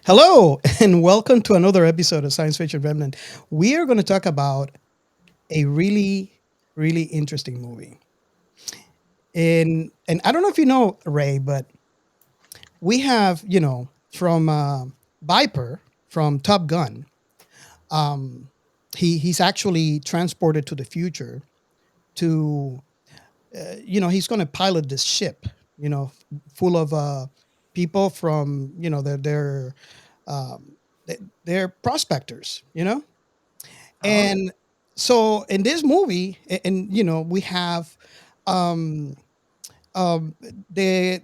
Hello, and welcome to another episode of Science Fiction Remnant. We are going to talk about a really interesting movie. And I don't know if you know, Ray, but we have, from Viper from Top Gun. Um, he's actually transported to the future to, he's going to pilot this ship, full of people from, um, they're prospectors, Oh, And so in this movie, and we have um, um, the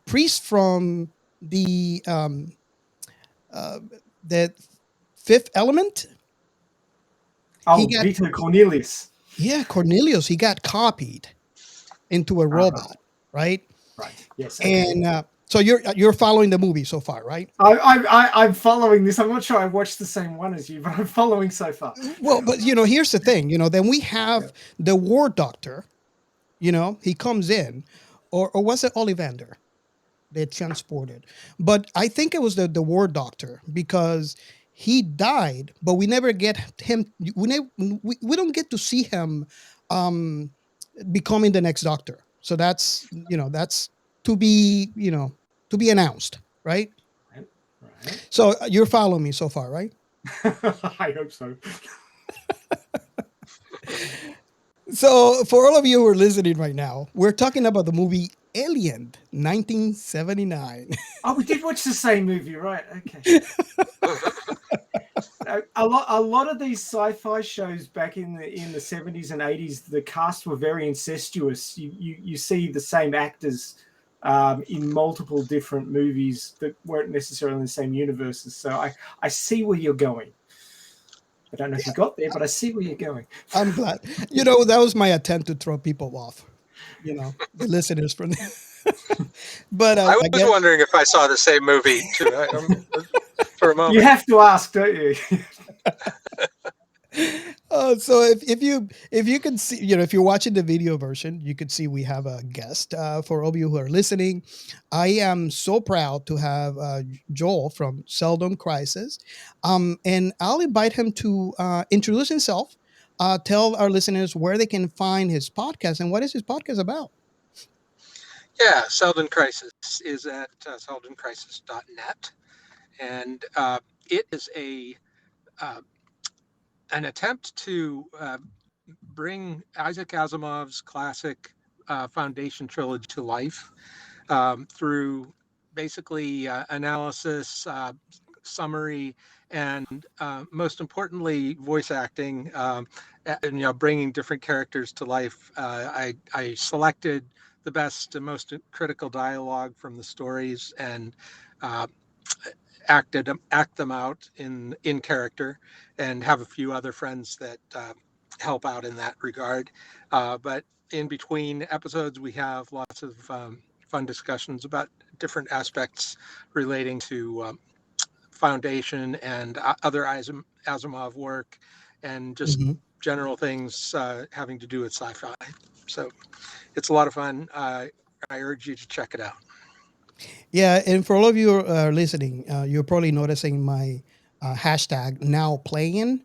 priest from the uh, the Fifth Element. He oh, got Vito Cornelius. yeah, Cornelius. He got copied into a Uh-huh. robot, right? Right. Yes. Okay. And so you're following the movie so far, right? I'm following this. I'm not sure I watched the same one as you, but I'm following so far. Well, but here's the thing. Then we Yeah. have the War Doctor. He comes in, or was it Ollivander? They transported. But I think it was the war doctor because he died, but we never get him. We don't get to see him um, becoming the next doctor. So that's to be to be announced, right? Right. Right. So you're following me so far, right? I hope so. So for all of you who are listening right now, we're talking about the movie Alien 1979. Oh, we did watch the same movie, right? Okay. A lot of these sci-fi shows back in the 70s and 80s, the cast were very incestuous. You see the same actors in multiple different movies that weren't necessarily in the same universes. So I see where you're going. I don't know if you got there, but I see where you're going. I'm glad. That was my attempt to throw people off. The listeners from. But I I was get. wondering if I saw the same movie too. For a You moment. have to ask, don't you? So if you can see, if you're watching the video version, you could see we have a guest. For all of you who are listening, I am so proud to have Joel from Seldon Crisis, and I'll invite him to introduce himself. Tell our listeners where they can find his podcast and what is his podcast about. Yeah, Seldon Crisis is at seldoncrisis.net, and it is a uh, an attempt to bring Isaac Asimov's classic Foundation trilogy to life through basically analysis, summary, and most importantly, voice acting. And, bringing different characters to life. I selected the best and most critical dialogue from the stories and uh, act them out in character, and have a few other friends that help out in that regard. But in between episodes, we have lots of fun discussions about different aspects relating to Foundation and other Asimov work, and just Mhm. general things having to do with sci-fi. So it's a lot of fun. I urge you to check it out. Yeah, and for all of you listening, you're probably noticing my hashtag now playing.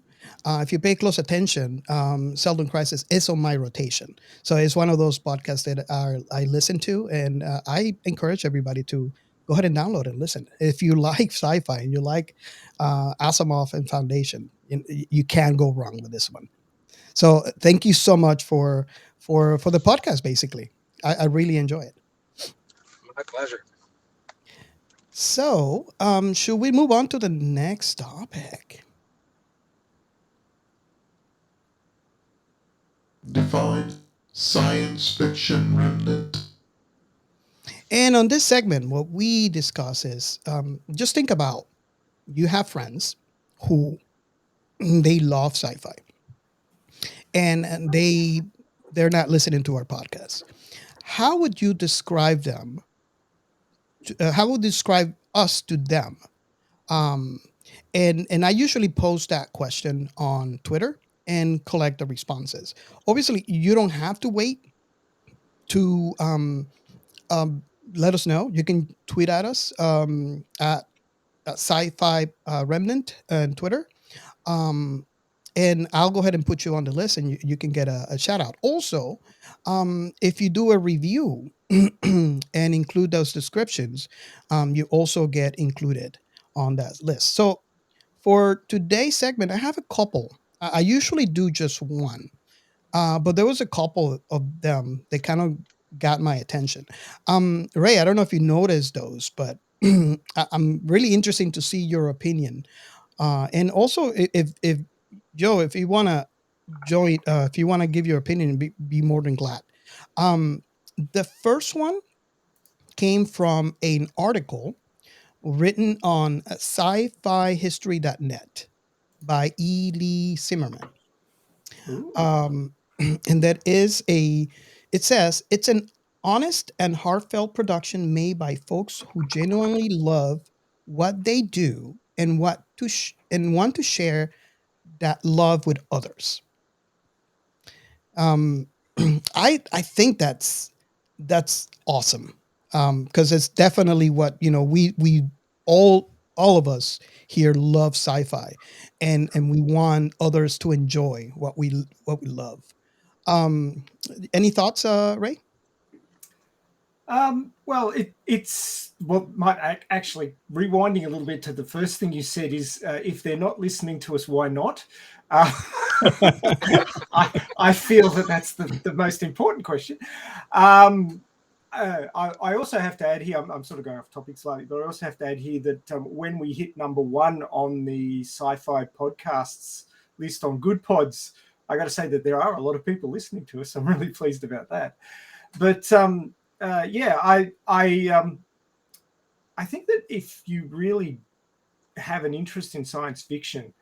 If you pay close attention, Seldon Crisis is on my rotation. So it's one of those podcasts that I listen to, and I encourage everybody to go ahead and download and listen. If you like sci-fi and you like Asimov and Foundation, you can't go wrong with this one. So thank you so much for the podcast. Basically, I really enjoy it. My pleasure. So, should we move on to the next topic? Define science fiction remnant. And on this segment, what we discuss is just think about you have friends who they love sci-fi, and they're not listening to our podcast. How would you describe them? How would you describe us to them? Um, and I usually post that question on Twitter and collect the responses. Obviously, you don't have to wait to um, let us know. You can tweet at us at Sci-Fi Remnant on Twitter. Um, and I'll go ahead and put you on the list, and you can get a shout out. Also, if you do a review and include those descriptions, you also get included on that list. So for today's segment, I have a couple. I usually do just one, but there was a couple of them that kind of got my attention. Ray, I don't know if you noticed those, but I'm really interested to see your opinion. And also, if Joe, if you want to join, if you want to give your opinion, be more than glad. Um, the first one came from an article written on sci-fi history.net by E. Lee Zimmerman. Ooh. Um, and that is it says it's an honest and heartfelt production made by folks who genuinely love what they do and and want to share that love with others. Um, I think that's awesome, because it's definitely what we all of us here love sci-fi, and we want others to enjoy what we love. Um, any thoughts, Ray? Well, it's what might actually rewinding a little bit to the first thing you said is if they're not listening to us, why not? Uh, I feel that that's the most important question. I also have to add here, I'm sort of going off topic slightly, but I also have to add here that when we hit number one on the sci-fi podcasts list on Good Pods, I got to say that there are a lot of people listening to us. I'm really pleased about that. But yeah, I think that if you really have an interest in science fiction,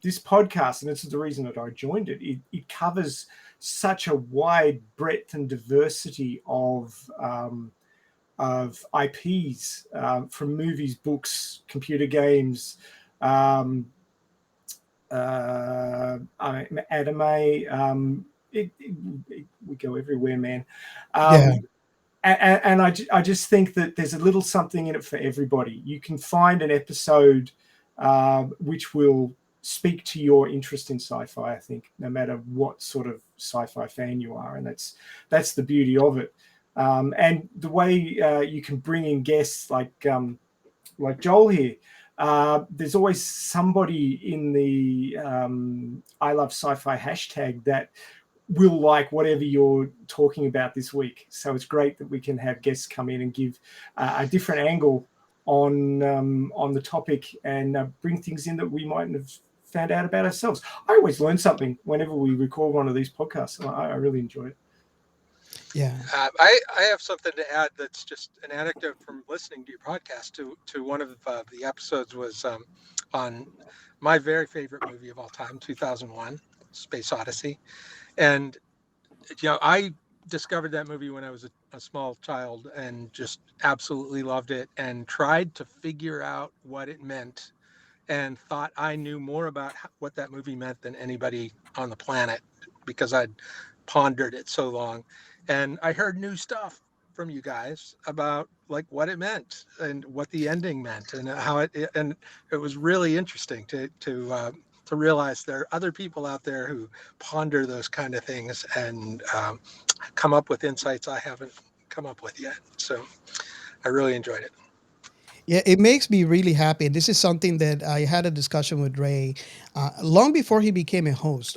this podcast, and this is the reason that I joined it, it covers such a wide breadth and diversity of IPs, from movies, books, computer games, anime. We go everywhere, man. Yeah, And I just think that there's a little something in it for everybody. You can find an episode which will speak to your interest in sci-fi, I think, no matter what sort of sci-fi fan you are. And that's the beauty of it. And the way you can bring in guests like Joel here. There's always somebody in the I love sci-fi hashtag that will like whatever you're talking about this week. So it's great that we can have guests come in and give a different angle on the topic and bring things in that we mightn't have found out about ourselves. I always learn something whenever we record one of these podcasts. I really enjoy it. yeah, I have something to add that's just an anecdote from listening to your podcast. To one of the episodes was on my very favorite movie of all time, 2001, Space Odyssey. And I discovered that movie when I was a small child and just absolutely loved it and tried to figure out what it meant and thought I knew more about what that movie meant than anybody on the planet because I'd pondered it so long. And I heard new stuff from you guys about like what it meant and what the ending meant and how and it was really interesting to realize there are other people out there who ponder those kind of things and come up with insights I haven't come up with yet. So I really enjoyed it. yeah. It makes me really happy, and this is something that I had a discussion with Ray long before he became a host.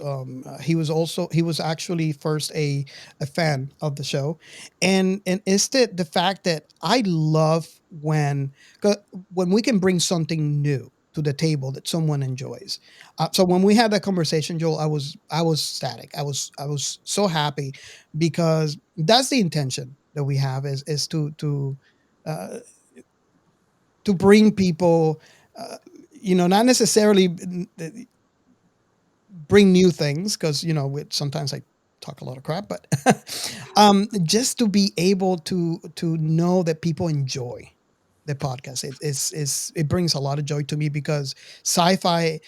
He was actually first a fan of the show, and it's the fact that I love when 'cause when we can bring something new to the table that someone enjoys. So when we had that conversation, Joel, I was static. I was so happy because that's the intention that we have is uh, to bring people, uh, not necessarily bring new things because sometimes I talk a lot of crap, but just to be able to know that people enjoy the podcast. It brings a lot of joy to me because sci-fi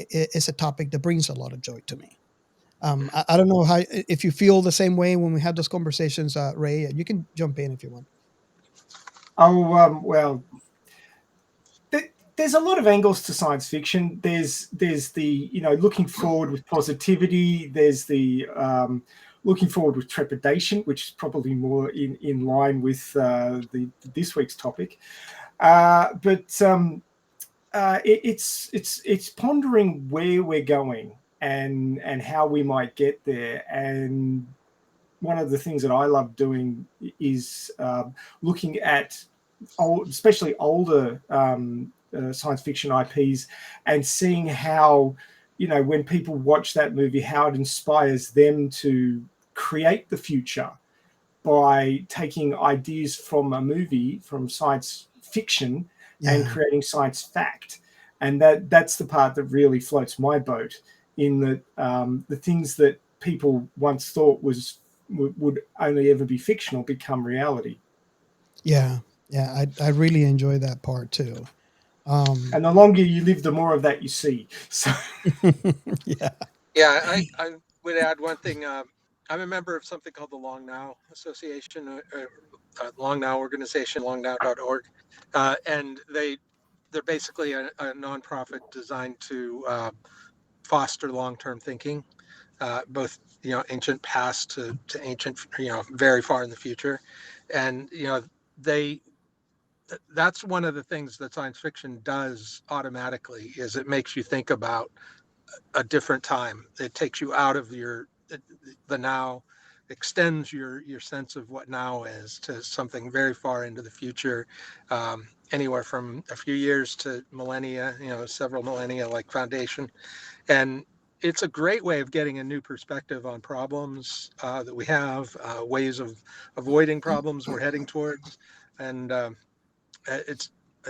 is a topic that brings a lot of joy to me. I don't know how if you feel the same way when we have those conversations, Ray. You can jump in if you want. Oh, well, there's a lot of angles to science fiction. There's the looking forward with positivity. There's the looking forward with trepidation, which is probably more in line with this week's topic. It's pondering where we're going and how we might get there. And one of the things that I love doing is looking at especially older science fiction IPs and seeing how, when people watch that movie, how it inspires them to create the future by taking ideas from a movie, from science fiction, and creating science fact. And that's the part that really floats my boat, in that the things that people once thought would only ever be fictional become reality. Yeah, I really enjoy that part too. And the longer you live, the more of that you see. So yeah, I would add one thing. I'm a member of something called the Long Now Association, Long Now Organization, longnow.org, and they're basically a nonprofit designed to foster long-term thinking, both ancient past to ancient very far in the future, and they that's one of the things that science fiction does automatically, is it makes you think about a different time. It takes you out of the now, extends your sense of what now is to something very far into the future, anywhere from a few years to millennia, several millennia, like Foundation. And it's a great way of getting a new perspective on problems that we have, ways of avoiding problems we're heading towards. And I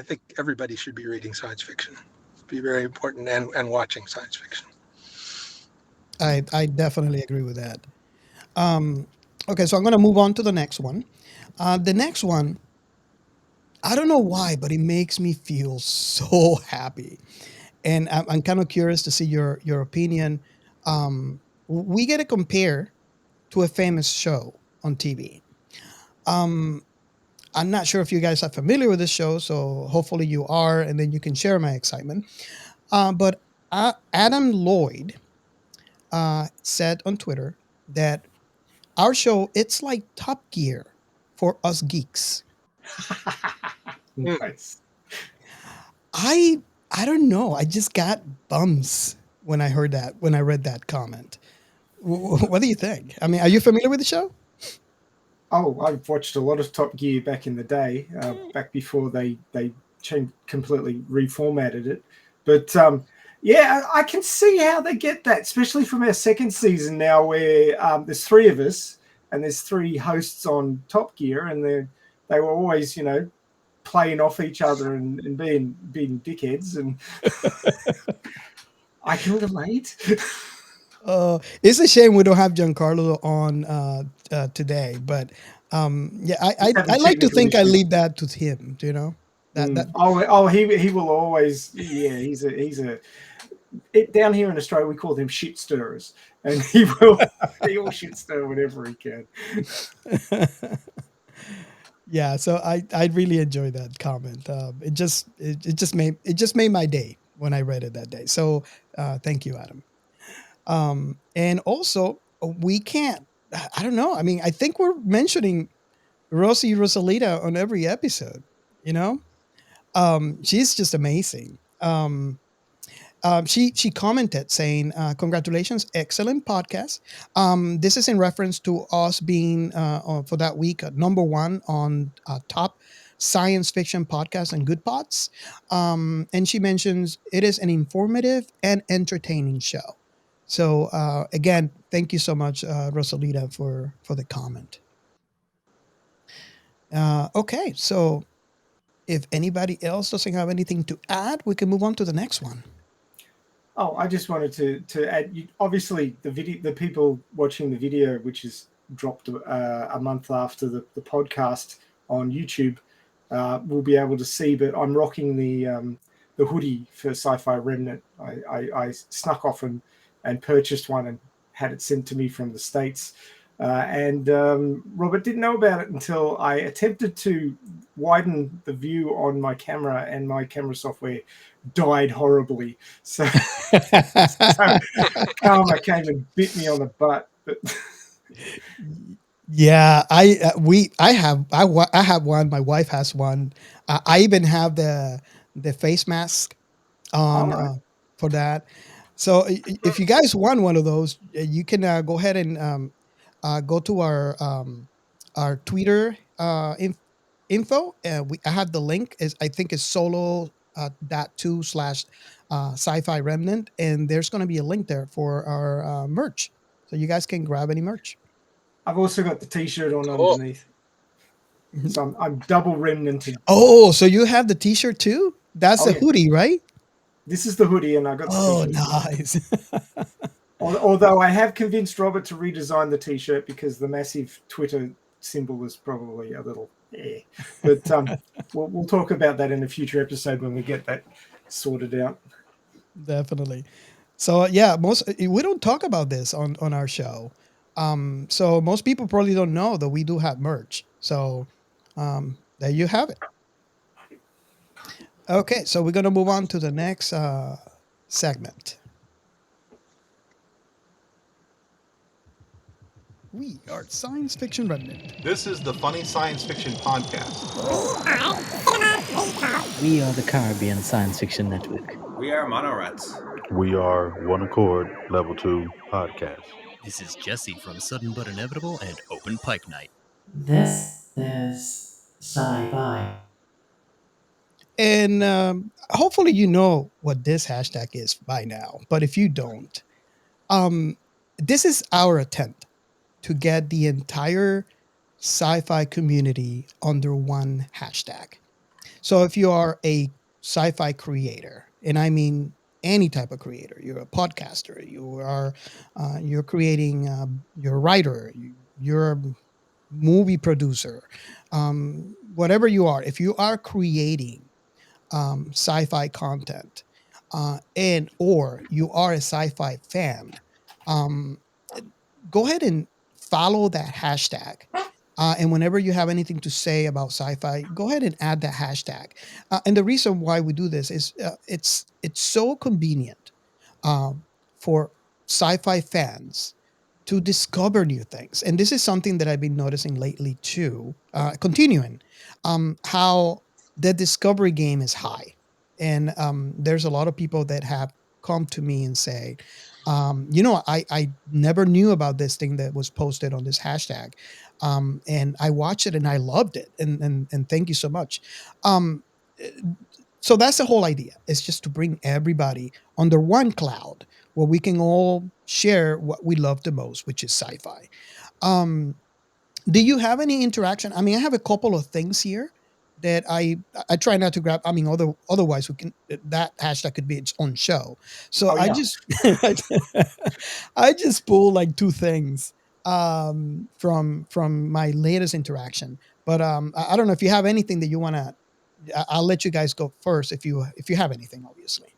think everybody should be reading science fiction. It'd be very important, and watching science fiction. I definitely agree with that. Okay, so I'm going to move on to the next one. The next one, I don't know why, but it makes me feel so happy, and I'm kind of curious to see your opinion. We get to compare to a famous show on TV. Um, I'm not sure if you guys are familiar with this show, so hopefully you are, and then you can share my excitement. But Adam Lloyd said on Twitter that our show, it's like Top Gear for us geeks. nice. I don't know. I just got bums when I heard that, when I read that comment. What do you think? I mean, are you familiar with the show? Oh, I've watched a lot of Top Gear back in the day, back before they completely reformatted it. But yeah, I can see how they get that, especially from our second season now, where there's three of us and there's three hosts on Top Gear, and they were always, playing off each other and being dickheads, and I can relate. It's a shame we don't have Giancarlo on today, but yeah, I like to think I leave that to him. He will always. Yeah, he's a down here in Australia we call them shit stirrers, and he will shit stir whenever he can. Yeah, so I really enjoyed that comment. It just made my day when I read it that day. So thank you, Adam. And also, we can't. I don't know. I mean, I think we're mentioning Rosie Rosalita on every episode. You know, she's just amazing. She commented saying, "Congratulations, excellent podcast. This is in reference to us being for that week number one on top science fiction podcast and Good Pods." And she mentions it is an informative and entertaining show. So again, thank you so much, Rosalita, for the comment. Okay, so if anybody else doesn't have anything to add, we can move on to the next one. Oh, I just wanted to add. Obviously, the people watching the video, which is dropped a month after the podcast on YouTube, will be able to see. But I'm rocking the hoodie for Sci-Fi Remnant. I snuck off and purchased one and had it sent to me from the States. And Robert didn't know about it until I attempted to widen the view on my camera, and my camera software died horribly. So karma came and bit me on the butt. But Yeah, I have one. My wife has one. I even have the face mask all on right, for that. So if you guys want one of those, you can go ahead and go to our Twitter info. I have the link. Is I think it's solo dot two slash sci-fi remnant, and there's going to be a link there for our merch, so you guys can grab any merch. I've also got the T-shirt on Cool. underneath, so I'm double remnanted. Oh, so you have the T-shirt too? That's Oh a yeah, hoodie, right? this is the hoodie, and I got the Oh, T-shirt. nice. Although I have convinced Robert to redesign the T-shirt because the massive Twitter symbol is probably a little But we'll talk about that in a future episode when we get that sorted out. Definitely. So yeah, most we don't talk about this on our show. So most people probably don't know that we do have merch. So there you have it. Okay, so we're gonna move on to the next segment. We are Science Fiction Remnant. This is the Funny Science Fiction Podcast. We are the Caribbean Science Fiction Network. We are Monorats. We are One Accord Level 2 Podcast. This is Jesse from Sudden But Inevitable and Open Pike Night. This is SciFi. And hopefully you know what this hashtag is by now. But if you don't, this is our attempt to get the entire sci-fi community under one hashtag. So if you are a sci-fi creator, and I mean any type of creator, you're a podcaster, you're creating, you're a writer, you're a movie producer, whatever you are, if you are creating sci-fi content, and or you are a sci-fi fan, um, go ahead and follow that hashtag. And whenever you have anything to say about sci-fi, go ahead and add that hashtag. And the reason why we do this is it's so convenient um, for sci-fi fans to discover new things. And this is something that I've been noticing lately too. Continuing, how the discovery game is high, and there's a lot of people that have come to me and say, I never knew about this thing that was posted on this hashtag, and I watched it and I loved it, and thank you so much. Um, eh, so that's the whole idea. It's just to bring everybody under one cloud where we can all share what we love the most, which is sci-fi. Um, do you have any interaction? I mean, I have a couple of things here that I try not to grab. I mean, otherwise we can that hashtag could be its own show. So Oh I yeah, just I just pull like two things from my latest interaction. But I don't know if you have anything that you want to. I'll let you guys go first if you have anything, obviously.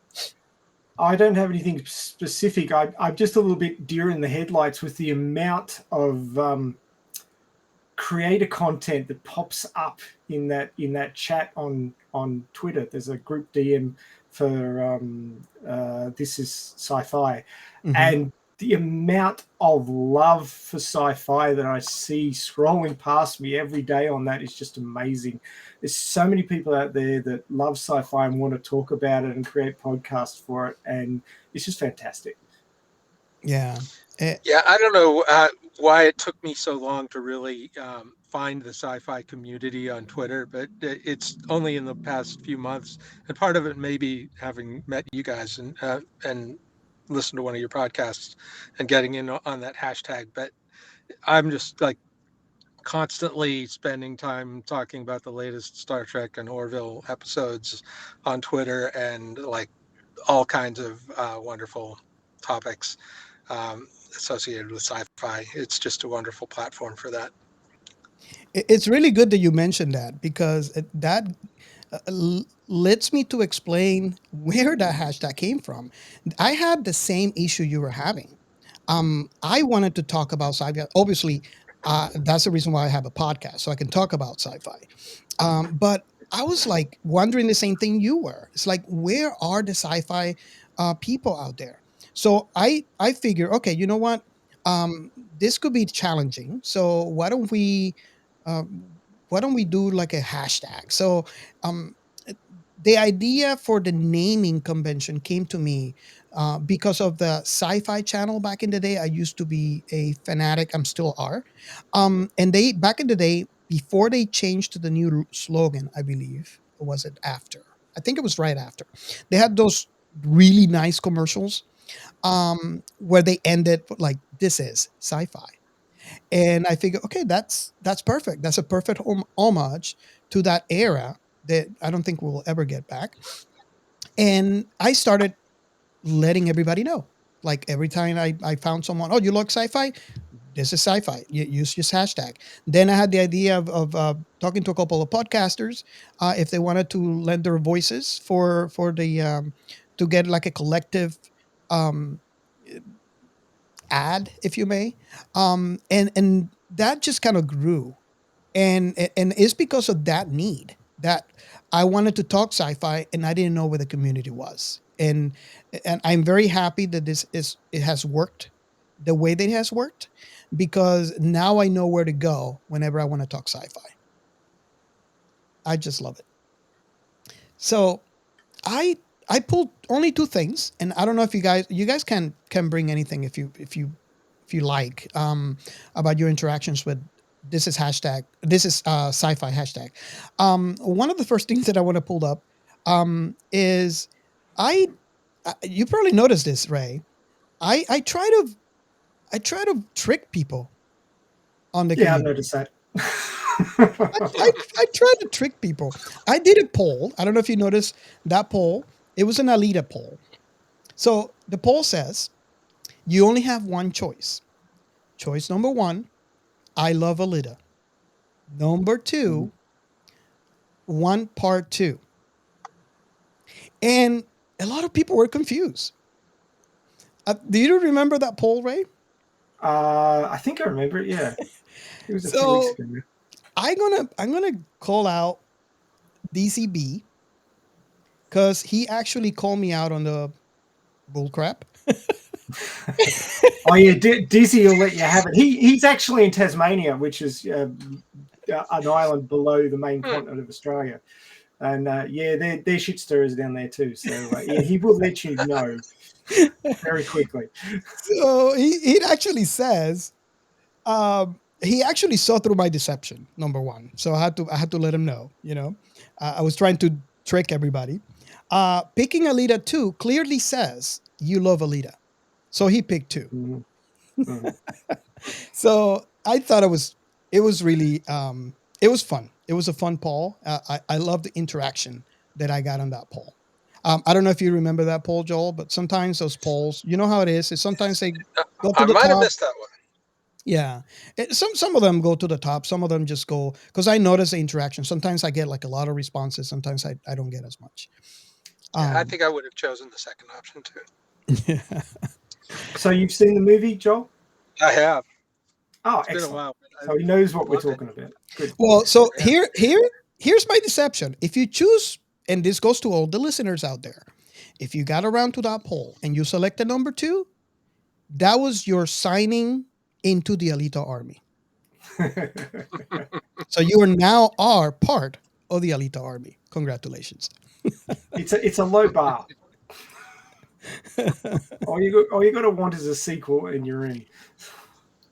I don't have anything specific. I'm just a little bit deer in the headlights with the amount of creator content that pops up in that chat on Twitter. There's a group DM for this is sci-fi, Mhm. and the amount of love for sci-fi that I see scrolling past me every day on that is just amazing. There's so many people out there that love sci-fi and want to talk about it and create podcasts for it, and it's just fantastic. Yeah. Yeah, I don't know why it took me so long to really find the sci-fi community on Twitter, but it's only in the past few months, and part of it may be having met you guys and listened to one of your podcasts and getting in on that hashtag. But I'm just like constantly spending time talking about the latest Star Trek and Orville episodes on Twitter and like all kinds of wonderful topics associated with sci-fi. It's just a wonderful platform for that. It's really good that you mentioned that because that lets me to explain where that hashtag came from. I had the same issue you were having. I wanted to talk about sci-fi. Obviously, That's the reason why I have a podcast, so I can talk about sci-fi. But I was like wondering the same thing you were. It's like, where are the sci-fi people out there? So I figure, okay, you know what? This could be challenging. So why don't we do like a hashtag? So um, the idea for the naming convention came to me because of the sci-fi channel back in the day. I used to be a fanatic. I'm still are. And they back in the day, before they changed to the new slogan, I believe, or was it after? I think it was right after. They had those really nice commercials where they ended with, like, "This is sci-fi," and I figure, okay, that's perfect. That's a perfect homage to that era that I don't think we'll ever get back. And I started letting everybody know. Like every time I found someone, oh, you like sci-fi? This is sci-fi. Use this hashtag. Then I had the idea of talking to a couple of podcasters if they wanted to lend their voices for the to get like a collective um, ad, if you may, and that just kind of grew, and it's because of that need that I wanted to talk sci-fi and I didn't know where the community was, and I'm very happy that this is it has worked the way that it has worked, because now I know where to go whenever I want to talk sci-fi. I just love it. So I I pulled only two things, and I don't know if you guys can bring anything if you like about your interactions with this is sci-fi hashtag. One of the first things that I want to pull up is I you probably noticed this, Ray. I try to trick people on the Yeah, I've community. noticed that. I try to trick people. I did a poll. I don't know if you noticed that poll. It was an Alita poll. So the poll says you only have one choice. Choice number one, I love Alita. Number two, one part two. And a lot of people were confused. Do you remember that poll, Ray? I think I remember it. Yeah, it was a few weeks So ago. I'm gonna call out DZB because he actually called me out on the bullcrap. Oh yeah, Dizzy will let you have it. He's actually in Tasmania, which is an island below the main continent of Australia, and yeah, they're shit stirrers down there too. So yeah, he will let you know very quickly. So he actually says he actually saw through my deception. Number one, so I had to let him know. I was trying to trick everybody. Picking Alita 2 clearly says you love Alita, so he picked 2. Mhm. Mhm. So I thought it was really it was fun. It was a fun poll. I love the interaction that I got on that poll. I don't know if you remember that poll, Joel, but sometimes those polls, you know how it is. Sometimes they go to I the might have top. missed that one. Yeah. Some of them go to the top. Some of them just go because I notice the interaction. Sometimes I get like a lot of responses. Sometimes I don't get as much. Yeah, I Um, think I would have chosen the second option too. yeah. So you've seen the movie, Joel? I have. Oh, It's been a excellent. while. But So he knows what I we're loved it. talking about. Good. Well, so Yeah. here's my deception. If you choose, and this goes to all the listeners out there, if you got around to that poll and you selected number 2, that was your signing into the Alita army. So you are now are part of the Alita army. Congratulations. It's a low bar. All you got to want is a sequel, and you're in.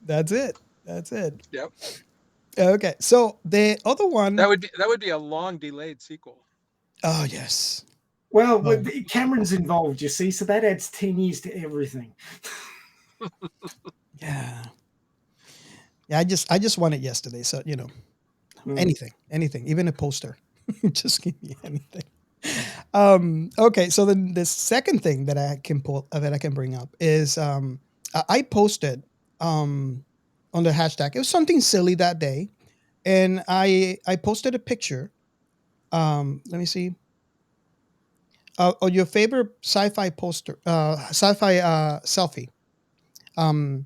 That's it. That's it. Yep. Okay. So the other one, That would be a long delayed sequel. oh yes. Well, Oh, Cameron's involved, you see, so that adds 10 years to everything. yeah. Yeah, I just won it yesterday. So, anything, even a poster. Just give me anything. Okay, so then the second thing that I can bring up is I posted on the hashtag. It was something silly that day, and I posted a picture. Let me see. Of your favorite sci-fi poster, sci-fi selfie. Um,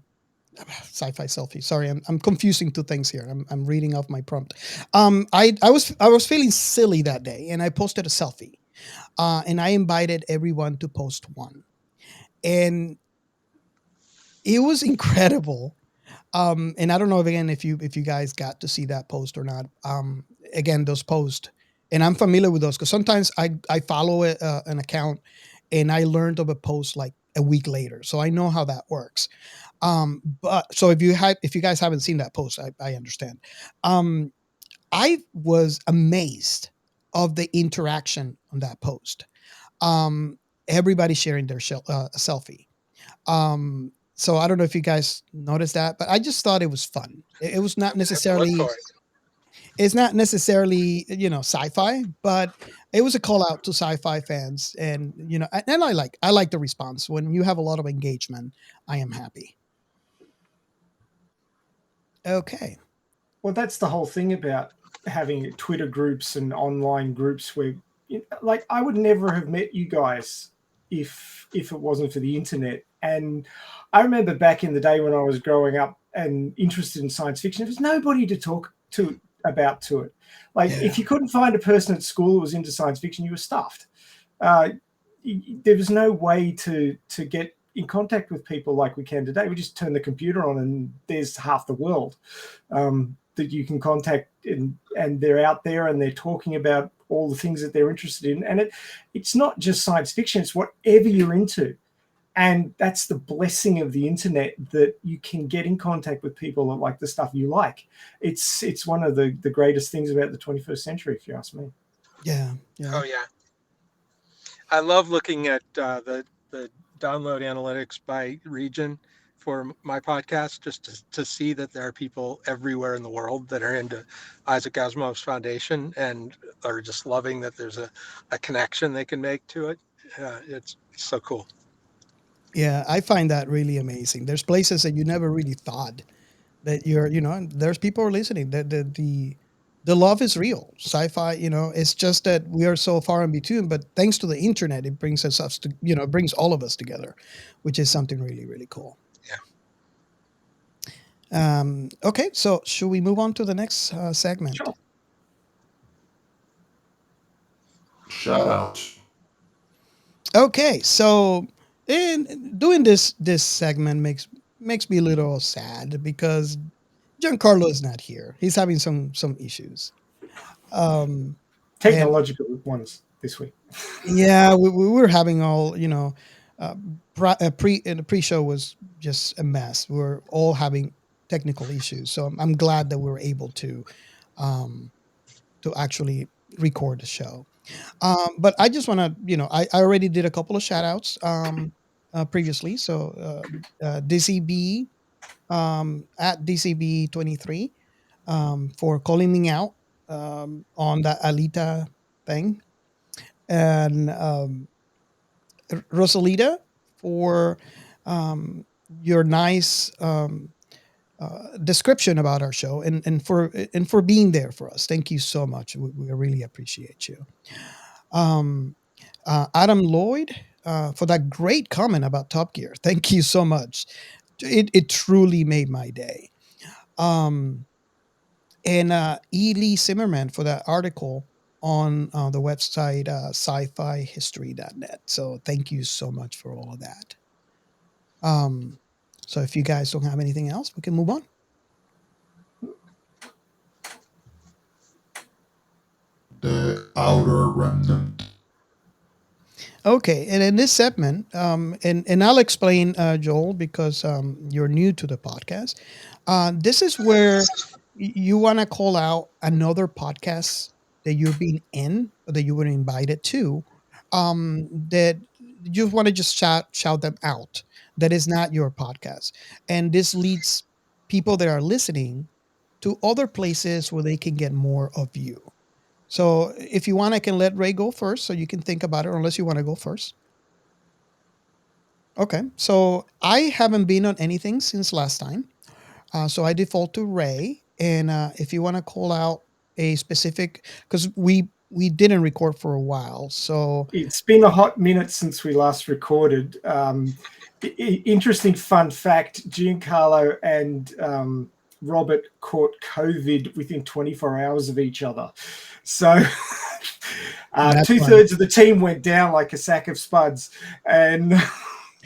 Sci-fi selfie. Sorry, I'm confusing two things here. I'm reading off my prompt. I was feeling silly that day, and I posted a selfie, and I invited everyone to post one, and it was incredible. And I don't know again if you guys got to see that post or not. Again, those posts, and I'm familiar with those because sometimes I follow an account, and I learned of a post like a week later, so I know how that works. But so if you guys haven't seen that post, I understand. Um, I was amazed of the interaction on that post. Um, Everybody sharing their selfie. So I don't know if you guys noticed that, but I just thought it was fun. It was not I have to look necessarily for it. it's not necessarily sci-fi, but it was a call out to sci-fi fans, and and I like the response when you have a lot of engagement. I am happy. Okay. Well, that's the whole thing about having Twitter groups and online groups where, like, I would never have met you guys if it wasn't for the internet. And I remember back in the day when I was growing up and interested in science fiction, there was nobody to talk to about to it. Like, Yeah. if you couldn't find a person at school who was into science fiction, you were stuffed. Uh, there was no way to get in contact with people like we can today. We just turn the computer on and there's half the world that you can contact, and they're out there and they're talking about all the things that they're interested in. And it's not just science fiction, it's whatever you're into. And that's the blessing of the internet, that you can get in contact with people that like the stuff you like. It's one of the greatest things about the 21st century, if you ask me. Yeah. Yeah. Oh yeah, I love looking at the download analytics by region for my podcast, just to see that there are people everywhere in the world that are into Isaac Asimov's Foundation and are just loving that there's a connection they can make to it. It's so cool. Yeah, I find that really amazing. There's places that you never really thought that and there's people are listening. The love is real. Sci-fi, it's just that we are so far in between. But thanks to the internet, it brings us to it brings all of us together, which is something really really cool. Yeah. Okay, so should we move on to the next segment? Sure. Shout out. Okay, so in doing this segment makes me a little sad because Giancarlo is not here. He's having some issues. Um, and Technological ones this week. yeah, we were having all uh, the pre-show was just a mess. We were all having technical issues, so I'm glad that we were able um, to actually record the show. But I just want to, I already did a couple of shout outs previously. So DizzyBee at DizzyBee 23 for calling me out on that Alita thing. And Rosalita for your nice description about our show and for being there for us. Thank you so much. We really appreciate you. Um, Adam Lloyd for that great comment about Top Gear. Thank you so much. It truly made my day. Um, and E. Zimmerman for that article on the website sci-fi history.net. So thank you so much for all of that. Um, so if you guys don't have anything else, we can move on. The outer remnant. Okay, and in this segment, and I'll explain, Joel, because you're new to the podcast. This is where you want to call out another podcast that you're being in or that you were invited to, that you want to just shout them out. That is not your podcast, and this leads people that are listening to other places where they can get more of you. So if you want, I can let Ray go first, so you can think about it, unless you want to go first. Okay, so I haven't been on anything since last time, so I default to Ray. And if you want to call out a specific, because we didn't record for a while. So it's been a hot minute since we last recorded. Interesting fun fact: Giancarlo and Robert caught COVID within 24 hours of each other. So That's funny. 2/3 of the team went down like a sack of spuds, and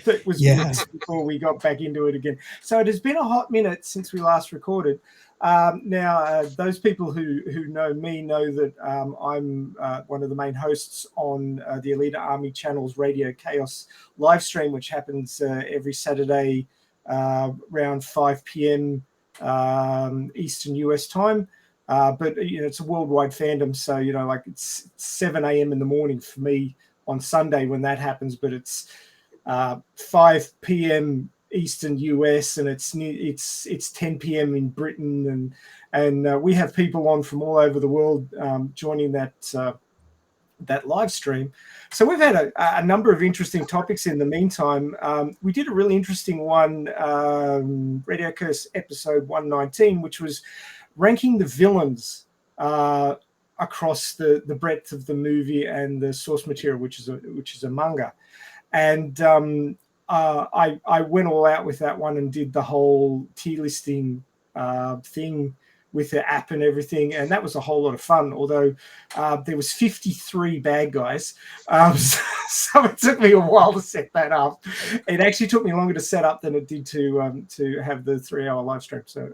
that was Yeah. weeks before we got back into it again. So it has been a hot minute since we last recorded. Now, those people who know me know that I'm one of the main hosts on the Elite Army Channel's Radio Chaos live stream, which happens every Saturday around 5 p.m. Eastern US time. But it's a worldwide fandom, so like it's 7 a.m. in the morning for me on Sunday when that happens, but it's 5 p.m. Eastern US, and it's 10 p.m. in Britain, and we have people on from all over the world joining that live stream. So we've had a number of interesting topics in the meantime. We did a really interesting one, Radio Curse episode 119, which was ranking the villains across the breadth of the movie and the source material, which is a manga. And I went all out with that one and did the whole tier listing thing with the app and everything, and that was a whole lot of fun. Although there was 53 bad guys, so it took me a while to set that up. It actually took me longer to set up than it did to have the 3-hour live stream. So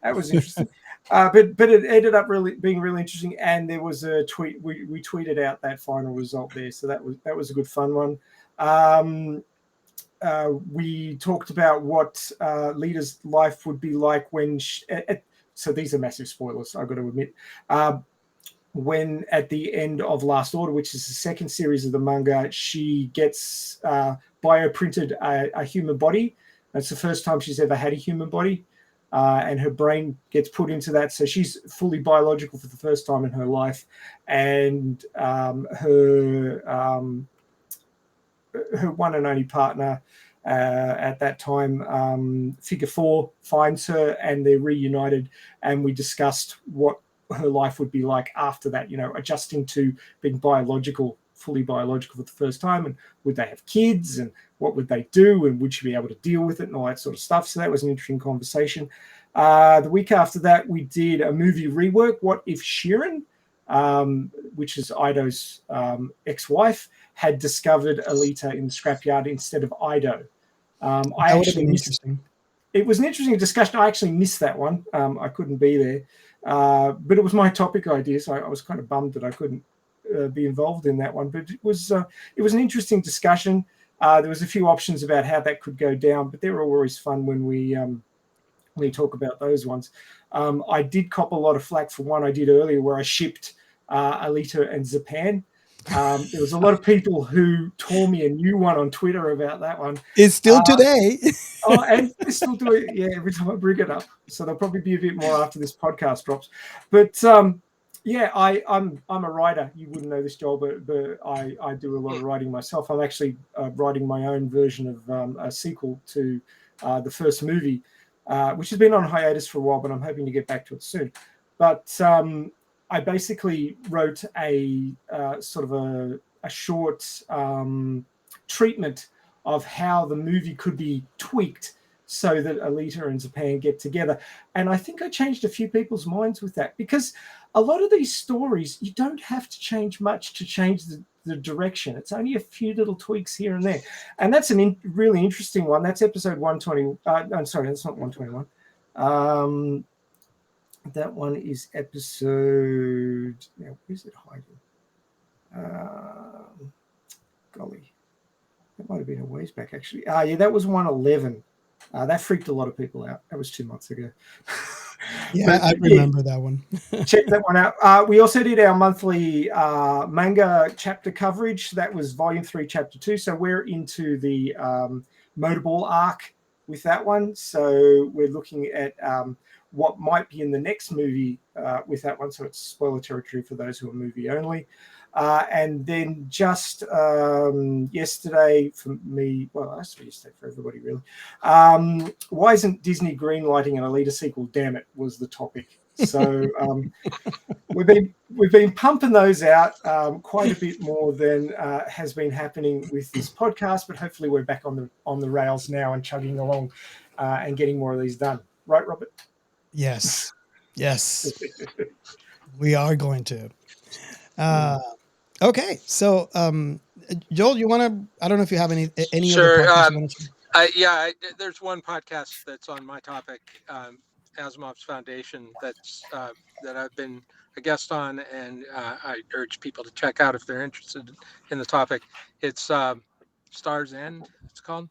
that was interesting. But it ended up being really interesting, and there was a tweet. We tweeted out that final result there, so that was a good fun one. We talked about what Lita's life would be like when so these are massive spoilers, I've got to admit. When at the end of Last Order, which is the second series of the manga, she gets bioprinted a human body. That's the first time she's ever had a human body. And her brain gets put into that. So she's fully biological for the first time in her life. And her one and only partner at that time, Figure 4, finds her, and they're reunited. And we discussed what her life would be like after that, adjusting to being fully biological for the first time, and would they have kids, and what would they do, and would she be able to deal with it, and all that sort of stuff. So that was an interesting conversation. The week after that, we did a movie rework, What If Sheeran, which is Ido's ex-wife, had discovered Alita in the scrapyard instead of Ido. That would have been interesting. It was an interesting discussion. I actually missed that one. I couldn't be there. But it was my topic idea, so I was kind of bummed that I couldn't be involved in that one. But it was an interesting discussion. There was a few options about how that could go down, but they're always fun when we talk about those ones. I did cop a lot of flack for one I did earlier where I shipped Alita and Zapan. There was a lot of people who tore me a new one on Twitter about that one. It's still today. And they still do it, every time I bring it up. So there'll probably be a bit more after this podcast drops. But I'm a writer. You wouldn't know this, Joel, but I do a lot of writing myself. I'm actually writing my own version of a sequel to the first movie, which has been on hiatus for a while, but I'm hoping to get back to it soon. But I basically wrote a sort of a short treatment of how the movie could be tweaked so that Alita and Japan get together. And I think I changed a few people's minds with that, because a lot of these stories, you don't have to change much to change the direction. It's only a few little tweaks here and there. And that's a really interesting one. That's episode 120. I'm sorry, that's not 121. That one is episode... Now, where's it hiding? Golly. That might have been a ways back, actually. That was 111. That freaked a lot of people out. That was 2 months ago. I remember that one. Check that one out. We also did our monthly manga chapter coverage. That was Volume 3, Chapter 2. So we're into the Motorball arc with that one. So we're looking at what might be in the next movie with that one. So it's spoiler territory for those who are movie only. And then just yesterday for me, well, that's yesterday for everybody, really. Why isn't Disney greenlighting an Alita sequel? Damn it, was the topic. So we've been pumping those out quite a bit more than has been happening with this podcast. But hopefully we're back on the rails now and chugging along and getting more of these done. Right, Robert? Yes. Yes. We are going to. Okay. So, Joel, you want to? I don't know if you have any other Sure. podcasts you want to. There's one podcast that's on my topic, Asimov's Foundation, that I've been a guest on, and I urge people to check out if they're interested in the topic. It's Stars End. It's called,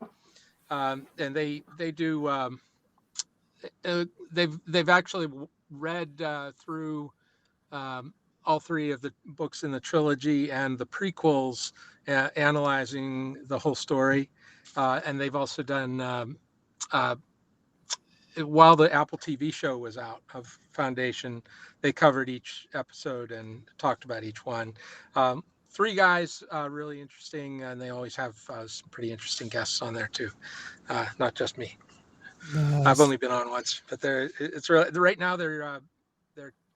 and they do. They've actually read through all three of the books in the trilogy and the prequels, analyzing the whole story. And they've also done, while the Apple TV show was out of Foundation, they covered each episode and talked about each one. Three guys, really interesting, and they always have some pretty interesting guests on there too, not just me. I've only been on once, but it's really right now they're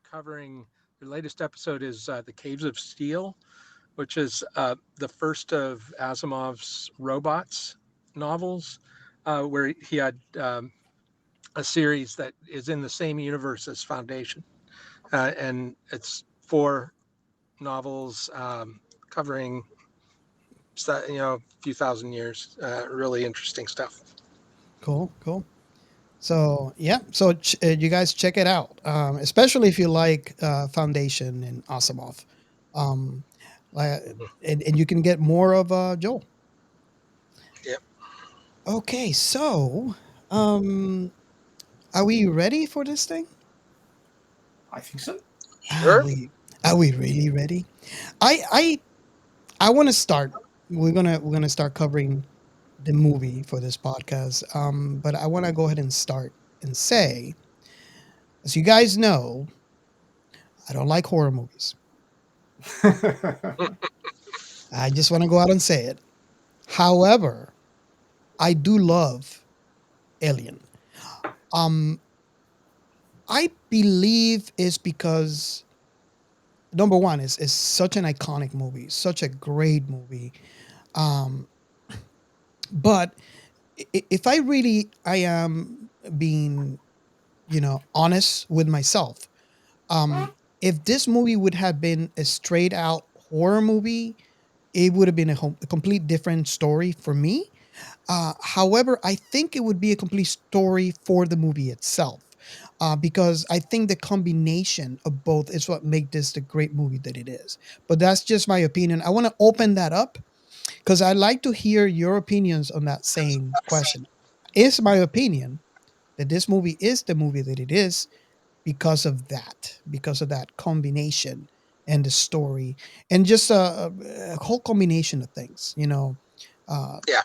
covering. The latest episode is The Caves of Steel, which is the first of Asimov's robots novels, where he had a series that is in the same universe as Foundation, and it's 4 novels covering a few thousand years. Really interesting stuff. Cool. So yeah, so you guys check it out, especially if you like Foundation and Asimov, and you can get more of Joel. Yep. Okay, so are we ready for this thing? I think so. Sure. Are we really ready? I want to start. We're gonna start covering the movie for this podcast. But I want to go ahead and start and say, as you guys know, I don't like horror movies. I just want to go out and say it. However, I do love Alien. I believe it's because number one is such an iconic movie, such a great movie. Um, but if I am being, honest with myself, if this movie would have been a straight out horror movie, it would have been a complete different story for me. However, I think it would be a complete story for the movie itself, because I think the combination of both is what makes this the great movie that it is. But that's just my opinion. I want to open that up because I'd like to hear your opinions on that same question. It's my opinion that this movie is the movie that it is because of that combination and the story and just a whole combination of things,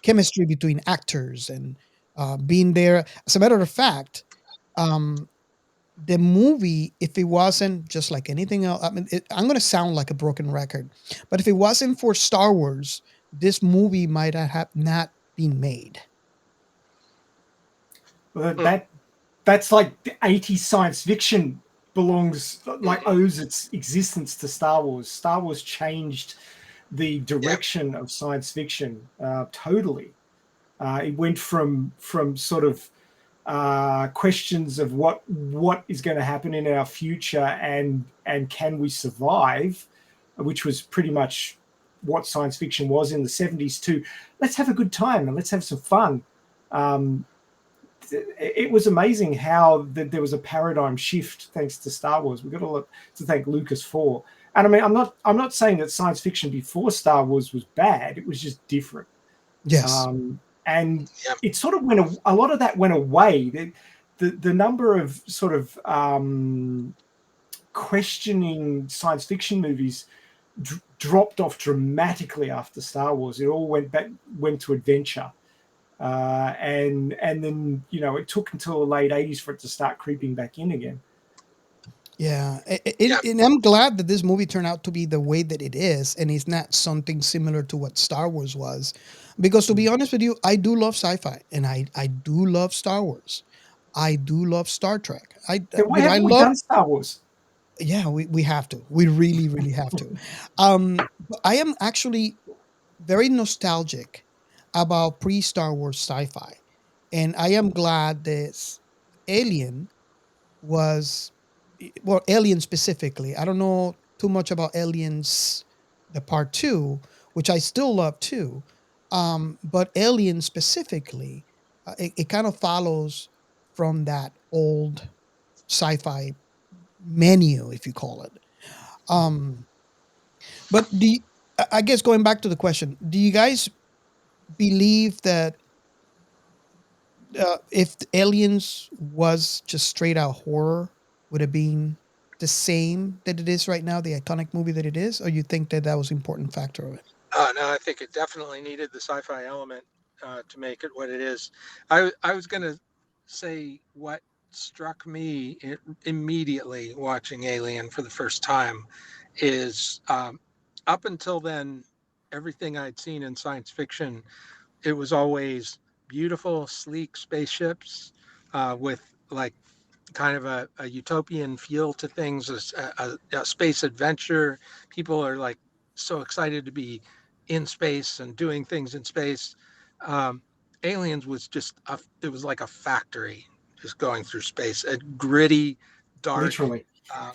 chemistry between actors and being there. As a matter of fact, um, the movie, if it wasn't just like anything else, I mean, I'm going to sound like a broken record, but if it wasn't for Star Wars, this movie might have not been made. Well, that's like the 80s science fiction owes its existence to Star Wars. Star Wars changed the direction of science fiction totally. It went from sort of questions of what is going to happen in our future and can we survive, which was pretty much what science fiction was in the 70s, to let's have a good time and let's have some fun. It was amazing how there was a paradigm shift thanks to Star Wars. We've got a lot to thank Lucas for. And I mean, I'm not saying that science fiction before Star Wars was bad. It was just different. Yes. And it sort of a lot of that went away. The number of sort of questioning science fiction movies dropped off dramatically after Star Wars. It all went to adventure. And then, it took until the late 80s for it to start creeping back in again. Yeah. And I'm glad that this movie turned out to be the way that it is, and it's not something similar to what Star Wars was. Because to be honest with you, I do love sci-fi, and I do love Star Wars. I do love Star Trek. Then why haven't we done Star Wars? Yeah, we have to. We really, really have to. But I am actually very nostalgic about pre-Star Wars sci-fi, and I am glad this Alien was, well, Alien specifically. I don't know too much about Aliens, the part two, which I still love too. But Alien specifically, it kind of follows from that old sci-fi menu, if you call it. Um, but I guess going back to the question, do you guys believe that if Aliens was just straight out horror, would it been the same that it is right now, the iconic movie that it is, or you think that that was an important factor of it? No, I think it definitely needed the sci-fi element to make it what it is. I was going to say what struck me immediately watching Alien for the first time is up until then, everything I'd seen in science fiction, it was always beautiful, sleek spaceships with like kind of a utopian feel to things, a space adventure. People are like so excited to be in space and doing things in space. Um, Aliens was it was like a factory just going through space, a gritty, dark, Literally. uh,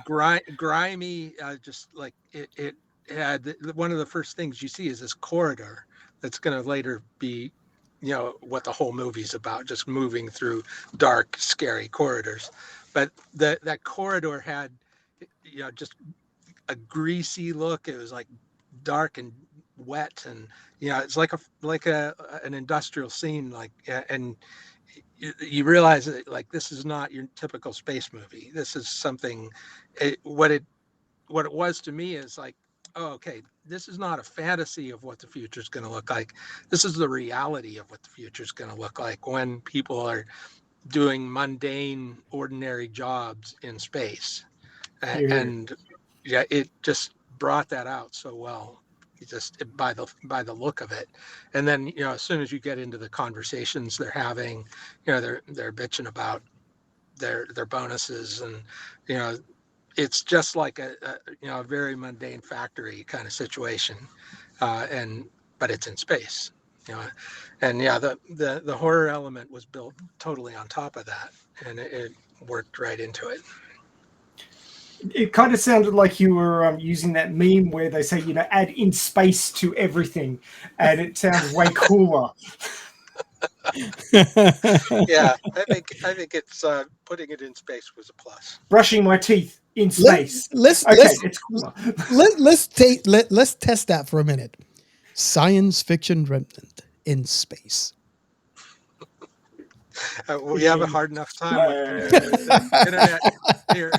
grimy, just like it had one of the first things you see is this corridor that's going to later be, what the whole movie's about, just moving through dark, scary corridors. But that corridor had, just a greasy look. It was like dark and wet, and it's like an industrial scene, and you realize that like this is not your typical space movie. This is something. What it was to me is like, oh, okay, this is not a fantasy of what the future is going to look like. This is the reality of what the future is going to look like when people are doing mundane, ordinary jobs in space. And yeah, it just brought that out so well. By the look of it, and then as soon as you get into the conversations they're having, they're bitching about their bonuses, and you know it's just like a very mundane factory kind of situation, and but it's in space, you know, and yeah, the horror element was built totally on top of that, and it worked right into it. It kind of sounded like you were using that meme where they say, add in space to everything, and it sounds way cooler. Yeah, I think it's putting it in space was a plus. Brushing my teeth in space. Let's It's cooler. let's test that for a minute. Science fiction remnant in space. We have a hard enough time with the internet here.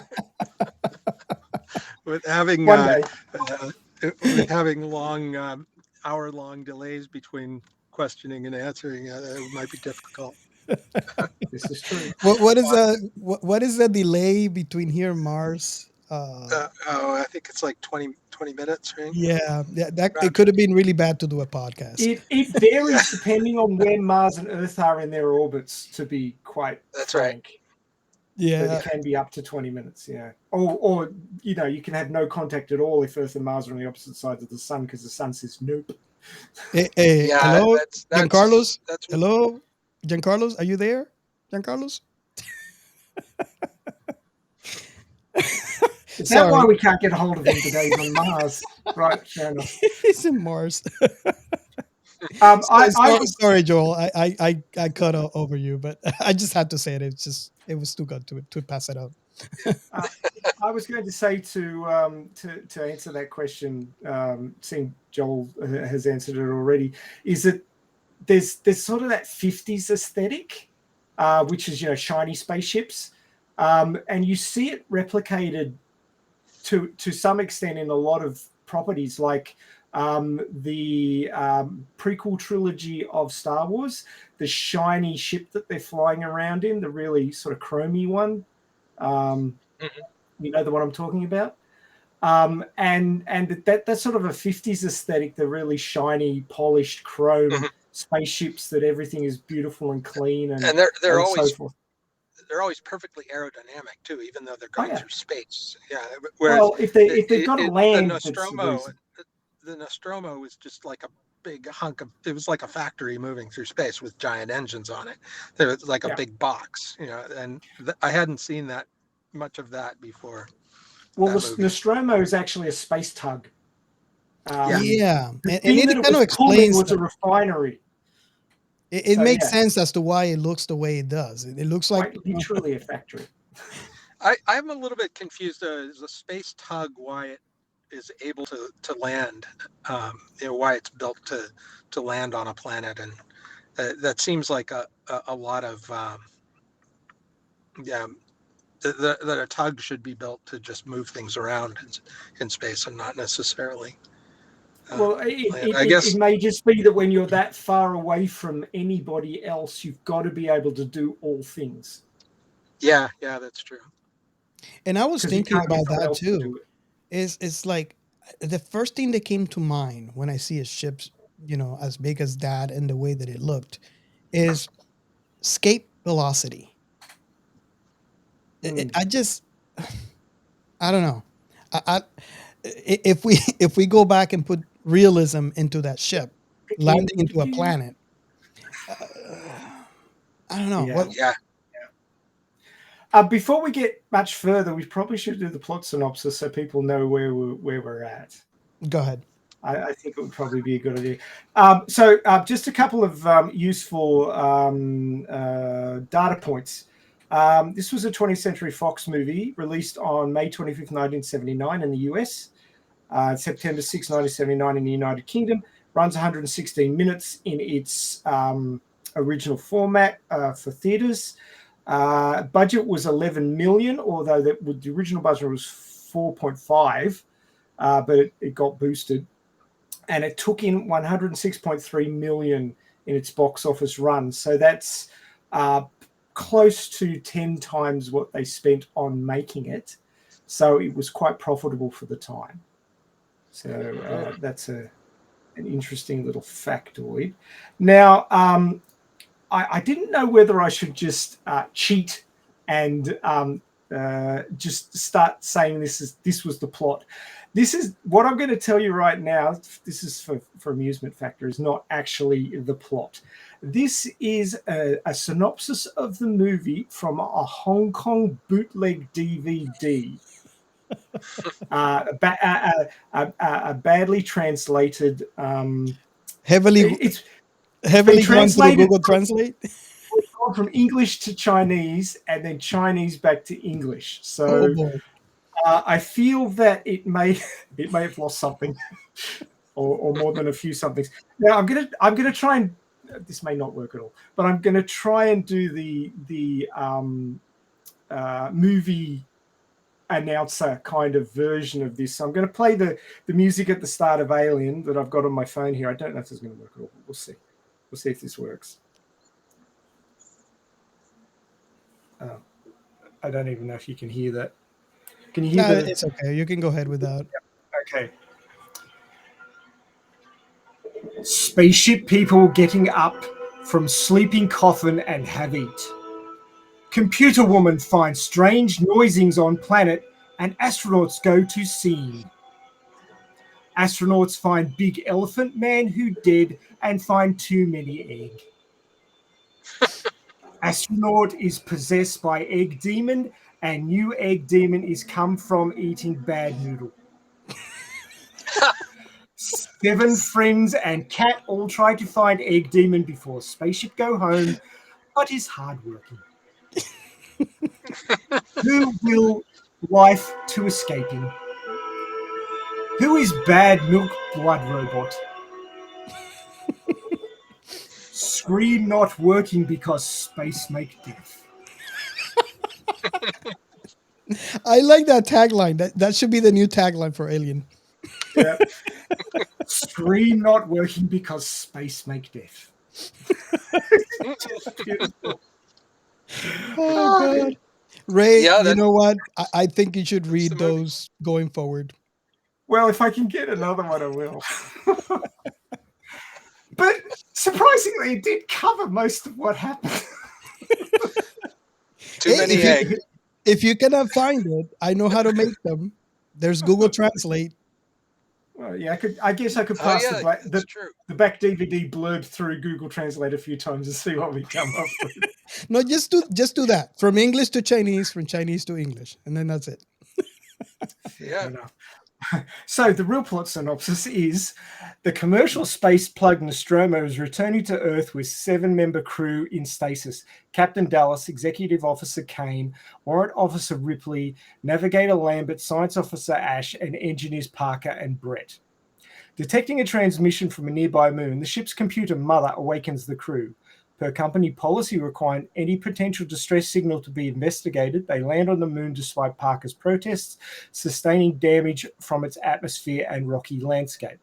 with having with having long hour-long delays between questioning and answering, it might be difficult. This is true. What is the delay between here and Mars? I think it's like 20 minutes, right? Yeah, that it could have been really bad to do a podcast. It varies depending on where Mars and Earth are in their orbits, to be quite frank. Right. Yeah, but it can be up to 20 minutes. Yeah, or you can have no contact at all if Earth and Mars are on the opposite sides of the sun because the sun says nope. Hey, Yeah, hello, that's Giancarlos. that's Hello, Giancarlos. Are you there, Giancarlos? Is that why we can't get a hold of him today? He's on Mars, right? Fair enough. He's in Mars. Sorry, Joel. I cut over you, but I just had to say it. It was too good to pass it up. I was going to say to answer that question, seeing Joel has answered it already, is that there's sort of that 50s aesthetic, which is shiny spaceships, and you see it replicated to some extent in a lot of properties, like the prequel trilogy of Star Wars, the shiny ship that they're flying around in, the really sort of chromy one. You know the one I'm talking about, and that's sort of a 50s aesthetic, the really shiny, polished chrome spaceships that everything is beautiful and clean and they're and so always forth. perfectly aerodynamic too, even though they're Oh going yeah. through space. Yeah. Whereas Well, if they've got to the land, that's the Nostromo, reason. the Nostromo was just like a big hunk of. It was like a factory moving through space with giant engines on it. There was like a Yeah. big box, and I hadn't seen that much of that before. Well, That the movie. Nostromo is actually a space tug. Yeah, The and thing that it it kind was of pulling explains was a that. refinery. It So makes yeah, sense as to why it looks the way it does. It looks like quite literally a factory. I'm a little bit confused as a space tug why it is able to land. Why it's built to land on a planet, and that seems like a lot of yeah. That a tug should be built to just move things around in space and not necessarily Well, land. I it guess. may just be that when you're that far away from anybody else, you've got to be able to do all things Yeah, that's true. and I was because you thinking can't get about someone that else to too. do it. It's like the first thing that came to mind when I see a ship, as big as that and the way that it looked, is escape velocity. I just, I don't know. If we if we go back and put realism into that ship landing into a planet, I don't know Yeah. what. Yeah. Before we get much further, we probably should do the plot synopsis so people know where we're at. Go ahead. I think it would probably be a good idea. Just a couple of useful data points. This was a 20th Century Fox movie released on May 25th, 1979 in the US, September 6, 1979 in the United Kingdom. Runs 116 minutes in its original format for theatres. Budget was 11 million, although the original budget was 4.5, but it got boosted. And it took in 106.3 million in its box office run. So that's close to 10 times what they spent on making it. So it was quite profitable for the time. So that's an interesting little factoid. Now, I didn't know whether I should just cheat and just start saying this was the plot. This is what I'm going to tell you right now. This is for amusement factor, is not actually the plot. This is a synopsis of the movie from a Hong Kong bootleg DVD. A badly translated. Heavily It's been heavily gone through translated Google Translate. from English to Chinese and then Chinese back to English. Oh So boy. I feel that it may have lost something, or more than a few somethings. Now I'm gonna try and this may not work at all, but I'm gonna try and do the movie announcer kind of version of this. So I'm going to play the music at the start of Alien that I've got on my phone here. I don't know if this is going to work at all, but we'll see. We'll see if this works. I don't even know if you can hear that. Can you hear that? It's okay. You can go ahead with that. Okay. Spaceship people getting up from sleeping coffin and have eat. Computer woman finds strange noisings on planet and astronauts go to scene. Astronauts find big elephant man who dead and find too many egg. Astronaut is possessed by egg demon and new egg demon is come from eating bad noodle. 7 friends and cat all try to find egg demon before spaceship go home, but is hardworking. Who will life to escaping? Who is bad milk blood robot? Screen not working because space make death. I like that tagline. That should be the new tagline for Alien. Yeah. Screen not working because space make death. Just beautiful. Oh God, Ray, Yeah, you know what? I think you should that's the read movie. those going forward. Well, if I can get another one, I will. But surprisingly, it did cover most of what happened. Too many eggs. If you cannot find it, I know how to make them. There's Google Translate. Well, yeah, I guess I could Oh pass yeah, that's true. the back DVD blurb through Google Translate a few times and see what we come up with. No, just do that from English to Chinese, from Chinese to English, and then that's it. Yeah. Enough. So the real plot synopsis is the commercial space plug Nostromo is returning to Earth with 7-member crew in stasis. Captain Dallas, Executive Officer Kane, Warrant Officer Ripley, Navigator Lambert, Science Officer Ash, and Engineers Parker and Brett. Detecting a transmission from a nearby moon, the ship's computer mother awakens the crew. Per company policy requiring any potential distress signal to be investigated, they land on the moon despite Parker's protests, sustaining damage from its atmosphere and rocky landscape.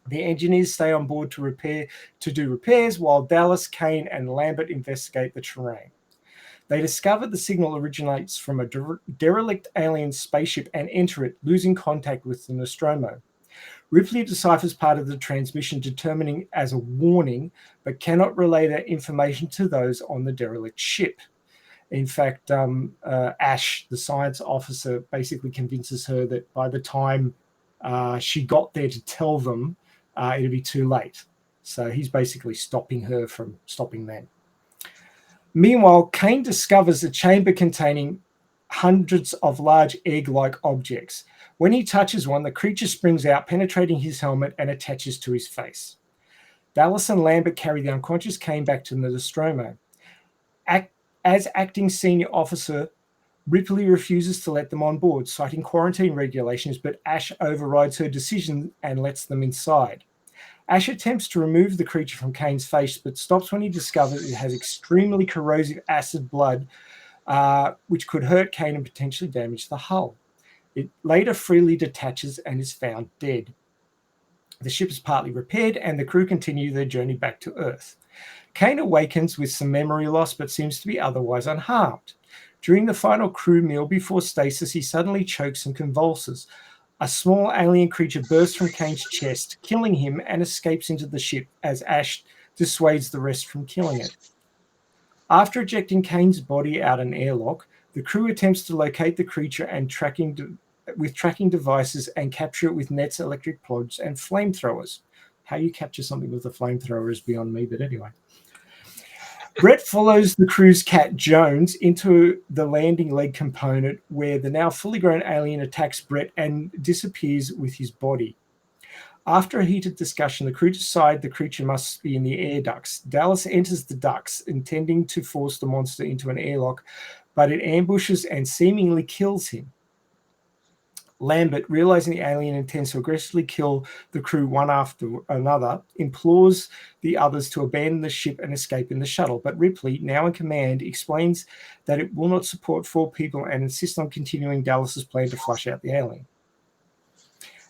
The engineers stay on board to do repairs, while Dallas, Kane, and Lambert investigate the terrain. They discover the signal originates from a derelict alien spaceship and enter it, losing contact with the Nostromo. Ripley deciphers part of the transmission, determining as a warning, but cannot relay that information to those on the derelict ship. In fact, Ash, the science officer, basically convinces her that by the time she got there to tell them, it'd be too late. So he's basically stopping her from stopping them. Meanwhile, Kane discovers a chamber containing hundreds of large egg-like objects. When he touches one, the creature springs out, penetrating his helmet and attaches to his face. Dallas and Lambert carry the unconscious Kane back to the Nostromo. As acting senior officer, Ripley refuses to let them on board, citing quarantine regulations, but Ash overrides her decision and lets them inside. Ash attempts to remove the creature from Kane's face, but stops when he discovers it has extremely corrosive acid blood, which could hurt Kane and potentially damage the hull. It later freely detaches and is found dead. The ship is partly repaired and the crew continue their journey back to Earth. Kane awakens with some memory loss but seems to be otherwise unharmed. During the final crew meal before stasis, he suddenly chokes and convulses. A small alien creature bursts from Kane's chest, killing him, and escapes into the ship as Ash dissuades the rest from killing it. After ejecting Kane's body out an airlock, the crew attempts to locate the creature and with tracking devices and capture it with nets, electric pods, and flamethrowers. How you capture something with a flamethrower is beyond me, but anyway. Brett follows the crew's cat Jones into the landing leg component where the now fully grown alien attacks Brett and disappears with his body. After a heated discussion, the crew decide the creature must be in the air ducts. Dallas enters the ducts, intending to force the monster into an airlock, but it ambushes and seemingly kills him. Lambert, realizing the alien intends to aggressively kill the crew one after another, implores the others to abandon the ship and escape in the shuttle. But Ripley, now in command, explains that it will not support 4 people and insists on continuing Dallas's plan to flush out the alien.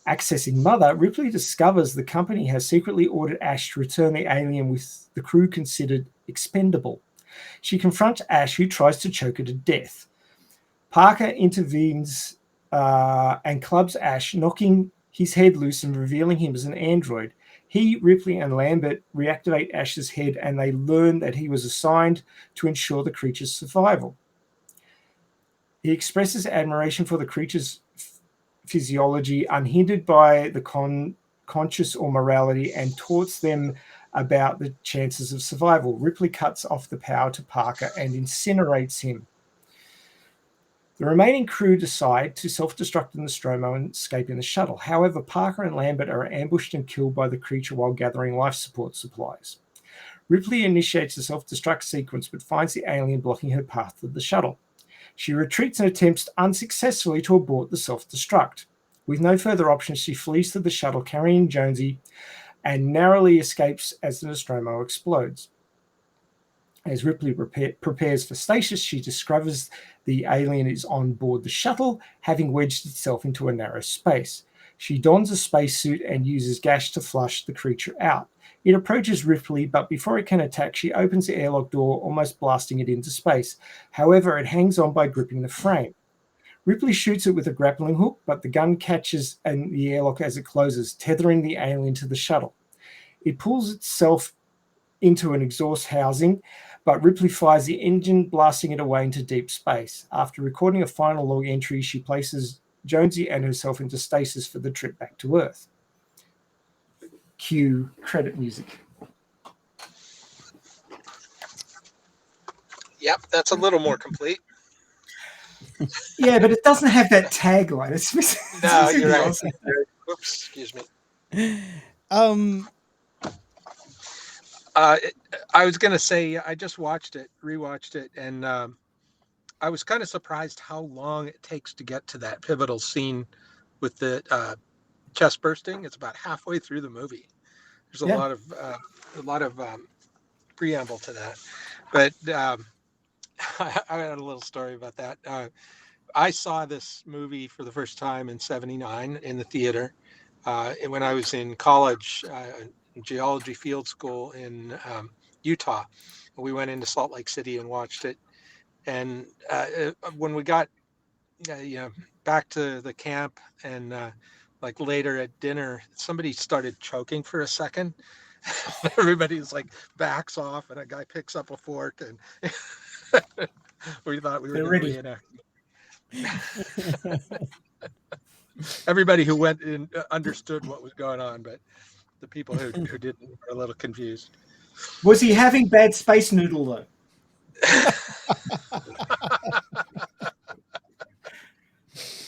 Accessing Mother, Ripley discovers the company has secretly ordered Ash to return the alien with the crew considered expendable. She confronts Ash, who tries to choke her to death. Parker intervenes and clubs Ash, knocking his head loose and revealing him as an android. He, Ripley, and Lambert reactivate Ash's head, and they learn that he was assigned to ensure the creature's survival. He expresses admiration for the creature's physiology, unhindered by the conscience or morality, and taunts them about the chances of survival. Ripley cuts off the power to Parker and incinerates him. The remaining crew decide to self-destruct in the Nostromo and escape in the shuttle. However, Parker and Lambert are ambushed and killed by the creature while gathering life support supplies. Ripley initiates the self-destruct sequence but finds the alien blocking her path to the shuttle. She retreats and attempts unsuccessfully to abort the self-destruct. With no further options, she flees to the shuttle carrying Jonesy and narrowly escapes as the Nostromo explodes. As Ripley prepares for stasis, she discovers the alien is on board the shuttle, having wedged itself into a narrow space. She dons a spacesuit and uses gas to flush the creature out. It approaches Ripley, but before it can attack, she opens the airlock door, almost blasting it into space. However, it hangs on by gripping the frame. Ripley shoots it with a grappling hook, but the gun catches in the airlock as it closes, tethering the alien to the shuttle. It pulls itself into an exhaust housing, but Ripley fires the engine, blasting it away into deep space. After recording a final log entry, she places Jonesy and herself into stasis for the trip back to Earth. Cue credit music. Yep, that's a little more complete. Yeah, but it doesn't have that tagline. It's missing. No, you're right. Whoops, excuse me. Um, I was going to say, I just rewatched it, and I was kind of surprised how long it takes to get to that pivotal scene with the chest bursting. It's about halfway through the movie. There's a lot of preamble to that, but I had a little story about that. I saw this movie for the first time in '79 in the theater when I was in college, geology field school in Utah. We went into Salt Lake City and watched it. And when we got back to the camp and like later at dinner, somebody started choking for a second. Everybody's like backs off, and a guy picks up a fork, and we thought we were going to reenact. Everybody who went in understood what was going on, but the people who didn't were a little confused. Was he having bad space noodle though?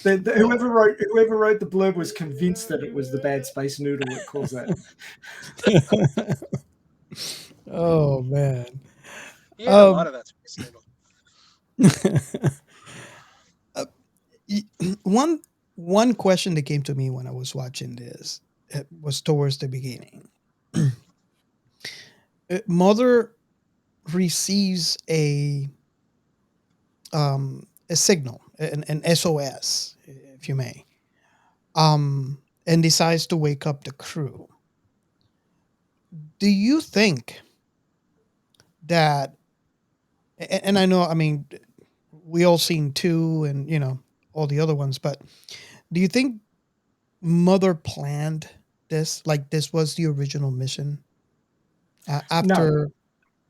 Whoever wrote the blurb was convinced that it was the bad space noodle that caused that. Oh man. Yeah, a lot of that space noodle. One question that came to me when I was watching this, it was towards the beginning. Mother receives a signal, an SOS, if you may, and decides to wake up the crew. Do you think that, and I know, I mean, we all seen 2 and all the other ones, but do you think Mother planned this? Like this was the original mission? After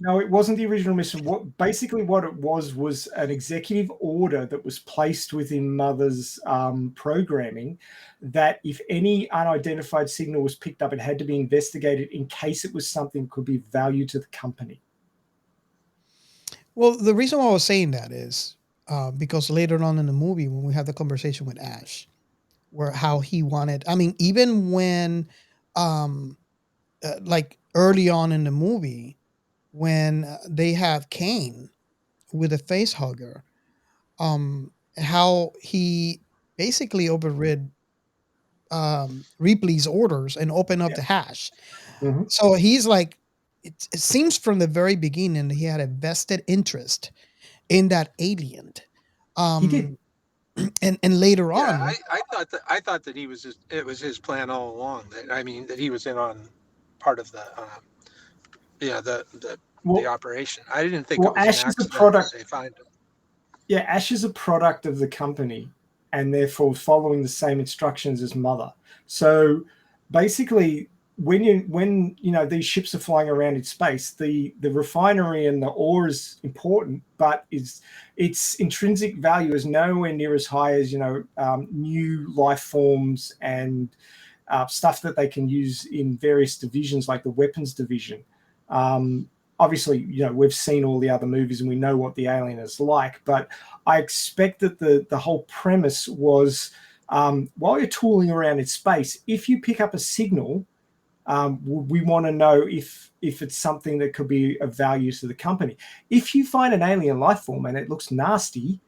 No, it wasn't the original mission. What it was an executive order that was placed within Mother's programming that if any unidentified signal was picked up, it had to be investigated in case it was something that could be of value to the company. Well, the reason why I was saying that is because later on in the movie, when we have the conversation with Ash, where how he wanted, I mean, even when, like early on in the movie, when they have Kane with a face hugger, how he basically overrid Ripley's orders and opened up the hash. Mm-hmm. So he's like, it seems from the very beginning that he had a vested interest in that alien. He did. And later on, I thought that it was his plan all along. That he was in on part of the the operation. I didn't think it was Ash an is a accident product. that they find him. Yeah, Ash is a product of the company, and therefore following the same instructions as Mother. So basically, when these ships are flying around in space, the refinery and the ore is important, but its intrinsic value is nowhere near as high as new life forms and stuff that they can use in various divisions, like the weapons division. Obviously, we've seen all the other movies and we know what the alien is like, but I expect that the whole premise was while you're tooling around in space, if you pick up a signal, we want to know if it's something that could be of value to the company. If you find an alien life form and it looks nasty,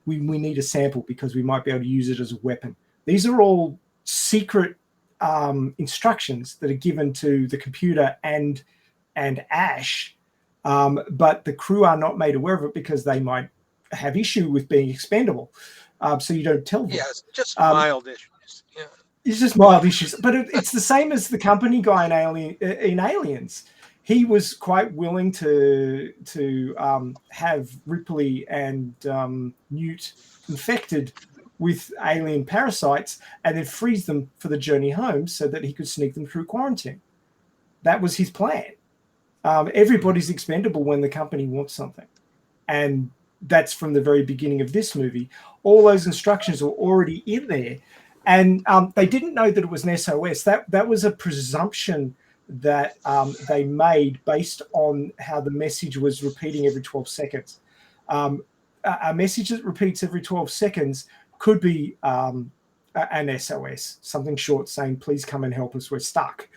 we need a sample because we might be able to use it as a weapon. These are all secret instructions that are given to the computer and Ash, but the crew are not made aware of it because they might have issue with being expendable. So you don't tell them. Yeah, it's just mild issues. Yeah. It's just mild issues, but it's the same as the company guy in Aliens. He was quite willing to have Ripley and Newt infected with alien parasites and then freeze them for the journey home so that he could sneak them through quarantine. that was his plan. Everybody's expendable when the company wants something. And that's from the very beginning of this movie. All those instructions were already in there. And they didn't know that it was an SOS. That was a presumption that they made based on how the message was repeating every 12 seconds. A message that repeats every 12 seconds could be an SOS, something short saying, please come and help us, we're stuck.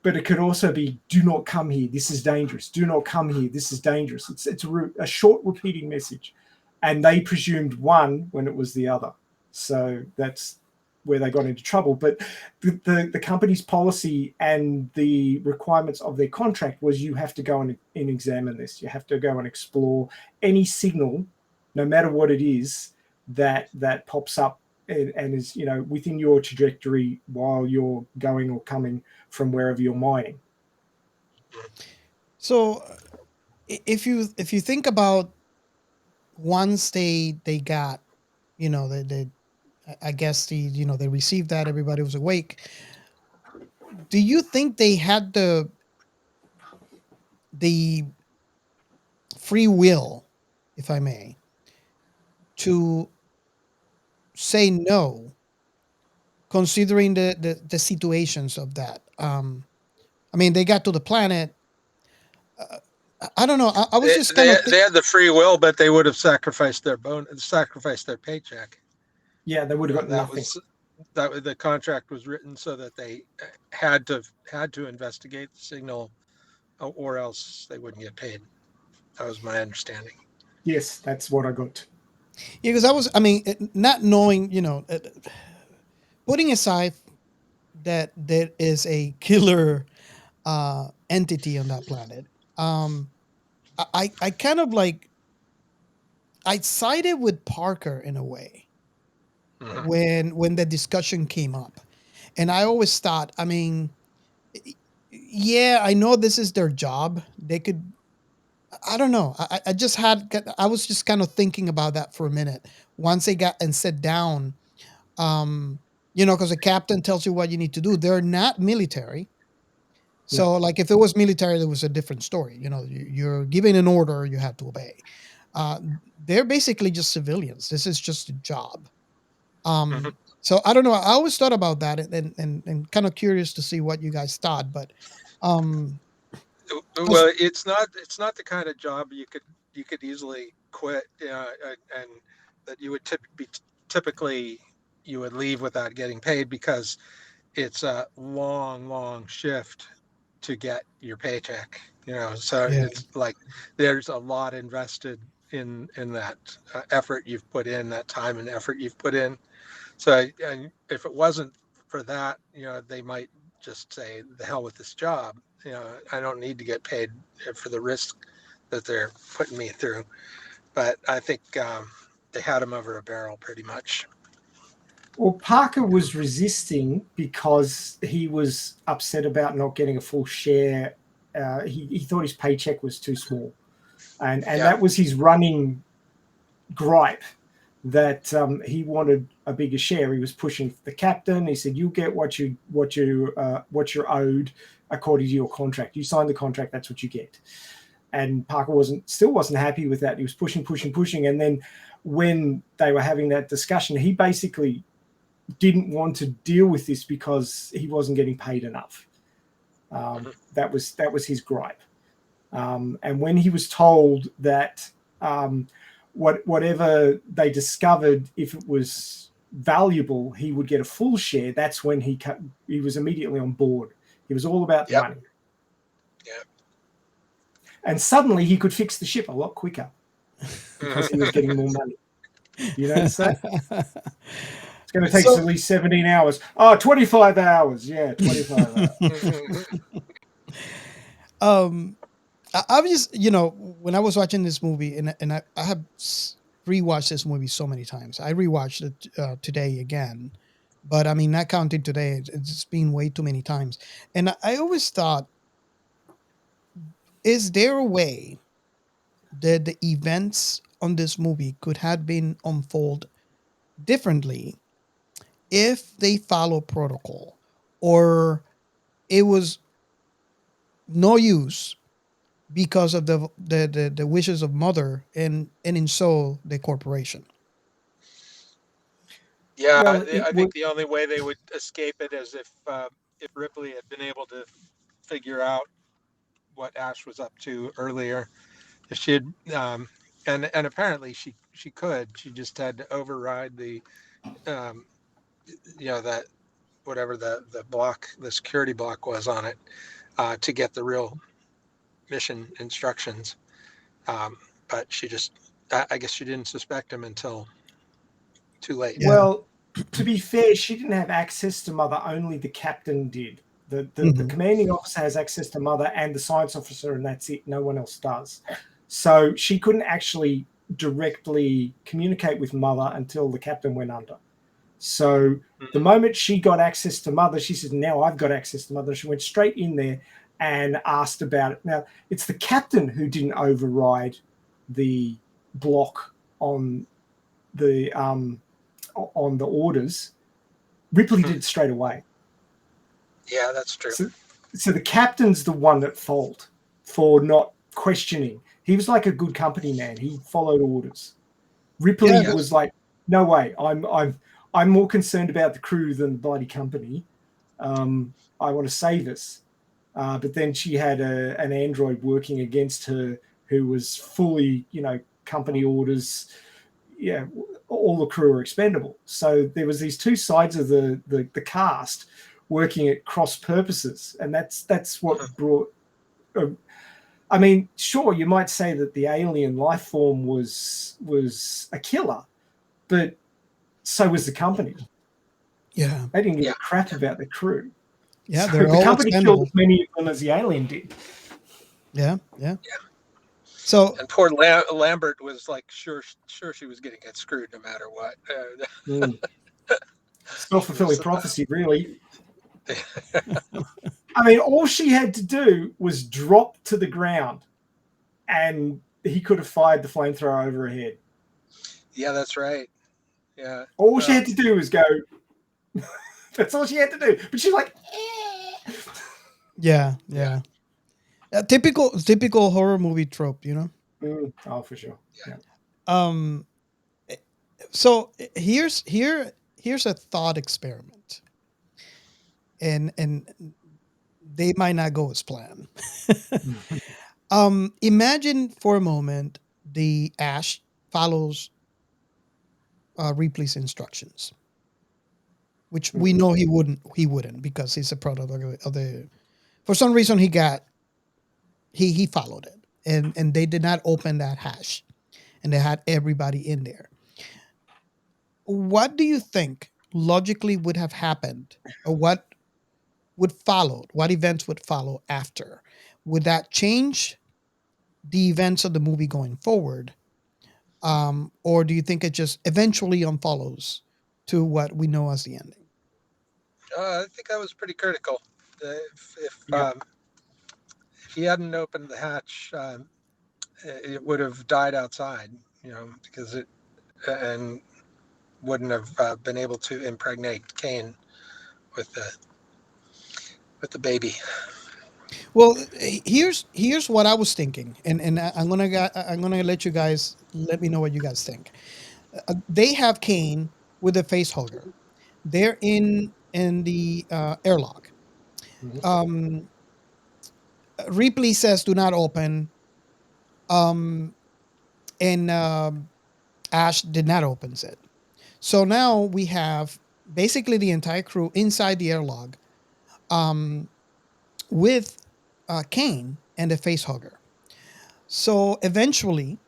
But it could also be, do not come here, this is dangerous. Do not come here, this is dangerous. It's a short repeating message. And they presumed one when it was the other. So that's where they got into trouble. But the company's policy and the requirements of their contract was you have to go and examine this. You have to go and explore any signal, no matter what it is, that pops up and is, you know, within your trajectory while you're going or coming from wherever you're mining. So if you think about once they got, you know, they I guess they received that, everybody was awake. Do you think they had the free will, if I may, to say no, considering the situations of that? I mean, they got to the planet. Uh, I don't know. I was just kind of They had the free will, but they would have sacrificed sacrificed their paycheck. Yeah, they would have got nothing. That the contract was written so that they had to investigate the signal, or else they wouldn't get paid. That was my understanding. Yes, that's what I got. Yeah, because not knowing, putting aside that there is a killer entity on that planet. I kind of like I sided with Parker in a way when the discussion came up, and I always thought, I mean, yeah, I know this is their job. They could. I don't know. I was just kind of thinking about that for a minute. Once they got and sat down, because the captain tells you what you need to do. They're not military. So, like, if it was military, there was a different story. You're giving an order, you have to obey. Uh, they're basically just civilians. This is just a job. So I don't know. I always thought about that, and kind of curious to see what you guys thought. But, um, 'cause- Well, it's not the kind of job you could easily quit, and that you would typically you would leave without getting paid, because it's a long shift to get your paycheck. So yeah, it's like there's a lot invested in that effort you've put in, that time and effort you've put in. So, and if it wasn't for that, they might just say, the hell with this job. I don't need to get paid for the risk that they're putting me through. But I think they had him over a barrel pretty much. Well, Parker was resisting because he was upset about not getting a full share. He thought his paycheck was too small. And that was his running gripe, that he wanted a bigger share. He was pushing the captain. He said, "You get what you're owed according to your contract. You signed the contract. That's what you get." And Parker still wasn't happy with that. He was pushing. And then when they were having that discussion, he basically didn't want to deal with this because he wasn't getting paid enough. That was his gripe. And when he was told that whatever they discovered, if it was valuable, he would get a full share, that's when he was immediately on board. He was all about the money. Yeah. And suddenly he could fix the ship a lot quicker because he was getting more money. You notice that? It's going to take at least 17 hours. Oh, 25 hours. Yeah, 25 hours. I was just, when I was watching this movie, and I have rewatched this movie so many times. I rewatched it today again, but I mean, not counting today, it's been way too many times. And I always thought, is there a way that the events on this movie could have been unfold differently if they follow protocol, or it was no use because of the wishes of mother and in so the corporation. Yeah, Well, I it think would. the only way they would escape it is if Ripley had been able to figure out what Ash was up to earlier. If she had, and apparently she could. She just had to override the, um, that whatever the block, the security block was on it, to get the real mission instructions. Um, but she just, I guess she didn't suspect him until too late. Yeah. Well, to be fair, she didn't have access to Mother. Only the captain did. The Mhm. commanding officer has access to Mother and the science officer, and that's it. No one else does. So she couldn't actually directly communicate with Mother until the captain went under. So the moment she got access to Mother, she said, "Now I've got access to Mother." She went straight in there and asked about it. Now, it's the captain who didn't override the block on the orders. Ripley did it straight away. Yeah, that's true. So the captain's the one at fault for not questioning. He was like a good company man. He followed orders. Ripley Yeah, was like, "No way. I'm more concerned about the crew than the bloody company. I want to save us." But then she had an android working against her who was fully, company orders. Yeah, all the crew are expendable. So there was these two sides of the cast working at cross purposes, and that's what brought. I mean, sure, you might say that the alien life form was a killer, but so was the company. yeah, They didn't give Yeah. a crap about the crew. yeah. So They're the all company killed expendable. as many of them as the alien did. Yeah, yeah. So And poor Lambert was like, sure she was going to get screwed no matter what. Self-fulfilling prophecy, really. I mean, all she had to do was drop to the ground, and he could have fired the flamethrower over her head. Yeah, that's right. Yeah. All she had to do was go. That's all she had to do. But she's like, eh. yeah. Typical horror movie trope, Oh, for sure. Yeah. Um, so here's a thought experiment, and they might not go as planned. Imagine for a moment the Ash follows Ripley's instructions, which we know he wouldn't because he's a product of the. For some reason, he followed it, and they did not open that hash, and they had everybody in there. What do you think logically would have happened, or what would follow? What events would follow after? Would that change the events of the movie going forward, or do you think it just eventually unfollows to what we know as the ending? I think that was pretty critical. If Yeah. if he hadn't opened the hatch, it would have died outside, because it and wouldn't have been able to impregnate Kane with the baby. Well, here's what I was thinking, and I'm gonna let you guys let me know what you guys think. They have Kane with a face hugger. They're in the airlock. Mhm. Um, Ripley says, "Do not open." Um, and Ash did not open it. So now we have basically the entire crew inside the airlock, um, with Kane and a face hugger. So eventually,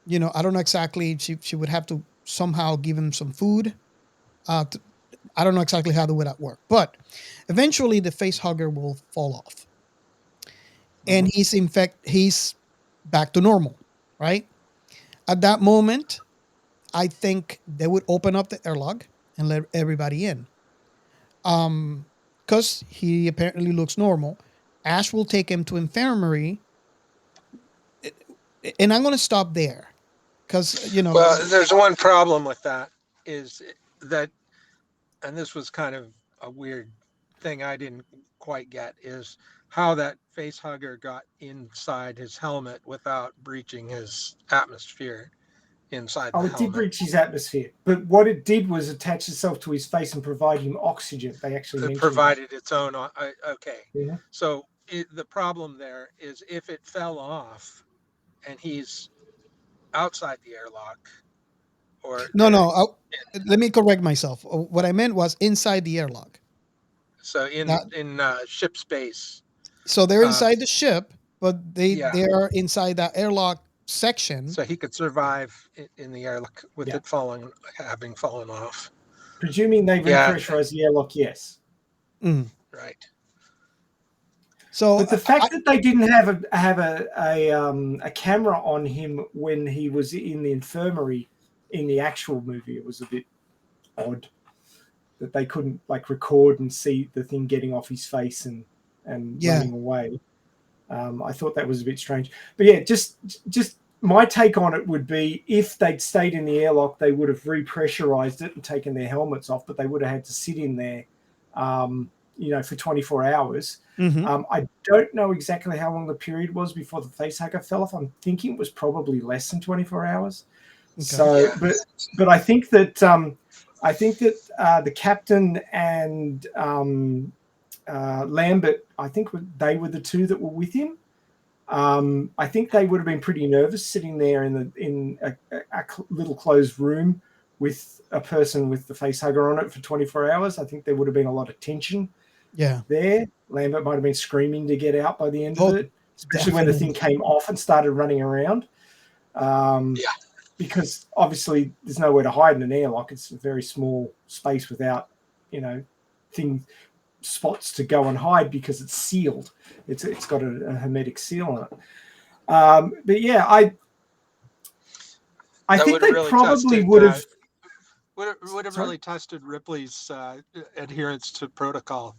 I don't know exactly. She would have to somehow give him some food. To, I don't know exactly how would that work, but eventually the face hugger will fall off, and he's back to normal, right? At that moment, I think they would open up the airlock and let everybody in. Because he apparently looks normal. Ash will take him to infirmary, and I'm going to stop there because Well, there's one problem with that is that, and this was kind of a weird thing I didn't quite get, is how that face hugger got inside his helmet without breaching his atmosphere inside the Oh, it did helmet. breach his atmosphere, but what it did was attach itself to his face and provide him oxygen. They actually It mentioned provided its own. Okay. that. So the problem there is if it fell off and he's outside the airlock, or No, no. Let me correct myself. What I meant was inside the airlock. so That in ship space. so they're Um, inside the ship, but yeah. they are inside that airlock section. So he could survive in the airlock with Yeah. it having fallen off. Presuming they Yeah. repressurized the airlock, yes. Mm. Right. So But the fact that they didn't have a camera on him when he was in the infirmary in the actual movie, it was a bit odd that they couldn't like record and see the thing getting off his face and Yeah. running away. I thought that was a bit strange. But yeah, just my take on it would be if they'd stayed in the airlock, they would have repressurized it and taken their helmets off, but they would have had to sit in there, for 24 hours. Mhm. I don't know exactly how long the period was before the facehugger fell off. I'm thinking it was probably less than 24 hours. Okay. So, Yeah. but I think that the captain and Lambert, I think they were the two that were with him. I think they would have been pretty nervous sitting there in a little closed room with a person with the facehugger on it for 24 hours. I think there would have been a lot of tension. Yeah. There, Lambert might have been screaming to get out by the end Oh, of it, especially when the thing came off and started running around. Yeah. Because obviously there's nowhere to hide in an airlock. It's a very small space without, spots to go and hide because it's sealed. It's got a hermetic seal on it. But yeah, I think they really probably tested, would have. would have Sorry? really tested Ripley's adherence to protocol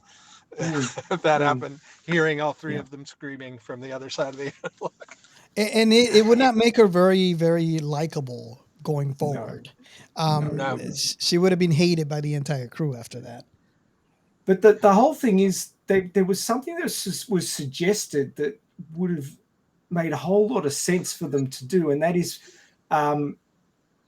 Mm. if that happened. Hearing all three Yeah. of them screaming from the other side of the airlock. And it would not make her very, very likable going forward. No. She would have been hated by the entire crew after that. But the whole thing is there was something that was suggested that would have made a whole lot of sense for them to do, and that is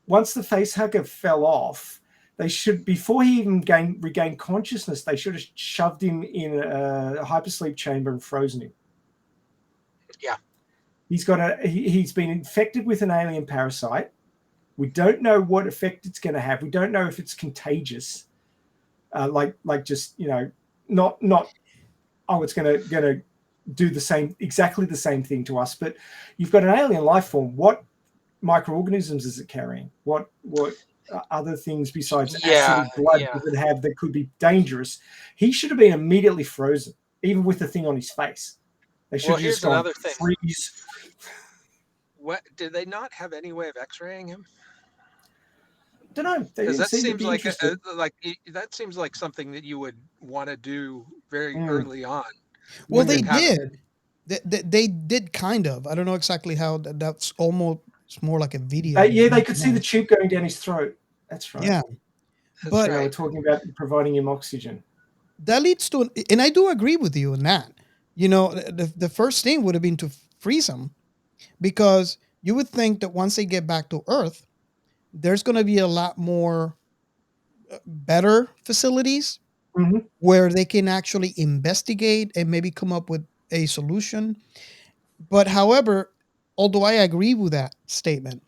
once the facehugger fell off, they should, before he even regained consciousness, they should have shoved him in a hypersleep chamber and frozen him. Yeah. He's been infected with an alien parasite. We don't know what effect it's going to have. We don't know if it's contagious. Not it's going to do exactly the same thing to us. But you've got an alien life form. What microorganisms is it carrying? What other things besides acidic blood does it have that could be dangerous? He should have been immediately frozen, even with the thing on his face. They should have just gone freeze. What did they not have any way of X-raying him? Don't know. They didn't That seem to seems be like interested. that seems like something that you would want to do very early on. Well, they did. They did kind of. I don't know exactly how. That's almost more like a video. They could see the tube going down his throat. That's right. Yeah, but we're talking about providing him oxygen. That leads to, and I do agree with you in that. The first thing would have been to freeze him, because you would think that once they get back to Earth, there's going to be a lot more better facilities where they can actually investigate and maybe come up with a solution. But however, although I agree with that statement,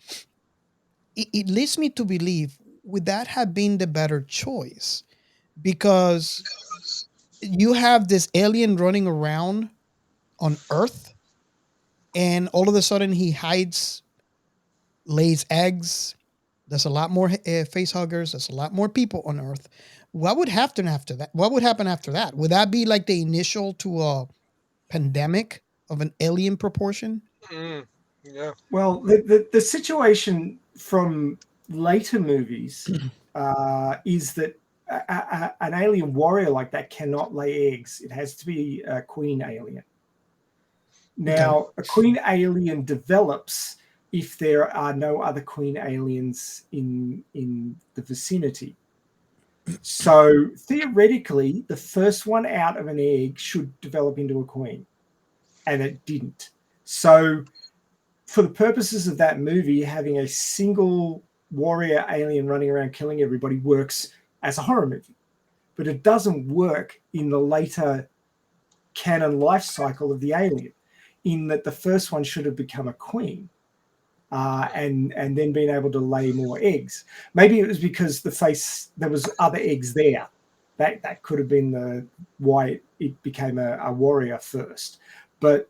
it leads me to believe would that have been the better choice, because you have this alien running around on Earth, and all of a sudden he hides, lays eggs. There's a lot more face huggers. There's a lot more people on Earth. What would happen after that? What would happen after that? Would that be like the initial to a pandemic of an alien proportion? Yeah. Well, the situation from later movies is that an alien warrior like that cannot lay eggs. It has to be a queen alien. Now, a queen alien develops if there are no other queen aliens in the vicinity. So theoretically, the first one out of an egg should develop into a queen, and it didn't. So for the purposes of that movie, having a single warrior alien running around killing everybody works as a horror movie, but it doesn't work in the later canon life cycle of the alien, in that the first one should have become a queen. And then being able to lay more eggs. Maybe it was because there was other eggs there. That could have been why it became a warrior first. But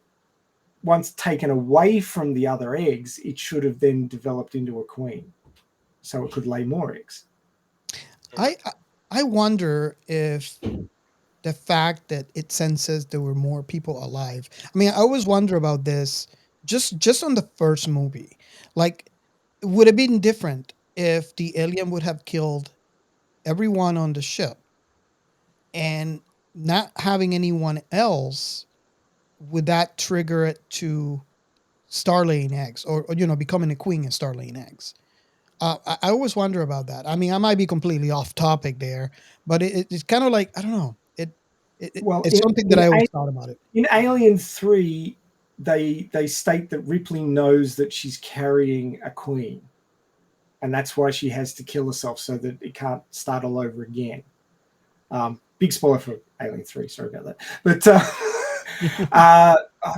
once taken away from the other eggs, it should have then developed into a queen, so it could lay more eggs. I wonder if the fact that it senses there were more people alive. I mean, I always wonder about this just on the first movie. Like, would it have been different if the alien would have killed everyone on the ship and not having anyone else? Would that trigger it to star laying eggs, or becoming a queen and star laying eggs? I always wonder about that. I mean, I might be completely off topic there, but it's kind of like, I don't know. Well, It's something that I always thought about it. in Alien 3, they state that Ripley knows that she's carrying a queen, and that's why she has to kill herself so that it can't start all over again. Big spoiler for Alien 3. Sorry about that. But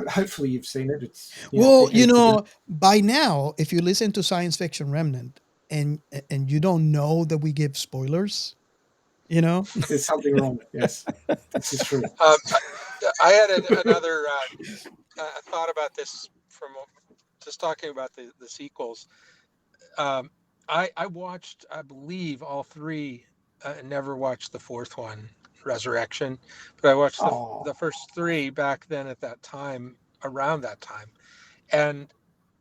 hopefully you've seen it. It's by now, if you listen to Science Fiction Remnant and you don't know that we give spoilers, there's something wrong. Yes, this is true. I had another thought about this from just talking about the sequels. I watched, I believe, all three. Never watched the fourth one, Resurrection, but I watched the first three back then at that time, around that time. And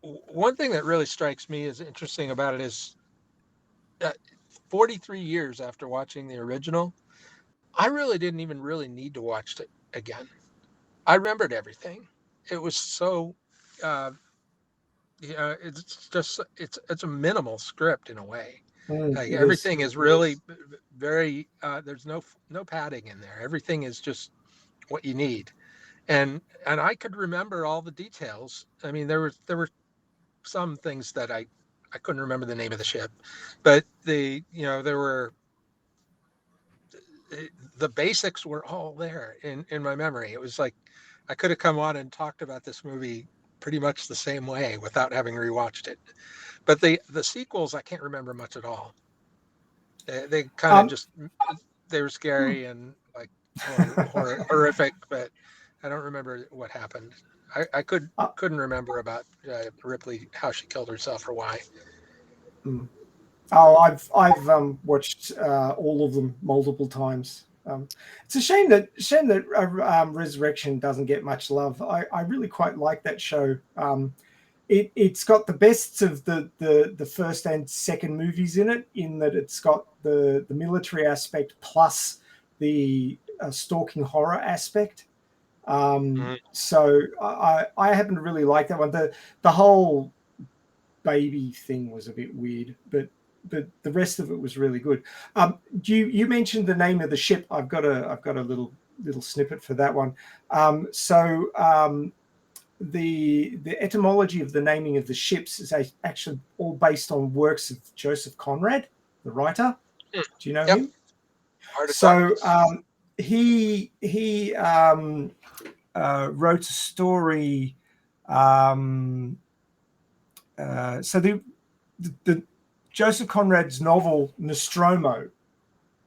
one thing that really strikes me as interesting about it is that 43 years after watching the original, I really didn't even really need to watch it again. I remembered everything. It was so, it's just it's a minimal script in a way. Like everything is really very. There's no padding in there. Everything is just what you need, and I could remember all the details. I mean, there were some things that I couldn't remember the name of the ship, but there were the basics were all there in my memory. It was like I could have come on and talked about this movie pretty much the same way without having rewatched it. But the sequels, I can't remember much at all. They kind of just they were scary and like horrific, but I don't remember what happened. I couldn't remember about Ripley, how she killed herself or why. Oh, I've watched all of them multiple times. It's a shame that Resurrection doesn't get much love. I really quite like that show. It's got the best of the first and second movies in it, in that it's got the military aspect plus the stalking horror aspect. So I happen to really like that one. The whole baby thing was a bit weird, but the rest of it was really good. You mentioned the name of the ship. I've got a little snippet for that one. The etymology of the naming of the ships is actually all based on works of Joseph Conrad, the writer. Do you know him? So he wrote a story. So the Joseph Conrad's novel Nostromo,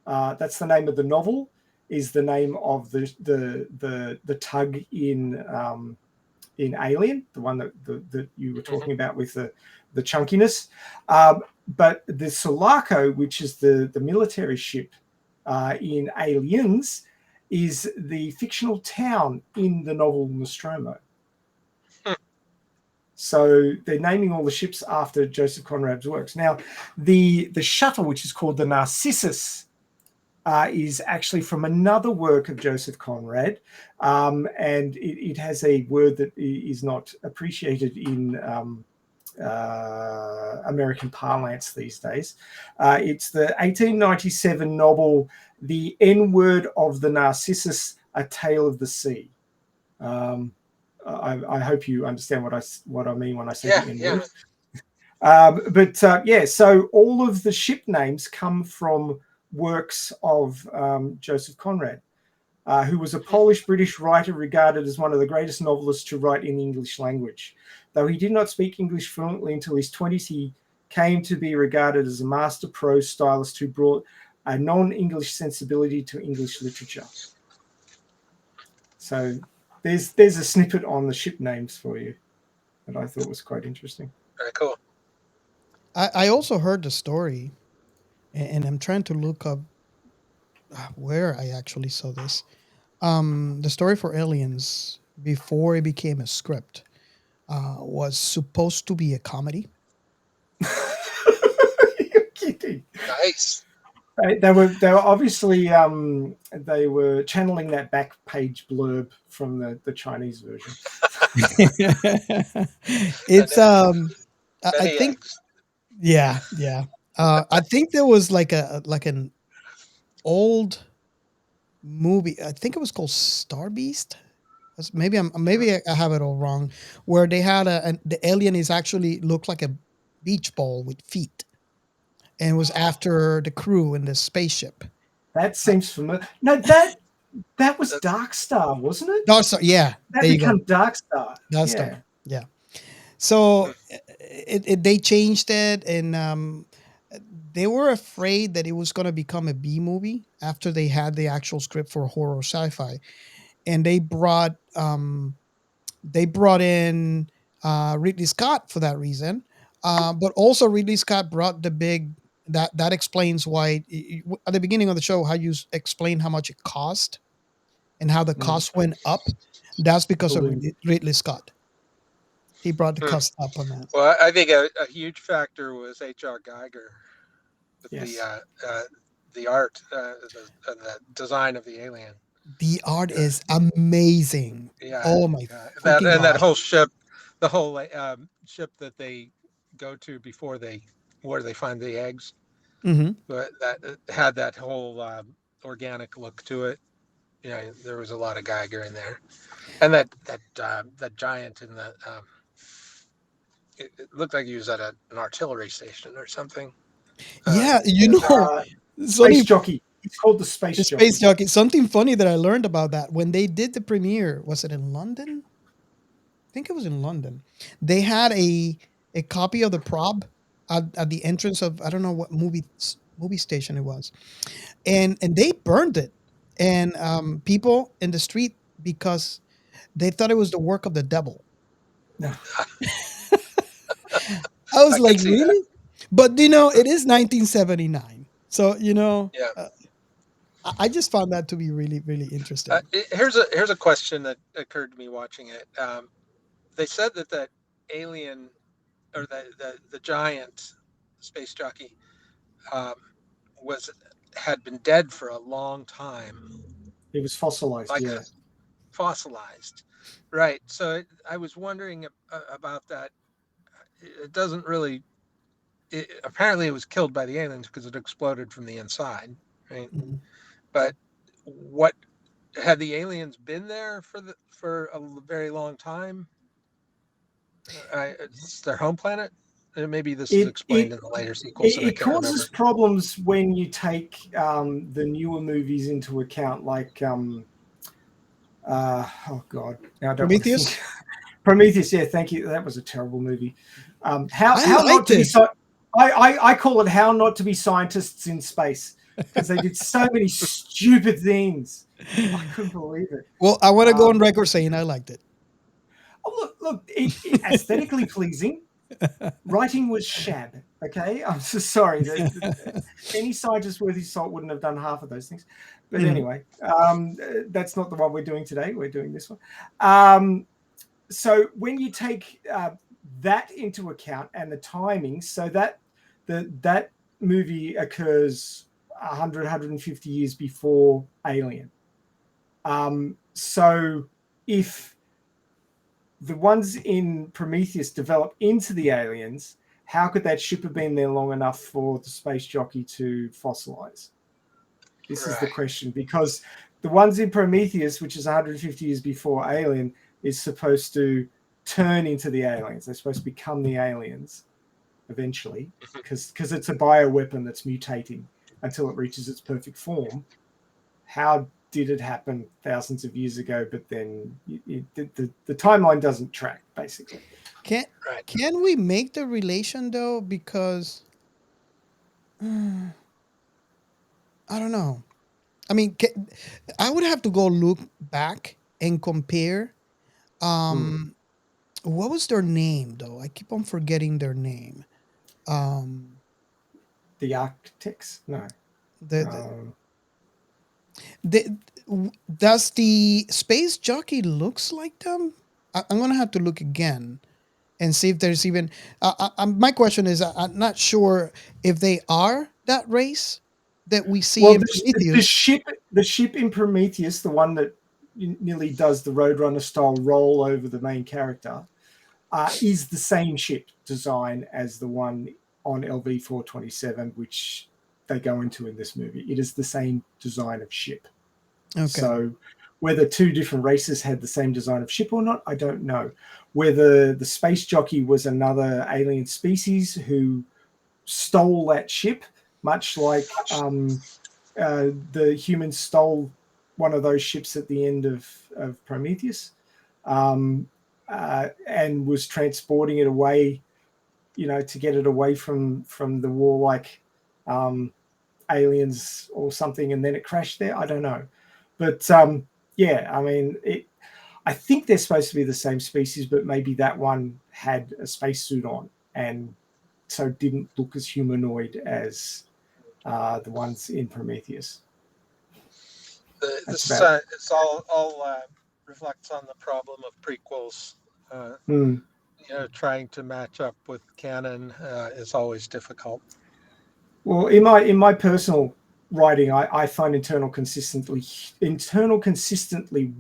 that's the name of the novel, is the name of the tug in Alien, the one that you were talking about with the chunkiness. But the Sulaco, which is the military ship in Aliens, is the fictional town in the novel Nostromo. So they're naming all the ships after Joseph Conrad's works. Now, the shuttle, which is called the Narcissus, is actually from another work of Joseph Conrad, and it has a word that is not appreciated in American parlance these days. It's the 1897 novel The N-Word of the Narcissus, A Tale of the Sea. I hope you understand what I mean when I say the N-word. So all of the ship names come from works of Joseph Conrad, who was a Polish-British writer regarded as one of the greatest novelists to write in the English language. Though he did not speak English fluently until his 20s, he came to be regarded as a master prose stylist who brought a non-English sensibility to English literature. So there's a snippet on the ship names for you that I thought was quite interesting. Very cool. I also heard the story, and I'm trying to look up where I actually saw this. The story for Aliens, before it became a script, was supposed to be a comedy. You're kidding. Nice. They were obviously they were channeling that back page blurb from the Chinese version. It's I Many think eggs. yeah. I think there was like an old movie. I think it was called Star Beast. Maybe I have it all wrong. Where they had the alien is actually looked like a beach ball with feet, and it was after the crew in the spaceship. That seems familiar. No, that was Dark Star, wasn't it? Dark Star, yeah. That There you go. became Dark Star. Dark Star, yeah. So they changed it, and they were afraid that it was going to become a B movie after they had the actual script for horror sci-fi, and they brought in Ridley Scott for that reason. But also Ridley Scott brought the big that explains why at the beginning of the show how you explain how much it cost and how the cost went up. That's because of Ridley Scott. He brought the cost up on that. Well, I think a huge factor was H.R. Geiger with the art, the design of the alien. The art is amazing. Yeah. Oh my that freaking that gosh. whole ship, the whole ship that they go to before where they find the eggs, but that had that whole organic look to it. Yeah, there was a lot of Geiger in there, and that giant in the it looked like he was at an artillery station or something. Yeah, Space Jockey. It's called the Space the Jockey. Space Jockey. Something funny that I learned about that when they did the premiere. Was it in London? I think it was in London. They had a copy of the prop at the entrance of I don't know what movie station it was, and they burned it, and people in the street because they thought it was the work of the devil. No. I was I like, can see really? that. But it is 1979, so Yeah. I just found that to be really, really interesting. Here's a question that occurred to me watching it. They said that alien or the giant space jockey um, had been dead for a long time. It was fossilized. Like yeah. fossilized, right? So I was wondering about that. It doesn't really. Apparently, it was killed by the aliens because it exploded from the inside, right? Mhm. But what had the aliens been there for a very long time? It's their home planet. Maybe this is explained in the later sequels, and I It can't causes remember. problems when you take the newer movies into account, like oh god, now I don't want to Prometheus? think. Prometheus, yeah, thank you. That was a terrible movie. I How not liked to be it. I call it How Not to Be Scientists in Space, because they did so many stupid things. I couldn't believe it. Well, I want to go on record saying I liked it. Oh, look, it aesthetically pleasing. Writing was shab. Okay, I'm so sorry. Any scientist worth his salt wouldn't have done half of those things. But anyway, that's not the one we're doing today. We're doing this one. So when you take that into account and the timing, so that that movie occurs 100, 150 years before Alien. So if the ones in Prometheus develop into the aliens, how could that ship have been there long enough for the space jockey to fossilize? This is the question, because the ones in Prometheus, which is 150 years before Alien, is supposed to turn into the aliens. They're supposed to become the aliens eventually, because it's a bioweapon that's mutating until it reaches its perfect form. How did it happen thousands of years ago? But then the timeline doesn't track, basically. Can we make the relation though? Because I don't know. I mean, I would have to go look back and compare. What was their name though? I keep on forgetting their name. Um, The architects? No. the the does the space jockey looks like them? I'm gonna have to look again and see if there's even. My question is, I'm not sure if they are that race that we see Well, in Prometheus. the ship in Prometheus, the one that nearly does the Roadrunner style roll over the main character, is the same ship design as the one on LV 427, which they go into in this movie. It is the same design of ship. Okay. So whether two different races had the same design of ship or not, I don't know. Whether the space jockey was another alien species who stole that ship, much like the humans stole one of those ships at the end of Prometheus, and was transporting it away, to get it away from the warlike aliens or something, and then it crashed there. I don't know. But yeah, I mean, I think they're supposed to be the same species, but maybe that one had a spacesuit on and so didn't look as humanoid as the ones in Prometheus. It's all reflects on the problem of prequels. Trying to match up with canon is always difficult. Well, in my personal writing, I find internal consistently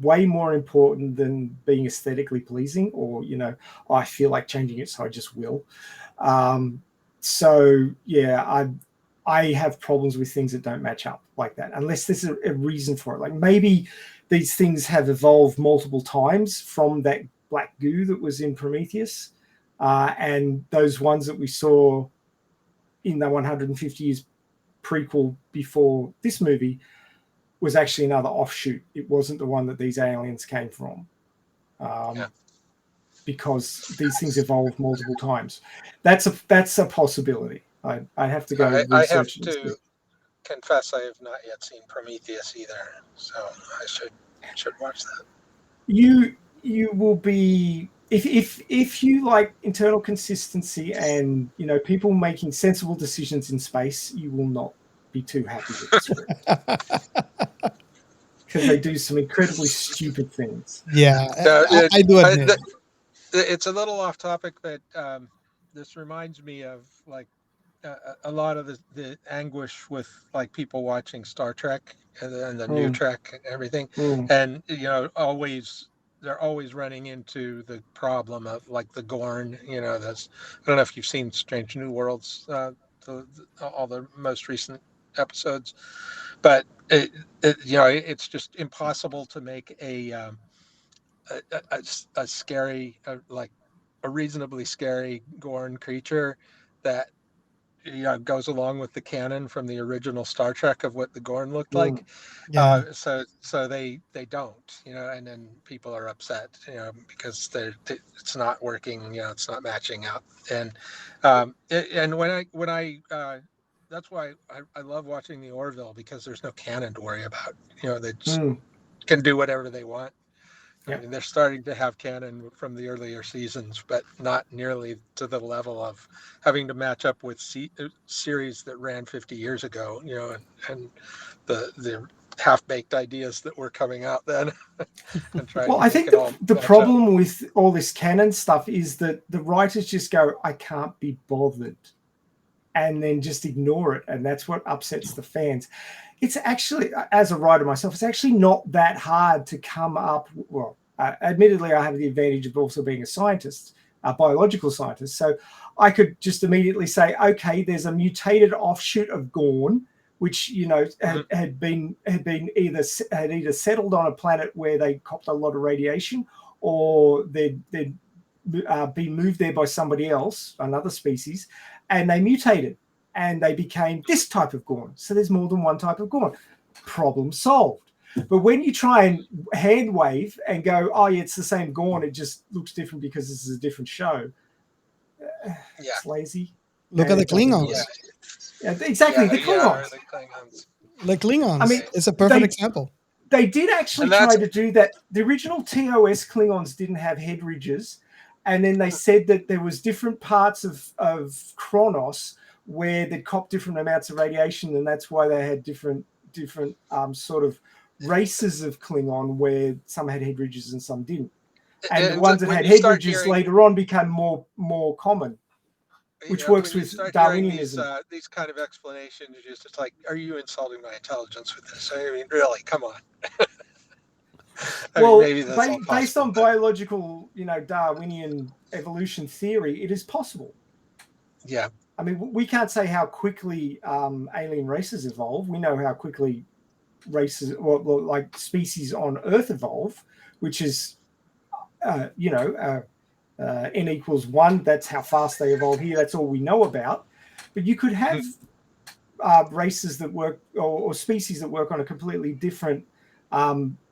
way more important than being aesthetically pleasing, or I feel like changing it, so I just will. So yeah, I have problems with things that don't match up like that, unless there's a reason for it. Like maybe these things have evolved multiple times from that black goo that was in Prometheus, and those ones that we saw in the 150 years prequel before this movie was actually another offshoot. It wasn't the one that these aliens came from, because these things evolved multiple times. That's a possibility. I have to go research it. I have to confess I have not yet seen Prometheus either, so I should watch that. You will be, if you like internal consistency and people making sensible decisions in space, you will not be too happy with the script, because they do some incredibly stupid things. Yeah, I do admit. It's a little off topic, but this reminds me of like a lot of the anguish with like people watching Star Trek and the new Trek and everything, and they're always running into the problem of like the Gorn. That's, I don't know if you've seen Strange New Worlds, all the most recent episodes, but it's just impossible to make a scary, like a reasonably scary Gorn creature that goes along with the canon from the original Star Trek of what the Gorn looked like. Yeah. So they don't, and then people are upset, because it's not working, it's not matching up, and when I that's why I love watching the Orville, because there's no canon to worry about. They just can do whatever they want. I mean, they're starting to have canon from the earlier seasons, but not nearly to the level of having to match up with series that ran 50 years ago, and the half-baked ideas that were coming out then. And trying well, to I think the problem with all this canon stuff is that the writers just go, I can't be bothered, and then just ignore it. And that's what upsets the fans. It's actually, as a writer myself, it's actually not that hard to come up. Well, admittedly, I have the advantage of also being a scientist, a biological scientist. So I could just immediately say, okay, there's a mutated offshoot of Gorn, which had either settled on a planet where they copped a lot of radiation, or they'd been moved there by somebody else, another species, and they mutated and they became this type of Gorn. So there's more than one type of Gorn. Problem solved. But when you try and hand wave and go, oh yeah, it's the same Gorn, it just looks different because this is a different show. It's lazy. Look at the Klingons. Exactly, the Klingons. The Klingons. I mean, it's a perfect example. They did actually try to do that. The original TOS Klingons didn't have head ridges, and then they said that there was different parts of Kronos where they copped different amounts of radiation, and that's why they had different sort of races of Klingon, where some had head ridges and some didn't. And the ones that had head ridges later on became more common, which works with Darwinianism. These kind of explanations, it's like, are you insulting my intelligence with this? I mean, really, come on. Well, based on biological, Darwinian evolution theory, it is possible. Yeah. I mean, we can't say how quickly alien races evolve. We know how quickly races, or like species on Earth evolve, which is, n equals 1. That's how fast they evolve here. That's all we know about. But you could have races that work, or species that work on a completely different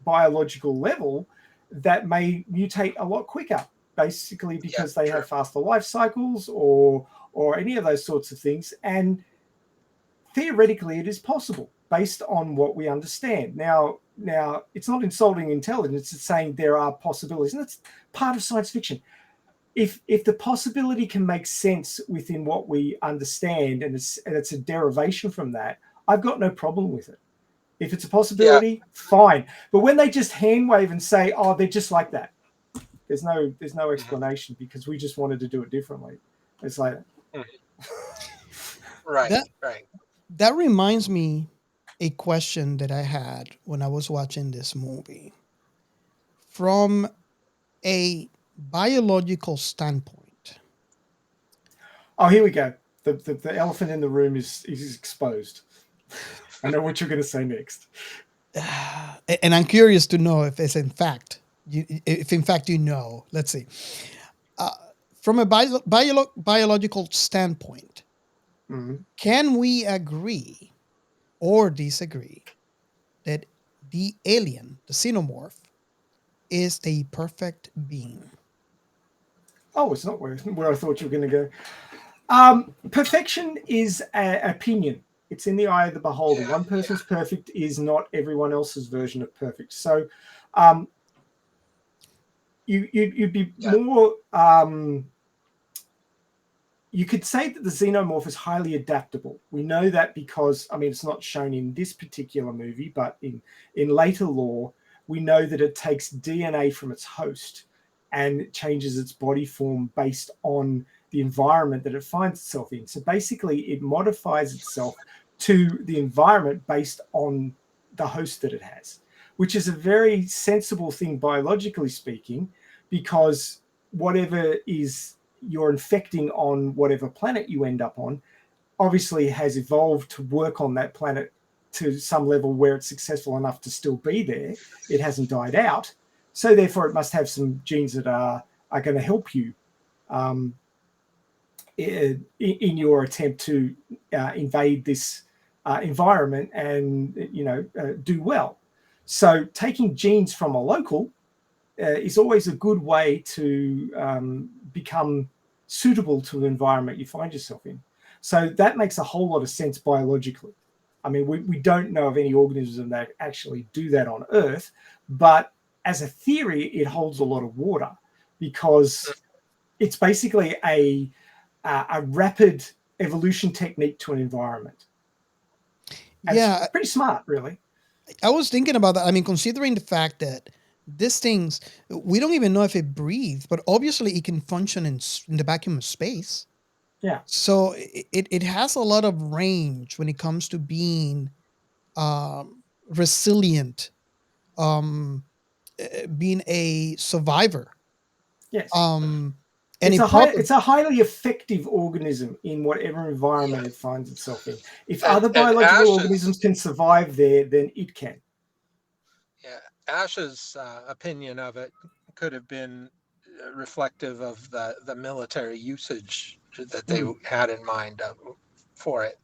biological level that may mutate a lot quicker, basically because they have faster life cycles or any of those sorts of things. And theoretically, it is possible based on what we understand. Now, it's not insulting intelligence. It's saying there are possibilities, and that's part of science fiction. If the possibility can make sense within what we understand, and it's a derivation from that, I've got no problem with it. If it's a possibility, fine. But when they just hand wave and say, "Oh, they're just like that," there's no explanation because we just wanted to do it differently. It's like, right. That reminds me a question that I had when I was watching this movie. From a biological standpoint. Oh, here we go. The elephant in the room is exposed. I know what you're going to say next. And I'm curious to know if it's in fact, you know. Let's see. From a biological standpoint, can we agree or disagree that the alien, the xenomorph, is a perfect being? Oh, it's not where I thought you were going to go. Perfection is an opinion. It's in the eye of the beholder. One person's perfect is not everyone else's version of perfect. So you'd be more... you could say that the xenomorph is highly adaptable. We know that because, I mean, it's not shown in this particular movie, but in later lore, we know that it takes DNA from its host and it changes its body form based on the environment that it finds itself in. So basically, it modifies itself to the environment based on the host that it has, which is a very sensible thing biologically speaking, because whatever is you're infecting on whatever planet you end up on obviously has evolved to work on that planet to some level where it's successful enough to still be there. It hasn't died out. So therefore it must have some genes that are going to help you in your attempt to invade this environment and, do well. So taking genes from a local is always a good way to become suitable to the environment you find yourself in. So that makes a whole lot of sense biologically. I mean, we don't know of any organism that actually do that on Earth, but as a theory, it holds a lot of water because it's basically a rapid evolution technique to an environment. And it's pretty smart, really. I was thinking about that. I mean, considering the fact that these things, we don't even know if it breathes, but obviously it can function in the vacuum of space. Yeah. So it has a lot of range when it comes to being resilient. being a survivor. Yes. And It's it it's a highly effective organism in whatever environment it finds itself in. If other And biological organisms can survive there, then it can. Yeah, Ash's opinion of it could have been reflective of the military usage that they had in mind for it.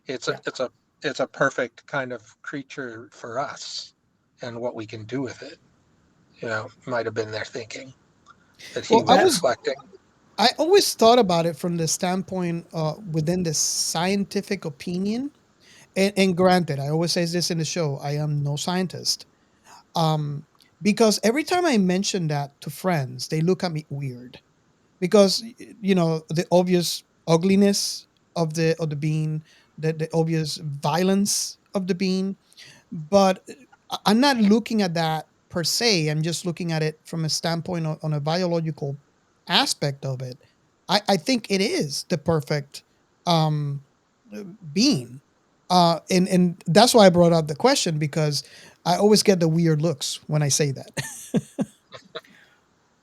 It's a perfect kind of creature for us and what we can do with it. Might have been their thinking that he was reflecting. I always thought about it from the standpoint within the scientific opinion. And granted, I always say this in the show, I am no scientist. Because every time I mention that to friends, they look at me weird. Because the obvious ugliness of the being, the obvious violence of the being, but I'm not looking at that per se. I'm just looking at it from a standpoint on a biological aspect of it. I think it is the perfect um, being. And that's why I brought up the question, because I always get the weird looks when I say that.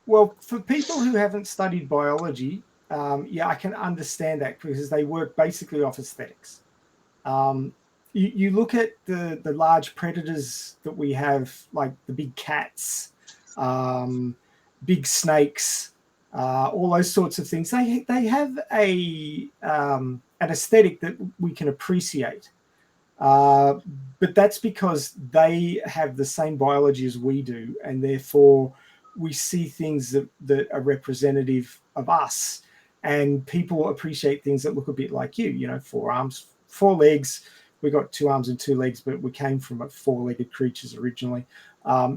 Well, for people who haven't studied biology, I can understand that because they work basically off aesthetics. You look at the large predators that we have, like the big cats, big snakes, all those sorts of things. They have an aesthetic that we can appreciate. But that's because they have the same biology as we do, and therefore we see things that are representative of us. And people appreciate things that look a bit like you, 4 arms, 4 legs. We got 2 arms and 2 legs, but we came from 4-legged creatures originally.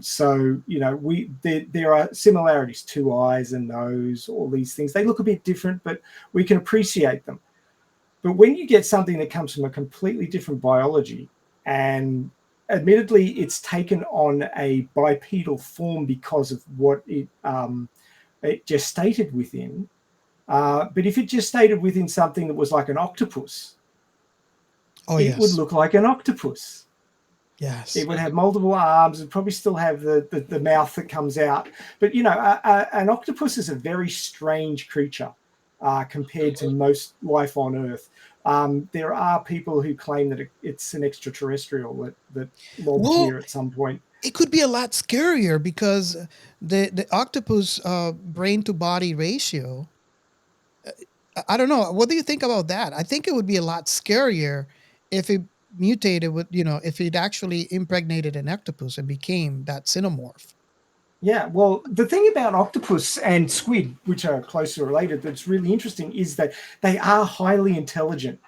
So there are similarities: 2 eyes, a nose, all these things. They look a bit different, but we can appreciate them. But when you get something that comes from a completely different biology, and admittedly it's taken on a bipedal form because of what it gestated within, but if it gestated within something that was like an octopus, it would look like an octopus. Yes. It would have multiple arms and probably still have the mouth that comes out. But, an octopus is a very strange creature compared to most life on Earth. There are people who claim that it's an extraterrestrial that lobbed here at some point. It could be a lot scarier because the octopus brain to body ratio. I don't know. What do you think about that? I think it would be a lot scarier if it mutated with, if it actually impregnated an octopus and became that xenomorph. Yeah, well, the thing about octopus and squid, which are closely related, that's really interesting, is that they are highly intelligent.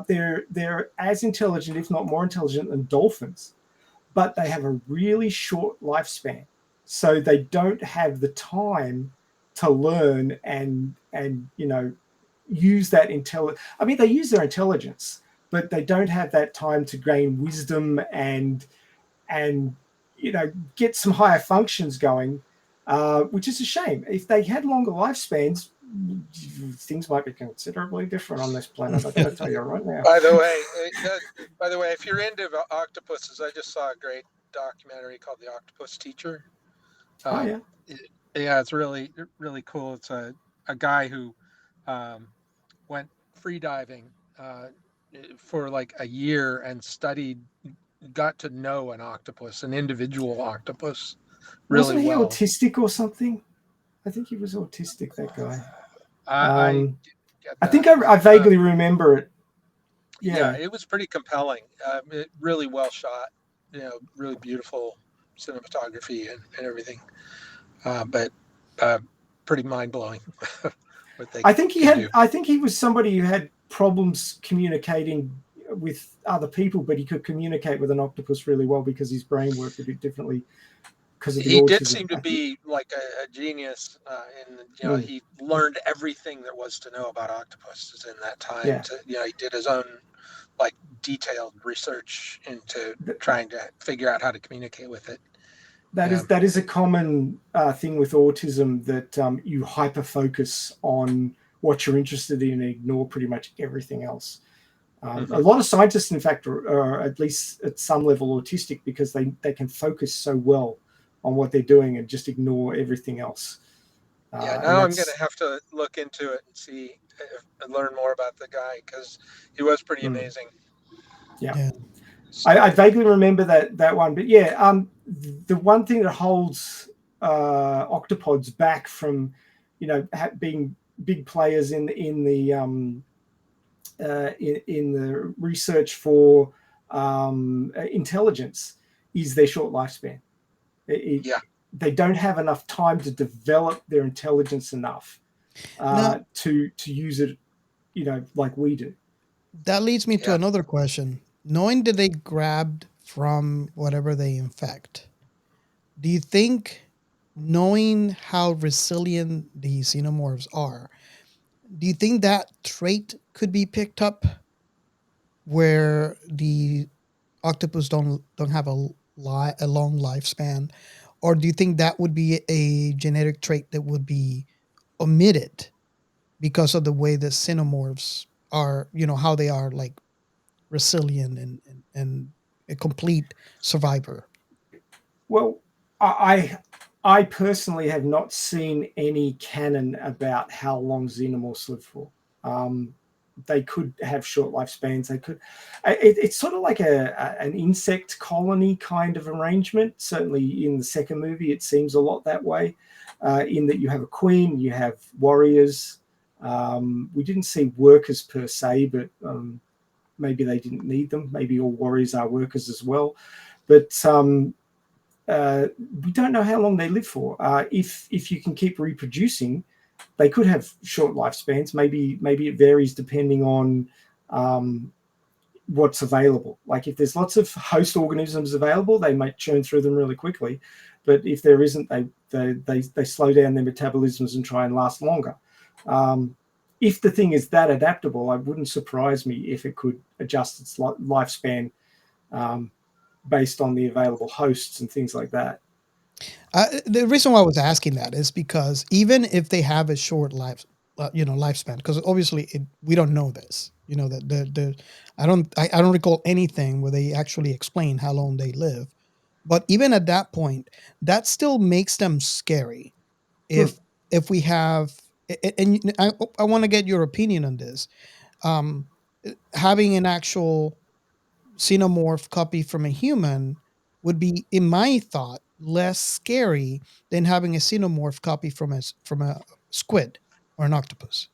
They're as intelligent, if not more intelligent, than dolphins, but they have a really short lifespan, so they don't have the time to learn and use that intelligence. I mean, they use their intelligence, but they don't have that time to gain wisdom and get some higher functions going, which is a shame. If they had longer lifespans, things might be considerably different on this planet. I got to tell you right now. By the way, if you're into octopuses, I just saw a great documentary called The Octopus Teacher. Yeah. It's really, really cool. It's a guy who went free diving for like a year and got to know an individual octopus really Wasn't he well. autistic or something? I think he was autistic, that guy. I think I vaguely remember it. Yeah, it was pretty compelling. Really well shot, really beautiful cinematography and everything. But pretty mind blowing. I think he was somebody who had problems communicating with other people, but he could communicate with an octopus really well because his brain worked a bit differently because of the autism. He did seem to be like a genius, and he learned everything there was to know about octopuses in that time. Yeah. He did his own like detailed research into trying to figure out how to communicate with it. That is a common thing with autism, that you hyper focus on what you're interested in and ignore pretty much everything else. A lot of scientists, in fact, are at least at some level autistic because they can focus so well on what they're doing and just ignore everything else. Yeah, And now I'm going that's- to have to look into it and see and learn more about the guy because he was pretty amazing. Yeah. So, I vaguely remember that one, but yeah, the one thing that holds octopods back from, being big players in the research for intelligence is their short lifespan. yeah. They don't have enough time to develop their intelligence enough Now, to use it, like we do. that leads me to Yeah. another question. Knowing that they grabbed from whatever they infect, do you think, knowing how resilient the xenomorphs are, do you think that trait could be picked up where the octopus don't have a long lifespan, or do you think that would be a genetic trait that would be omitted because of the way the xenomorphs are, how they are like resilient and a complete survivor? Well, I personally have not seen any canon about how long xenomorphs live for. They could have short lifespans. They could. It's sort of like an insect colony kind of arrangement. Certainly in the second movie, it seems a lot that way. In that you have a queen, you have warriors. We didn't see workers per se, but maybe they didn't need them. Maybe all warriors are workers as well. But we don't know how long they live for. If you can keep reproducing, they could have short lifespans. Maybe it varies depending on what's available. Like if there's lots of host organisms available, they might churn through them really quickly. But if there isn't, they slow down their metabolisms and try and last longer. If the thing is that adaptable, it wouldn't surprise me if it could adjust its lifespan based on the available hosts and things like that. The reason why I was asking that is because even if they have a short lifespan, because obviously we don't know this, that the I don't recall anything where they actually explain how long they live, but even at that point, that still makes them scary. If we have, and I want to get your opinion on this, um, having an actual xenomorph copy from a human would be, in my thought, less scary than having a xenomorph copy from a squid or an octopus.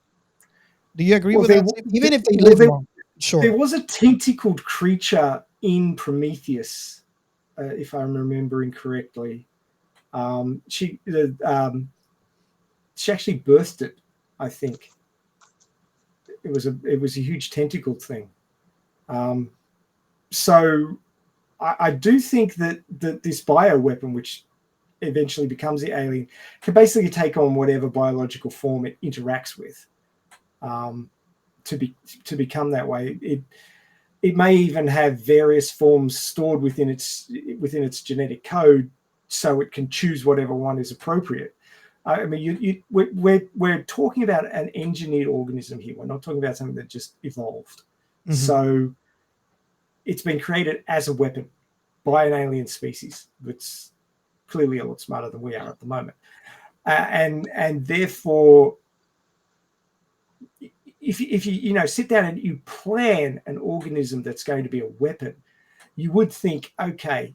Do you agree with that? Even if they live long, sure. There was a tentacled creature in Prometheus, if I'm remembering correctly. She actually birthed it, I think. It was a huge tentacled thing. So I do think that this bioweapon, which eventually becomes the alien, can basically take on whatever biological form it interacts with to become that way. It may even have various forms stored within its genetic code, so it can choose whatever one is appropriate. I mean, we're talking about an engineered organism here. We're not talking about something that just evolved. Mm-hmm. So it's been created as a weapon by an alien species that's clearly a lot smarter than we are at the moment, and therefore, if you sit down and you plan an organism that's going to be a weapon, you would think, okay,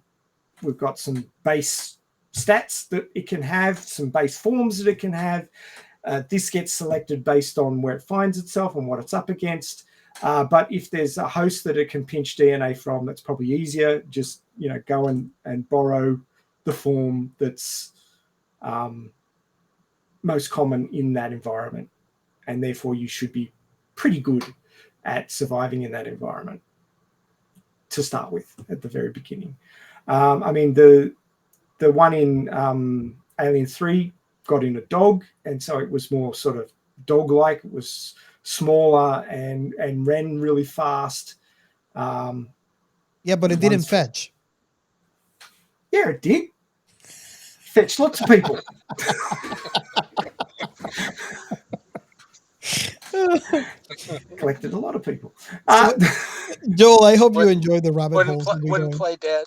we've got some base stats that it can have, some base forms that it can have. This gets selected based on where it finds itself and what it's up against. But if there's a host that it can pinch DNA from, that's probably easier. Just go and borrow the form that's most common in that environment, and therefore you should be pretty good at surviving in that environment to start with at the very beginning. I mean, the one in Alien 3 got in a dog, and so it was more sort of dog-like. It was smaller and ran really fast. Yeah, but it didn't fetch. Yeah, it did. Fetched lots of people. Collected a lot of people. Joel, I hope you enjoyed the rabbit holes. Wouldn't play dead.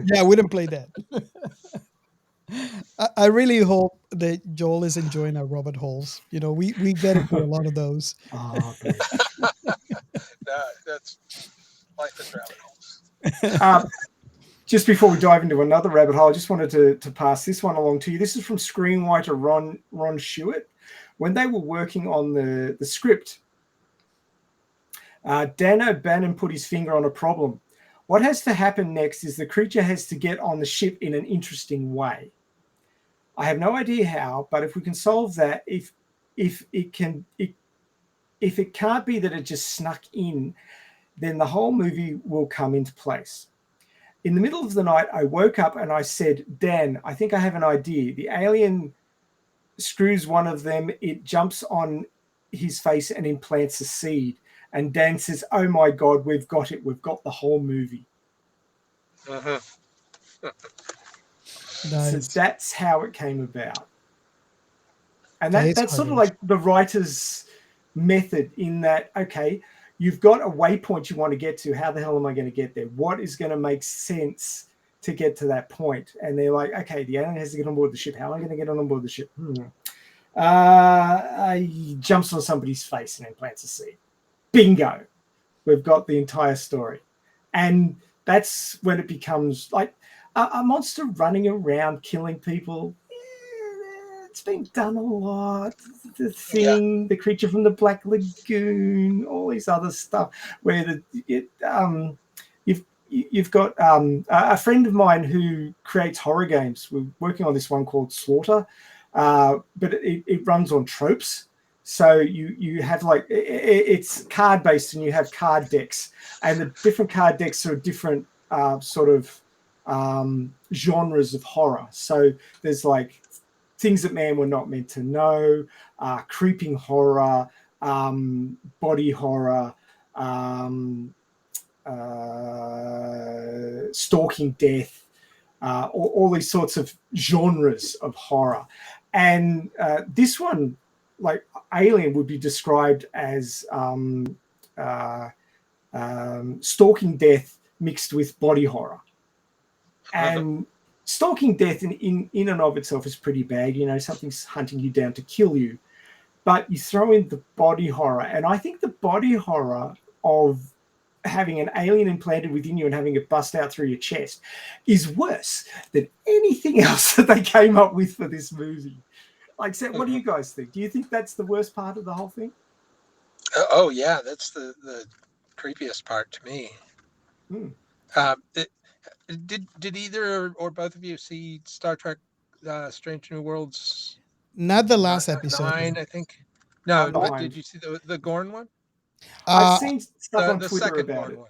Yeah, we didn't play dead. I really hope that Joel is enjoying our rabbit holes. We get into a lot of those. Oh, bless. That's life is rabbit holes. Just before we dive into another rabbit hole, I just wanted to pass this one along to you. This is from screenwriter Ron Stewart. When they were working on the script, Dan O'Bannon put his finger on a problem. What has to happen next is the creature has to get on the ship in an interesting way. I have no idea how, but if we can solve that, if it can't be that it just snuck in, then the whole movie will come into place. In the middle of the night, I woke up and I said, Dan, I think I have an idea. The alien screws one of them, it jumps on his face and implants a seed. And Dan says, oh my God, we've got it. We've got the whole movie. Nice. So that's how it came about. And That is that's how sort it of is. like the writer's method in that, okay, you've got a waypoint you want to get to. How the hell am I going to get there? What is going to make sense to get to that point? And they're like, okay, the alien has to get on board the ship. How am I going to get on board the ship? He jumps on somebody's face and implants a seed. Bingo. We've got the entire story. And that's when it becomes like a monster running around killing people. It's been done a lot. The Thing, The Creature from the Black Lagoon, all these other stuff where you've got a friend of mine who creates horror games. We're working on this one called Slaughter, but it runs on tropes. So you have like it's card based, and you have card decks, and the different card decks are different sort of genres of horror. So there's like things that man were not meant to know, creeping horror, body horror, stalking death, all these sorts of genres of horror. And this one, like Alien, would be described as stalking death mixed with body horror. And stalking death in and of itself is pretty bad. Something's hunting you down to kill you. But you throw in the body horror, and I think the body horror of having an alien implanted within you and having it bust out through your chest is worse than anything else that they came up with for this movie. Like, so what do you guys think? Do you think that's the worst part of the whole thing? Oh yeah, that's the creepiest part to me. Did either or both of you see Star Trek Strange New Worlds? Not the last episode. 9, I think. No, I'm but behind. did you see the Gorn one? I've seen stuff on The Twitter second about Gorn it. one.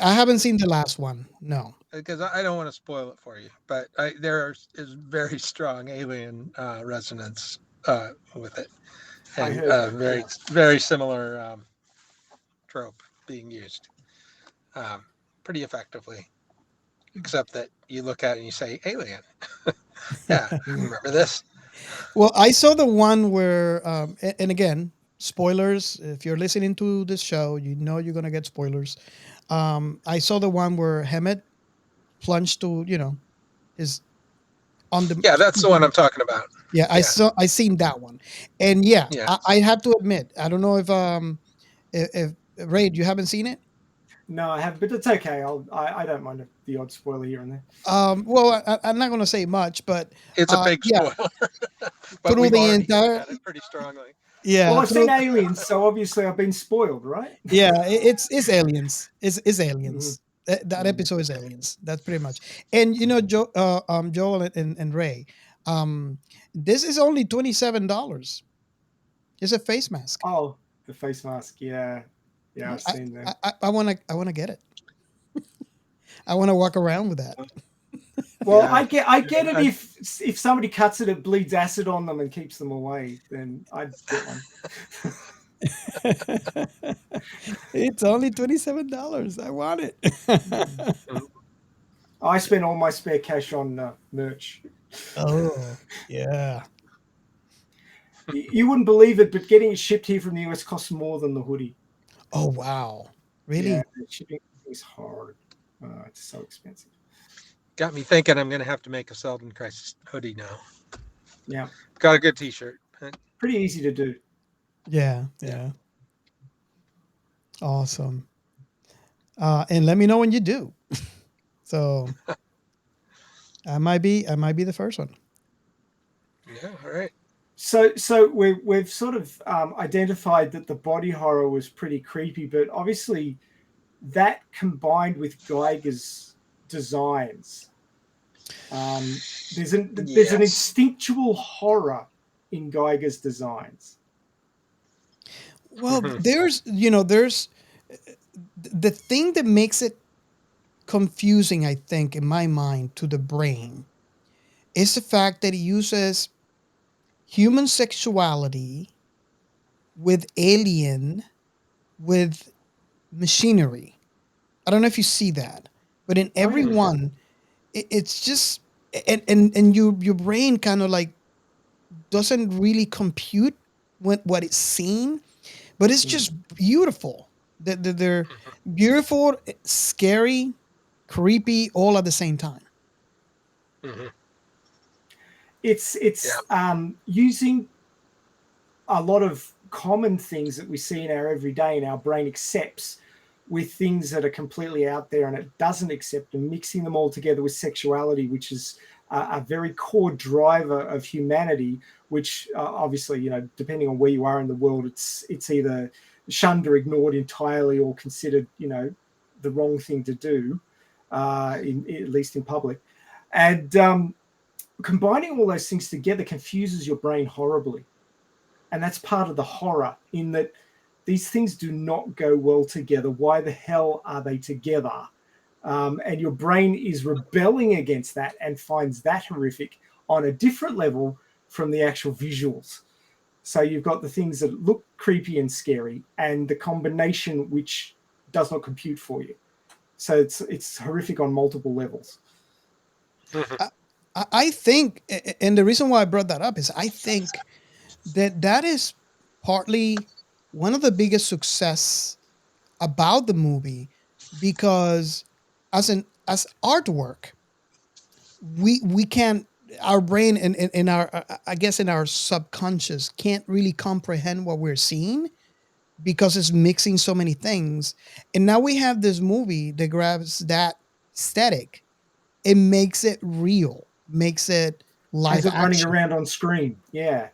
I haven't seen the last one. No. Because I don't want to spoil it for you, but there is very strong alien resonance with it, I and heard that, very yeah. very similar trope being used pretty effectively, except that you look at it and you say alien. Yeah, remember this? Well, I saw the one where, and again, spoilers. If you're listening to this show, you know you're gonna get spoilers. I saw the one where Hammett plunged to, his on the. Yeah, that's the one I'm talking about. Yeah, I seen that one, and yeah, Yeah. I have to admit, I don't know if Ray, you haven't seen it. No, I haven't, but it's okay. I don't mind the odd spoiler here and there. Well, I'm not gonna say much, but It's a big yeah, spoiler. But through we've the already entire, hinted at it pretty strongly. yeah, Well, I've through, seen Aliens, so obviously I've been spoiled, right? yeah, it's aliens. It's aliens. That episode is aliens. That's pretty much. And Joel and Ray, this is only $27. It's a face mask. Oh, the face mask. Yeah, I've seen them. I wanna get it. I wanna walk around with that. Well, Yeah. I get it if somebody cuts it, it bleeds acid on them and keeps them away. Then I'd get one. It's only $27. I want it. I spend all my spare cash on merch. Oh, yeah. You wouldn't believe it, but getting it shipped here from the US costs more than the hoodie. Oh, wow. Really? Yeah, shipping is hard. It's so expensive. got me thinking I'm going to have to make a Seldon Crisis hoodie now. Yeah, Got a good T-shirt. pretty easy to do. Yeah. Awesome. And let me know when you do. So I might be the first one. Yeah, all right. So we've sort of identified that the body horror was pretty creepy, but obviously that combined with Geiger's designs, there's an instinctual horror in Geiger's designs. Well, there's the thing that makes it confusing, I think, in my mind, to the brain is the fact that it uses human sexuality with alien with machinery. I don't know if you see that, but in every one, it's just and your brain kind of like doesn't really compute what it's seeing, but it's just beautiful. They're beautiful, scary, creepy, all at the same time. Mm-hmm. It's using a lot of common things that we see in our everyday and our brain accepts with things that are completely out there and it doesn't accept, and mixing them all together with sexuality, which is a very core driver of humanity, which obviously, depending on where you are in the world, it's either shunned or ignored entirely or considered, the wrong thing to do, at least in public. And combining all those things together confuses your brain horribly. And that's part of the horror, in that these things do not go well together. Why the hell are they together? And your brain is rebelling against that and finds that horrific on a different level from the actual visuals. So you've got the things that look creepy and scary, and the combination which does not compute for you. So it's horrific on multiple levels. I think, and the reason why I brought that up is I think that is partly one of the biggest success about the movie, because as artwork, we can't, our brain and in our I guess in our subconscious can't really comprehend what we're seeing because it's mixing so many things. And now we have this movie that grabs that aesthetic, it makes it real, makes it live Has it running action. around on screen? Yeah.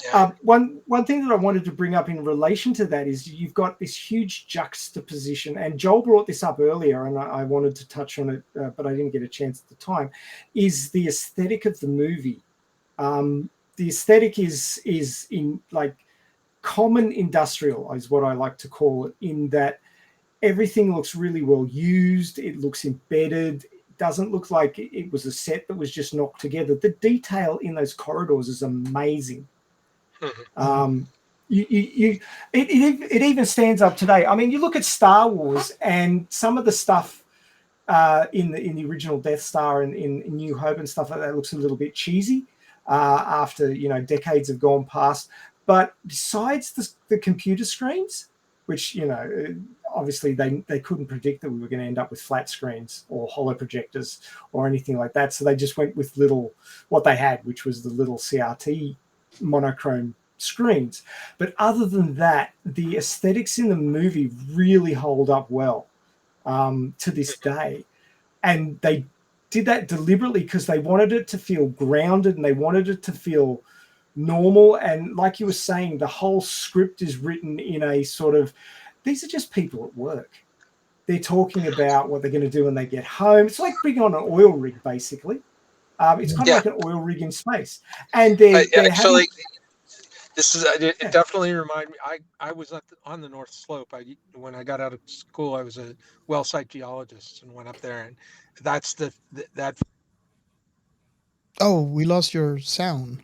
Yeah. One thing that I wanted to bring up in relation to that is you've got this huge juxtaposition, and Joel brought this up earlier, and I wanted to touch on it, but I didn't get a chance at the time, is the aesthetic of the movie. The aesthetic is in like common industrial is what I like to call it, in that everything looks really well used. It looks embedded. It doesn't look like it was a set that was just knocked together. The detail in those corridors is amazing. It even stands up today. I mean, you look at Star Wars and some of the stuff in the original Death Star and in New Hope and stuff like that looks a little bit cheesy after decades have gone past. But besides the computer screens, which obviously they couldn't predict that we were going to end up with flat screens or holo projectors or anything like that, so they just went with what they had, which was the little CRT monochrome screens. But other than that, the aesthetics in the movie really hold up well to this day, and they did that deliberately because they wanted it to feel grounded and they wanted it to feel normal. And like you were saying, the whole script is written in a sort of, these are just people at work. They're talking about what they're going to do when they get home. It's like being on an oil rig, basically. It's kind of like an oil rig in space. And they're actually, it definitely reminded me. I was on the North Slope. When I got out of school, I was a well site geologist and went up there, and that's that. Oh, we lost your sound.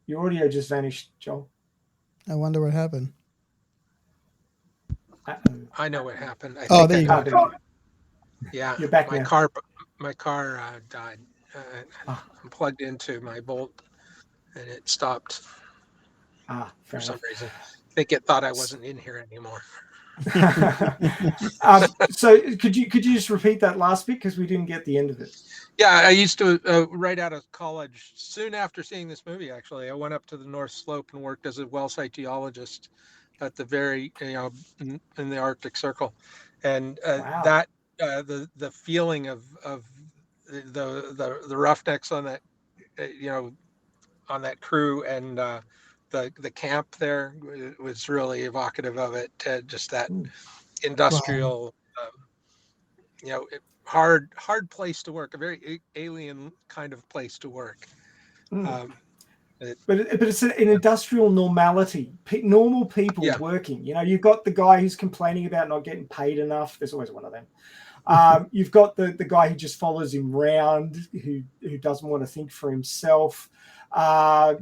Your audio just vanished, Joel. I wonder what happened. I know what happened. There you go. Yeah, you're back now. My car died. I'm plugged into my Bolt, and it stopped for some reason. I think it thought I wasn't in here anymore. So could you just repeat that last bit, because we didn't get the end of it? Yeah, I used to, right out of college, soon after seeing this movie, actually, I went up to the North Slope and worked as a well site geologist at the very, in the Arctic Circle. And Wow. that, the feeling of the roughnecks on that, on that crew and the camp there was really evocative of it. Just that Mm. Wow. industrial, hard place to work, a very alien kind of place to work. Mm. Um, it, But it's an industrial normality. Normal people yeah, working. You've got the guy who's complaining about not getting paid enough. There's always one of them. You've got the guy who just follows him round, who doesn't want to think for himself.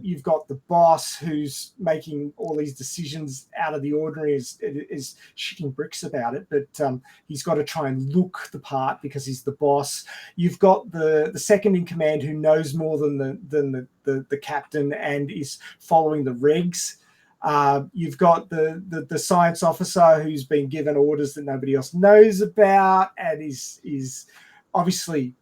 You've got the boss who's making all these decisions out of the ordinary, is shitting bricks about it, but he's got to try and look the part because he's the boss. You've got the second in command who knows more than the captain and is following the regs. You've got the science officer who's been given orders that nobody else knows about, and is obviously,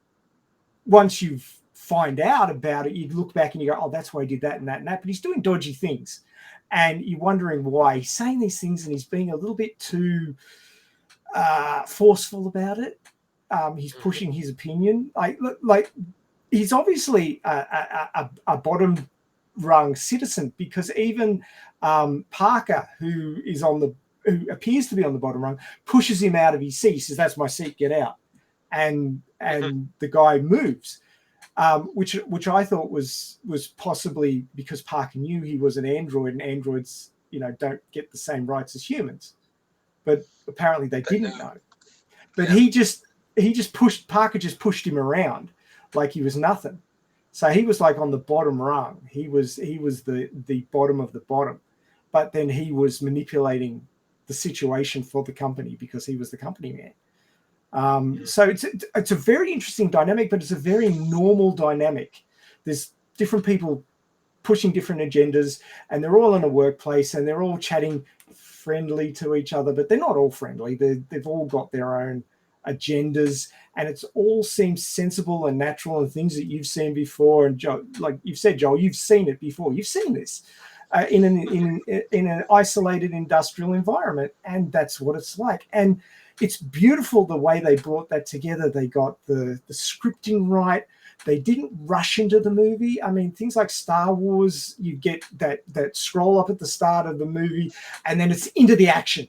once you find out about it, you look back and you go, oh, that's why he did that and that and that. But he's doing dodgy things, and you're wondering why he's saying these things, and he's being a little bit too forceful about it. He's pushing his opinion, like he's obviously a bottom rung citizen, because even Parker, who appears to be on the bottom rung, pushes him out of his seat. He says, "That's my seat. Get out." And the guy moves, which I thought was possibly because Parker knew he was an android, and androids, don't get the same rights as humans. But apparently they didn't know. But yeah. Parker just pushed him around like he was nothing. So he was like on the bottom rung. He was the bottom of the bottom. But then he was manipulating the situation for the company because he was the company man. So it's a very interesting dynamic, but it's a very normal dynamic. There's different people pushing different agendas, and they're all in a workplace, and they're all chatting friendly to each other, but they're not all friendly. They've all got their own agendas, and it's all seems sensible and natural, and things that you've seen before. And Joe, like you've said, Joel, you've seen it before. You've seen this in an isolated industrial environment, and that's what it's like. And it's beautiful the way they brought that together. They got the scripting right. They didn't rush into the movie. I mean, things like Star Wars, you get that scroll up at the start of the movie, and then it's into the action.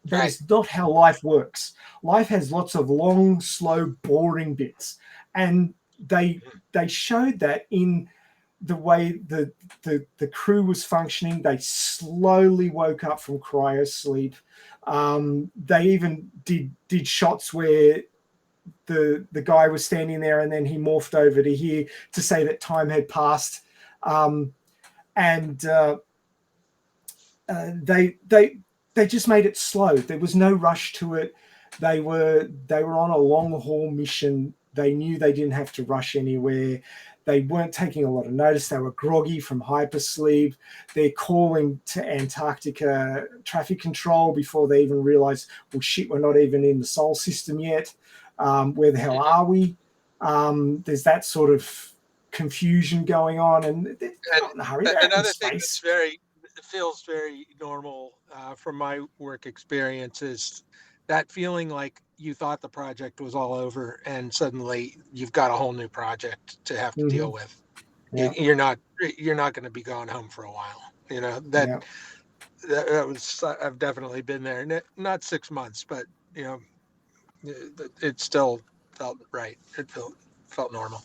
That is not how life works. Life has lots of long, slow, boring bits, and they showed that in the way the crew was functioning. They slowly woke up from cryo sleep. They even did shots where the guy was standing there, and then he morphed over to here to say that time had passed, and they just made it slow. There was no rush to it. They were on a long haul mission. They knew they didn't have to rush anywhere. They weren't taking a lot of notice. They were groggy from hypersleep. They're calling to Antarctica traffic control before they even realize, well, shit, we're not even in the Sol system yet. Where the hell are we? There's that sort of confusion going on, and they're not in a hurry. They're Another in thing space. feels very normal from my work experience is that feeling like you thought the project was all over, and suddenly you've got a whole new project to have to deal with. Yeah. You're not going to be going home for a while. That was, I've definitely been there. Not 6 months, but it still felt right. It felt normal.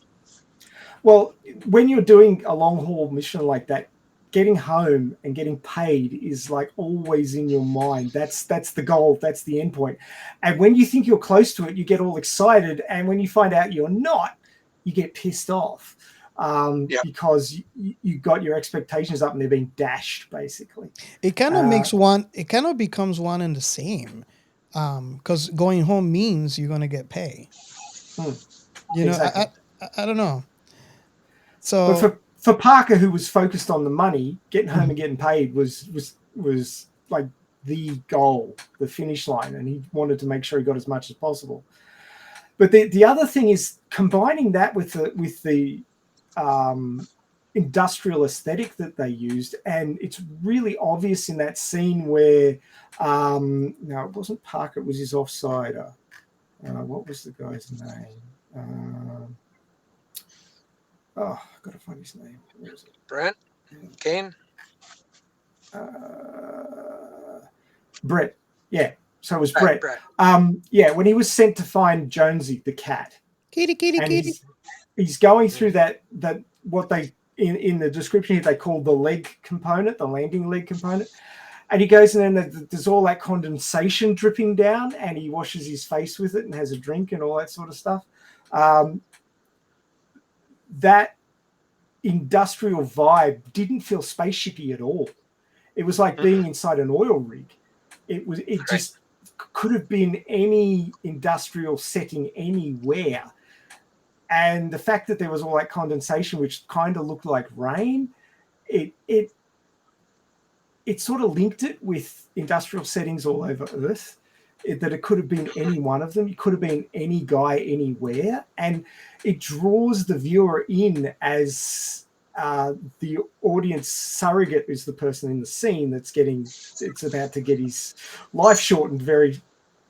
Well, when you're doing a long haul mission like that, getting home and getting paid is like always in your mind. That's the goal. That's the end point. And when you think you're close to it, you get all excited. And when you find out you're not, you get pissed off because you got your expectations up and they're being dashed, basically. It kind of it kind of becomes one and the same. Because going home means you're going to get pay. Exactly. I don't know. But So for Parker, who was focused on the money, getting home and getting paid was like the goal, the finish line, and he wanted to make sure he got as much as possible. But the other thing is combining that with the industrial aesthetic that they used, and it's really obvious in that scene where no, it wasn't Parker, it was his offsider. What was the guy's name? I've got to find his name. Where is it? Brent? Kane? Brett. Yeah. So it was Brett. Brett. Yeah, when he was sent to find Jonesy, the cat. Kitty, kitty, And kitty. he's going through that what they in the description here they call the leg component, the landing leg component. And he goes in and there's all that condensation dripping down, and he washes his face with it and has a drink and all that sort of stuff. That industrial vibe didn't feel spaceshipy at all. It was like being inside an oil rig. It just could have been any industrial setting anywhere. And the fact that there was all that condensation, which kind of looked like rain, it sort of linked it with industrial settings all over Earth, that it could have been any one of them. It could have been any guy anywhere. And it draws the viewer in as the audience surrogate is the person in the scene it's about to get his life shortened very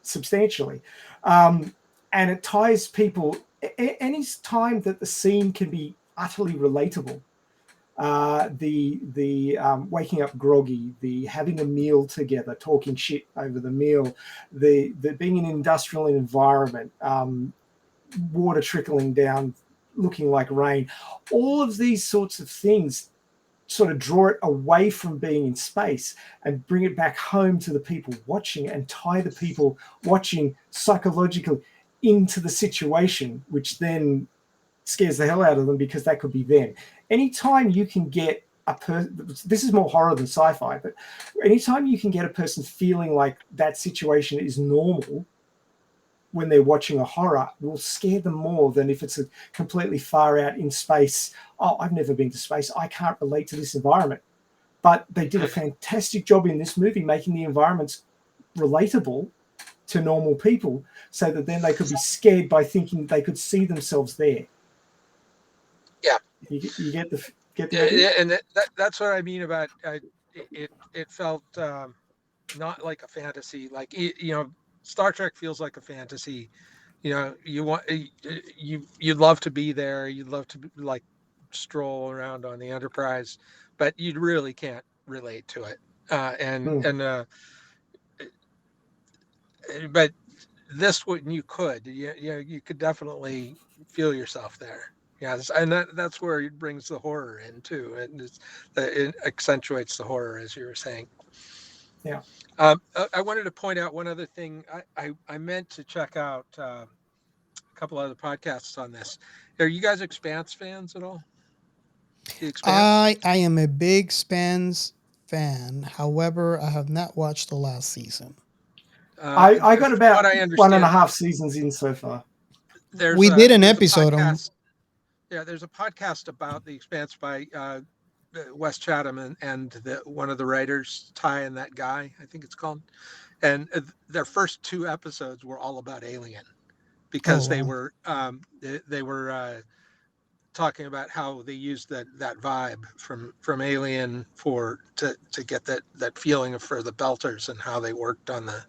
substantially. And it ties people, any time that the scene can be utterly relatable. The waking up groggy, the having a meal together, talking shit over the meal, the being in an industrial environment, water trickling down, looking like rain, all of these sorts of things sort of draw it away from being in space and bring it back home to the people watching and tie the people watching psychologically into the situation, which then scares the hell out of them because that could be them. Anytime you can get this is more horror than sci-fi, but anytime you can get a person feeling like that situation is normal when they're watching a horror will scare them more than if it's a completely far out in space. Oh, I've never been to space. I can't relate to this environment. But they did a fantastic job in this movie making the environments relatable to normal people so that then they could be scared by thinking they could see themselves there. Yeah. You get the idea? Yeah, and that's what I mean about it felt not like a fantasy. Like Star Trek feels like a fantasy. You'd love to be there. You'd love to like stroll around on the Enterprise, but you really can't relate to it. But this one you could. You could definitely feel yourself there. Yes, and that's where it brings the horror in too, and it accentuates the horror, as you were saying. Yeah. I wanted to point out one other thing. I meant to check out a couple other podcasts on this. Are you guys Expanse fans at all? The Expanse? I am a big Expanse fan. However, I have not watched the last season. I got about what I 1.5 seasons in so far. We did an episode on. Yeah, there's a podcast about the Expanse by Wes Chatham and one of the writers, Ty and that guy, I think it's called. And their first 2 episodes were all about Alien, because they were talking about how they used that vibe from Alien to get that feeling for the Belters and how they worked on the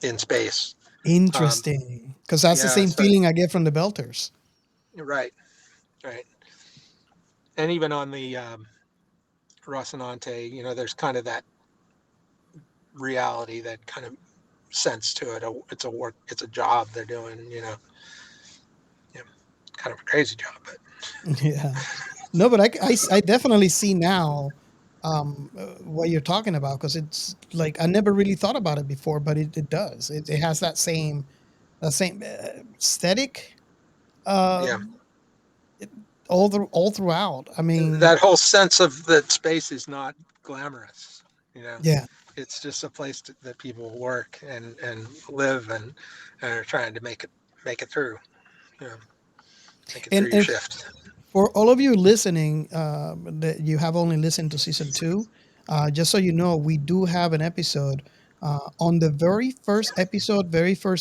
in space. Interesting, because that's the same feeling I get from the Belters. Right. And even on the Rocinante, there's kind of that reality, that kind of sense to it. It's a work, it's a job they're doing, kind of a crazy job. But yeah, no, but I definitely see now what you're talking about, because it's like I never really thought about it before, but it does. It has that same aesthetic. All throughout. I mean, that whole sense of that space is not glamorous. Yeah, it's just a place that people work and live and are trying to make it through. Make it through your shift. For all of you listening, that you have only listened to season 2, just so you know, we do have an episode on the very first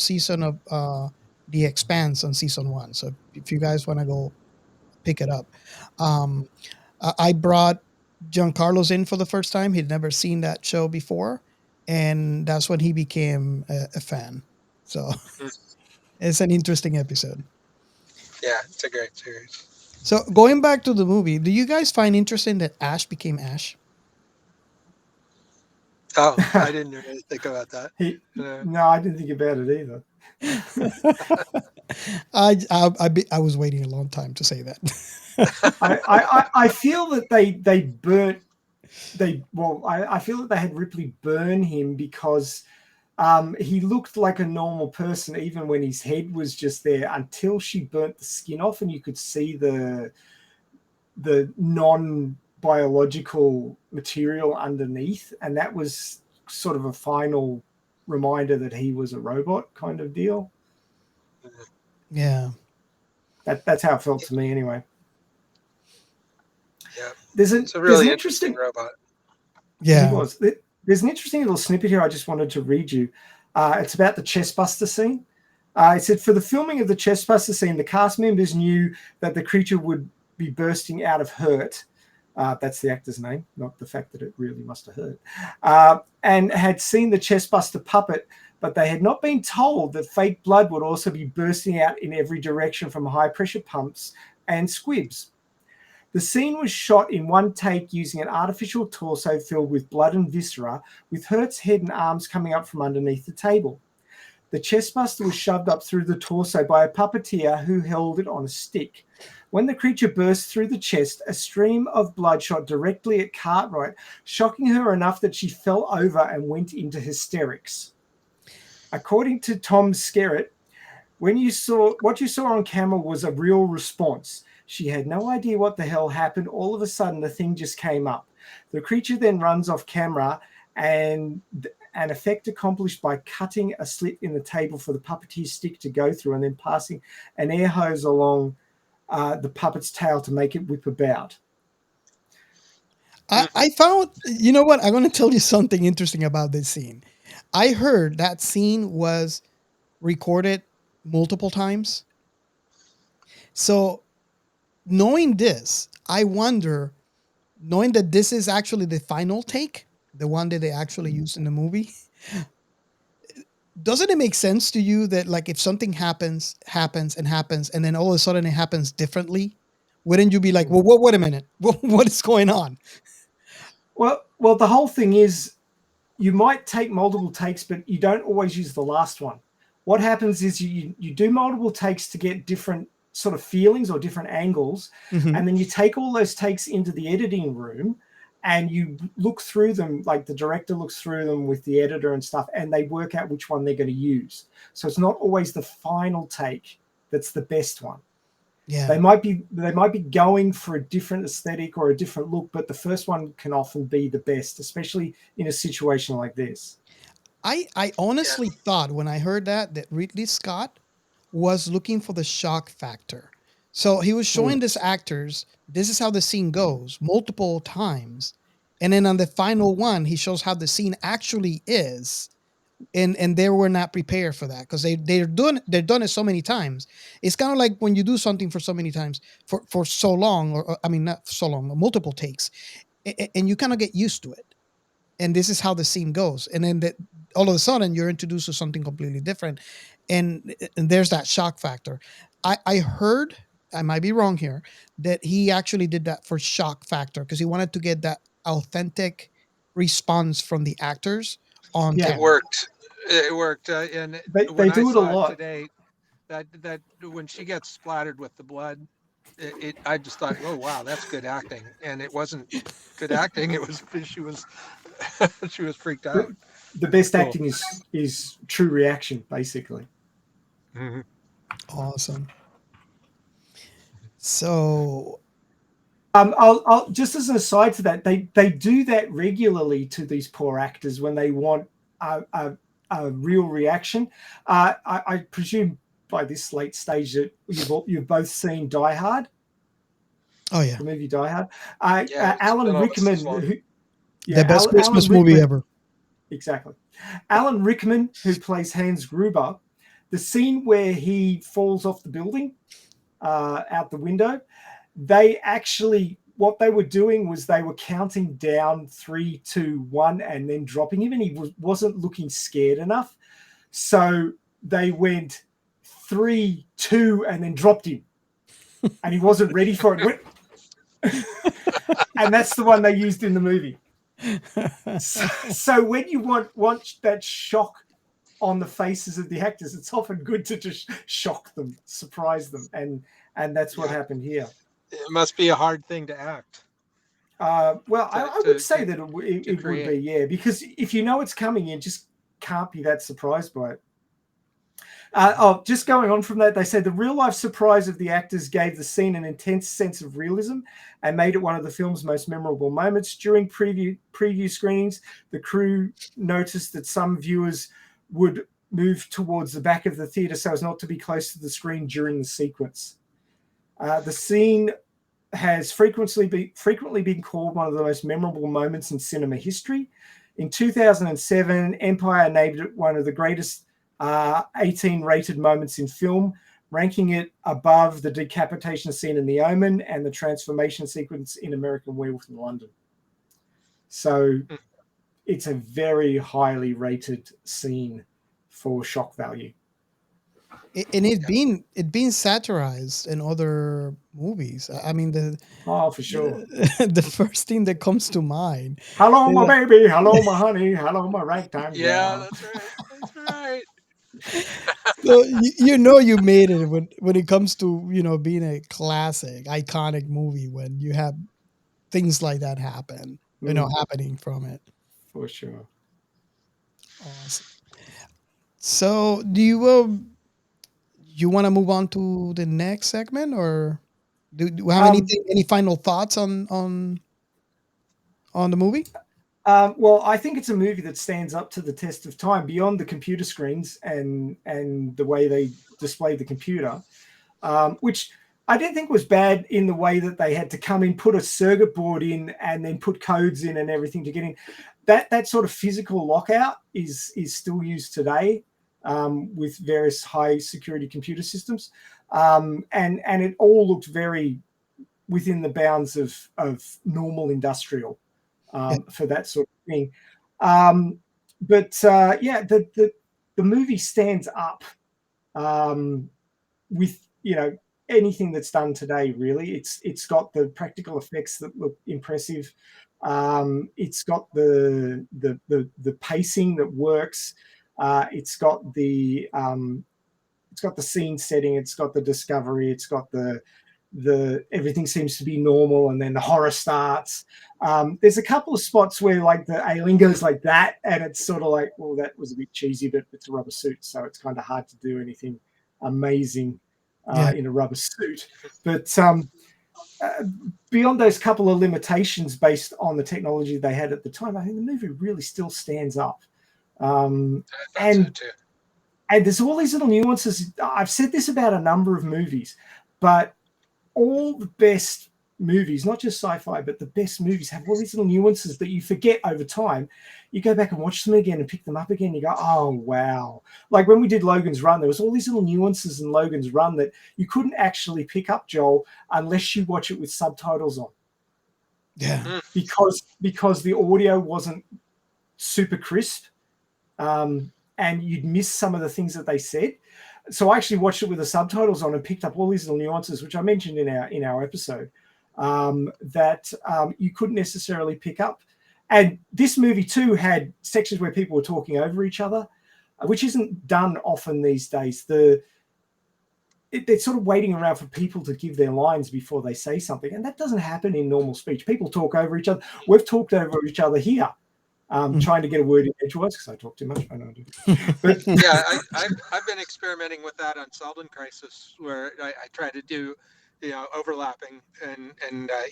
season of The Expanse on season 1. So if you guys want to go pick it up, um, I brought Giancarlo's in for the first time. He'd never seen that show before, and that's when he became a fan. So it's an interesting episode. Yeah, it's a great series. So going back to the movie, do you guys find interesting that Ash became Ash? Oh, I didn't really think about that. No, I didn't think about it either. I was waiting a long time to say that. I feel that they burnt I feel that they had Ripley burn him because he looked like a normal person even when his head was just there until she burnt the skin off and you could see the non-biological material underneath, and that was sort of a final reminder that he was a robot kind of deal. Yeah. That's how it felt to me anyway. Yeah. There's a really interesting robot. Yeah. There's an interesting little snippet here I just wanted to read you. It's about the chestbuster scene. It said, for the filming of the chestbuster scene, the cast members knew that the creature would be bursting out of hurt. That's the actor's name, not the fact that it really must have hurt. And had seen the chestbuster puppet, but they had not been told that fake blood would also be bursting out in every direction from high-pressure pumps and squibs. The scene was shot in one take using an artificial torso filled with blood and viscera, with Hurt's head and arms coming up from underneath the table. The chestbuster was shoved up through the torso by a puppeteer who held it on a stick. When the creature burst through the chest, a stream of blood shot directly at Cartwright, shocking her enough that she fell over and went into hysterics. According to Tom Skerritt, what you saw on camera was a real response. She had no idea what the hell happened. All of a sudden, the thing just came up. The creature then runs off camera, and an effect accomplished by cutting a slit in the table for the puppeteer's stick to go through and then passing an air hose along the puppet's tail to make it whip about. I found, you know what? I'm going to tell you something interesting about this scene. I heard that scene was recorded multiple times. So knowing this, I wonder, knowing that this is actually the final take, the one that they actually used in the movie, doesn't it make sense to you that like if something happens, and then all of a sudden it happens differently, wouldn't you be like, well, wait a minute, what is going on? Well, the whole thing is you might take multiple takes, but you don't always use the last one. What happens is you do multiple takes to get different sort of feelings or different angles, and then you take all those takes into the editing room and you look through them, like the director looks through them with the editor and stuff, and they work out which one they're going to use. So it's not always the final take that's the best one. Yeah. They might be going for a different aesthetic or a different look, but the first one can often be the best, especially in a situation like this. I honestly thought when I heard that Ridley Scott was looking for the shock factor. So he was showing these actors, this is how the scene goes multiple times. And then on the final one, he shows how the scene actually is. And they were not prepared for that because they've done it so many times. It's kind of like when you do something for so many times for so long, or I mean, not so long, multiple takes, and you kind of get used to it. And this is how the scene goes. And then all of a sudden you're introduced to something completely different. And there's that shock factor. I heard, I might be wrong here, that he actually did that for shock factor because he wanted to get that authentic response from the actors on camera. It worked. And they do it a lot today, that when she gets splattered with the blood, I just thought, oh wow, that's good acting. And it wasn't good acting. It was she was she was freaked out. The best acting is true reaction, basically. Mm-hmm. Awesome. So I'll just as an aside to that, they do that regularly to these poor actors when they want a real reaction. I presume by this late stage that you've both seen Die Hard. Oh yeah, the movie Die Hard. Alan Rickman, the best Christmas movie ever. Exactly. Alan Rickman, who plays Hans Gruber, the scene where he falls off the building out the window, they actually, what they were doing was they were counting down 3, 2, 1, and then dropping him, and he wasn't looking scared enough. So they went 3, 2, and then dropped him, and he wasn't ready for it. And that's the one they used in the movie. So when you want that shock on the faces of the actors, it's often good to just shock them, surprise them, and that's what happened here. It must be a hard thing to act. Well, I would say that it would be, yeah, because if you know it's coming, you just can't be that surprised by it. Just going on from that, they said the real-life surprise of the actors gave the scene an intense sense of realism and made it one of the film's most memorable moments. During preview screenings, the crew noticed that some viewers would move towards the back of the theatre so as not to be close to the screen during the sequence. The scene has frequently been called one of the most memorable moments in cinema history. In 2007, Empire named it one of the greatest 18-rated moments in film, ranking it above the decapitation scene in The Omen and the transformation sequence in American Werewolf in London. So it's a very highly rated scene for shock value. And it's been satirized in other movies. I mean, for sure. The first thing that comes to mind. Hello, my baby. Hello, my honey. Hello, my ragtime. Yeah, that's right. That's right. So you made it when it comes to being a classic, iconic movie, when you have things like that happen, happening from it. For sure. Awesome. So do you want to move on to the next segment, or do you have any final thoughts on the movie? Well, I think it's a movie that stands up to the test of time beyond the computer screens and the way they displayed the computer, which I didn't think was bad in the way that they had to come in, put a circuit board in, and then put codes in and everything to get in. That sort of physical lockout is still used today with various high security computer systems, and it all looked very within the bounds of normal industrial. For that sort of thing. The movie stands up with anything that's done today, really. It's got the practical effects that look impressive. It's got the pacing that works. It's got the scene setting, it's got the discovery, it's got the everything seems to be normal, and then the horror starts. There's a couple of spots where like the alien goes like that, and it's sort of like, well, that was a bit cheesy, but it's a rubber suit, so it's kind of hard to do anything amazing in a rubber suit. But beyond those couple of limitations based on the technology they had at the time, I think the movie really still stands up. And there's all these little nuances. I've said this about a number of movies, but all the best movies, not just sci-fi, but the best movies have all these little nuances that you forget over time. You go back and watch them again and pick them up again. You go, oh, wow. Like when we did Logan's Run, there was all these little nuances in Logan's Run that you couldn't actually pick up, Joel, unless you watch it with subtitles on. Yeah. Because the audio wasn't super crisp, and you'd miss some of the things that they said. So I actually watched it with the subtitles on and picked up all these little nuances, which I mentioned in our episode, that you couldn't necessarily pick up. And this movie too had sections where people were talking over each other, which isn't done often these days. They're sort of waiting around for people to give their lines before they say something, and that doesn't happen in normal speech. People talk over each other. We've talked over each other here. Trying to get a word in edgewise because I talk too much. I know I do. But yeah, I've been experimenting with that on Seldon Crisis, where I try to do, overlapping and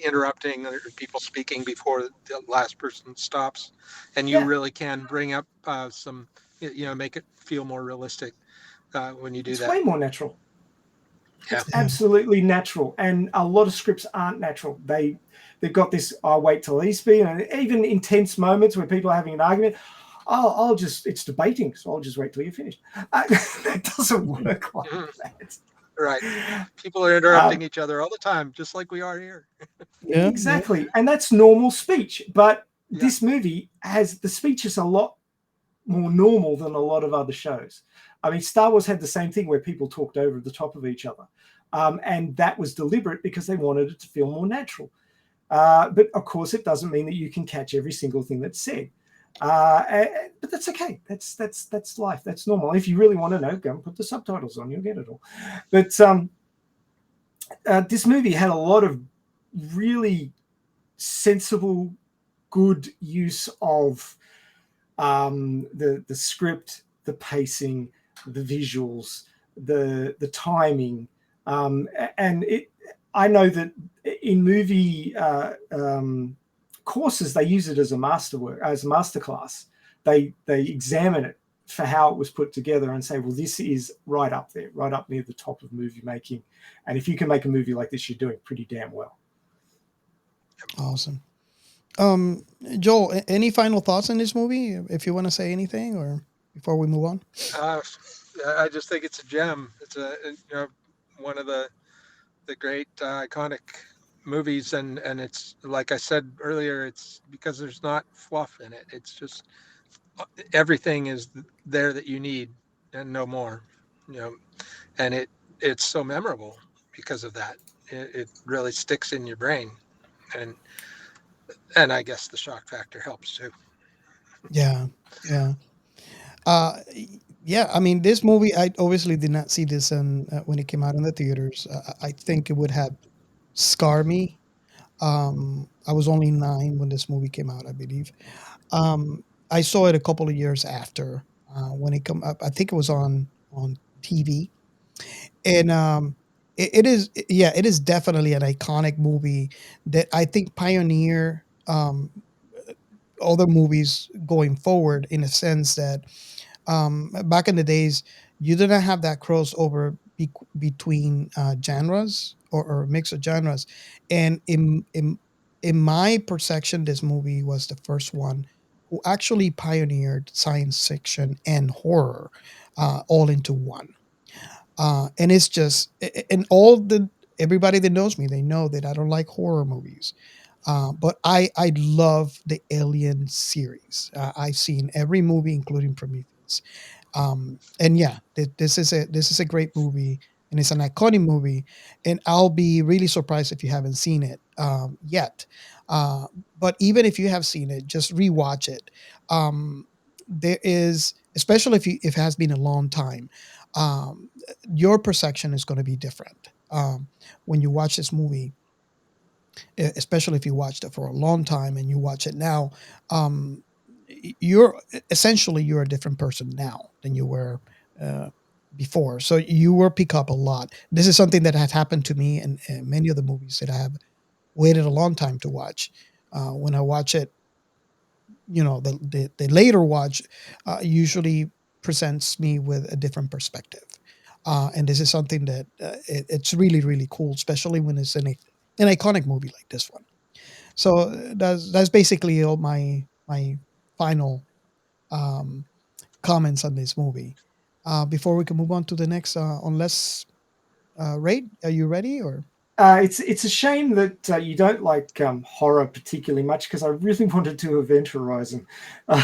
interrupting other people speaking before the last person stops, and you really can bring up some, make it feel more realistic when you do that. It's way more natural. Yeah. It's absolutely natural, and a lot of scripts aren't natural. They've got this, I'll wait till he speaks, and even intense moments where people are having an argument. it's debating, so I'll just wait till you're finished. That doesn't work like that. Right. People are interrupting each other all the time, just like we are here. Yeah, Exactly. And that's normal speech. But this movie has the speech is a lot more normal than a lot of other shows. I mean, Star Wars had the same thing where people talked over the top of each other. And that was deliberate because they wanted it to feel more natural. But of course, it doesn't mean that you can catch every single thing that's said. But that's okay. That's life. That's normal. If you really want to know, go and put the subtitles on. You'll get it all. But this movie had a lot of really sensible, good use of the script, the pacing, the visuals, the timing, and it. I know that in movie courses they use it as a masterclass. They examine it for how it was put together and say, well, this is right up there, right up near the top of movie making. And if you can make a movie like this, you're doing pretty damn well. awesome. Joel, any final thoughts on this movie? If you want to say anything, or before we move on. I just think it's a gem. It's one of the great iconic movies, and it's like I said earlier, it's because there's not fluff in it. It's just everything is there that you need and no more. And it's so memorable because of that. It really sticks in your brain, and I guess the shock factor helps too. Yeah, yeah. Uh, yeah, I mean, this movie, I obviously did not see this when it came out in the theaters. I think it would have scarred me. I was only 9 when this movie came out, I believe. I saw it a couple of years after when it come up. I think it was on TV, and it is definitely an iconic movie that I think pioneer other movies going forward in a sense that back in the days, you didn't have that crossover between genres or mix of genres. And in my perception, this movie was the first one who actually pioneered science fiction and horror all into one. And it's just, and all the everybody that knows me, they know that I don't like horror movies. But I love the Alien series. I've seen every movie, including Prometheus. And yeah, this is a great movie, and it's an iconic movie. And I'll be really surprised if you haven't seen it yet. Uh, but even if you have seen it, just rewatch it. There is, especially if it has been a long time, um, your perception is going to be different when you watch this movie, especially if you watched it for a long time and you watch it now. You're essentially you're a different person now than you were uh, before. So you will pick up a lot. This is something that had happened to me in many of the movies that I have waited a long time to watch. When I watch it, the later watch usually presents me with a different perspective. And this is something that it's really really cool, especially when it's an iconic movie like this one. So that's basically all my final um, comments on this movie. Before we can move on to the next, unless Ray, are you ready or? It's a shame that you don't like horror particularly much, because I really wanted to Event Horizon, but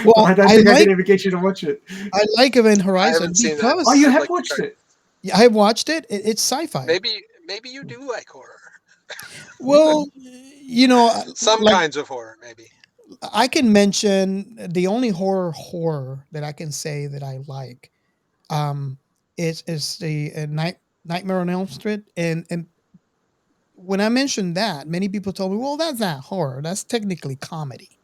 Well, I don't think I can ever get you to watch it. I like Event I Horizon haven't seen that. because Oh, you I'd have like to watched try. it? I have watched it. It's sci-fi. Maybe you do like horror. Well, Some like kinds of horror, maybe. I can mention the only horror that I can say that I like um, is the Nightmare on Elm Street, and when I mentioned that, many people told me, "Well, that's not horror. That's technically comedy."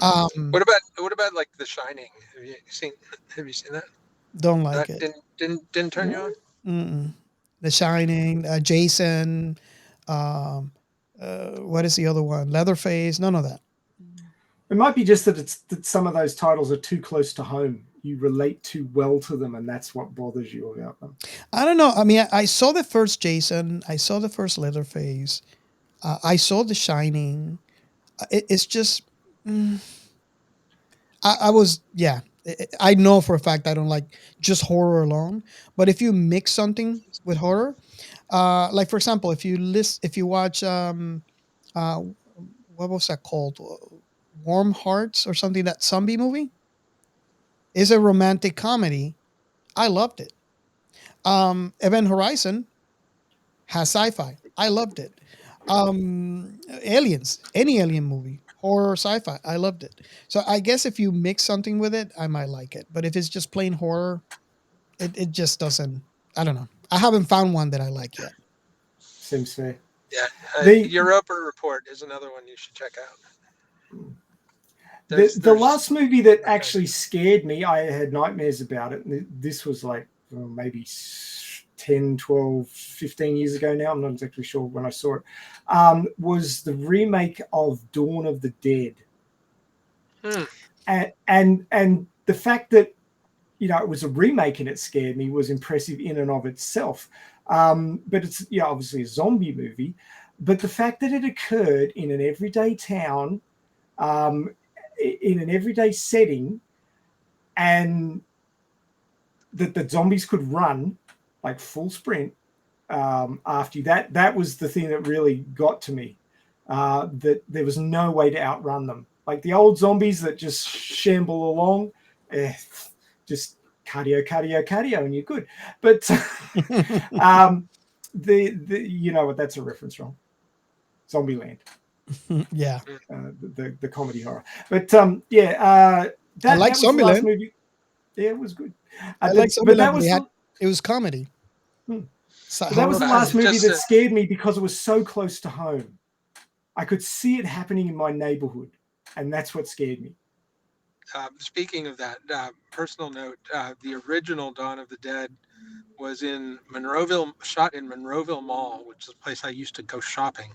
Um, What about like The Shining? Have you seen that? don't like That it. didn't turn you on? Mm-mm. The Shining, Jason. Um, what is the other one? Leatherface. None of that. It might be just that some of those titles are too close to home. You relate too well to them, and that's what bothers you about them. I don't know. I mean, I saw the first Jason. I saw the first Leatherface. I saw The Shining. It's just. mm, I was, yeah. I know for a fact I don't like just horror alone. But if you mix something with horror, like for example, if you watch, uh, what was that called? Warm Hearts or something, that zombie movie is a romantic comedy. I loved it. Event Horizon has sci-fi. I loved it. Aliens, any alien movie, horror, sci-fi, I loved it. So I guess if you mix something with it, I might like it. But if it's just plain horror, it just doesn't. I don't know. I haven't found one that I like yet. Seems fair. Yeah, The Europa Report is another one you should check out. the last movie that okay. actually scared me, I had nightmares about it. This was like maybe 10, 12, 15 years ago now. I'm not exactly sure when I saw it. Was the remake of Dawn of the Dead. And the fact that it was a remake and it scared me was impressive in and of itself. But it's obviously a zombie movie. But the fact that it occurred in an everyday town, in an everyday setting, and that the zombies could run like full sprint after you, that was the thing that really got to me. That there was no way to outrun them. Like the old zombies that just shamble along, just cardio, and you're good. But you know what? That's a reference from Zombieland. Yeah. The comedy horror. But that like was the last Zombieland. movie. Yeah, it was good. I like but Zombieland. that was It was comedy. but that was the last movie that scared me because it was so close to home. I could see it happening in my neighborhood, and that's what scared me. Speaking of that, personal note, the original Dawn of the Dead was in Monroeville, shot in Monroeville Mall, which is a place I used to go shopping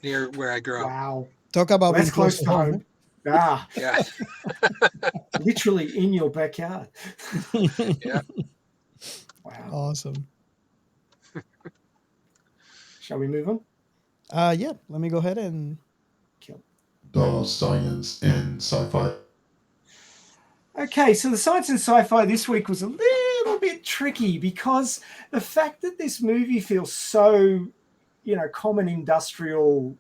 near where I grew up. Wow. Talk about that's being close to home. Ah. Yeah. Literally in your backyard. Yeah. Wow. Awesome. Shall we move on? Yeah. Let me go ahead and kill the science in sci-fi. Okay, so the science and sci-fi this week was a little bit tricky because the fact that this movie feels so, common industrial.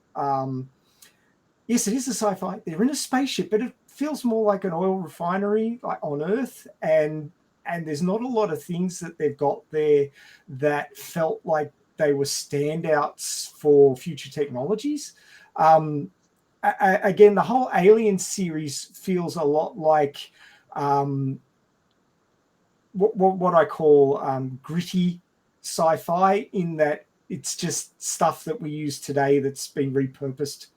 Yes, it is a sci-fi. They're in a spaceship, but it feels more like an oil refinery, like on Earth, and there's not a lot of things that they've got there that felt like they were standouts for future technologies. Again, the whole Alien series feels a lot like what I call gritty sci-fi, in that it's just stuff that we use today that's been repurposed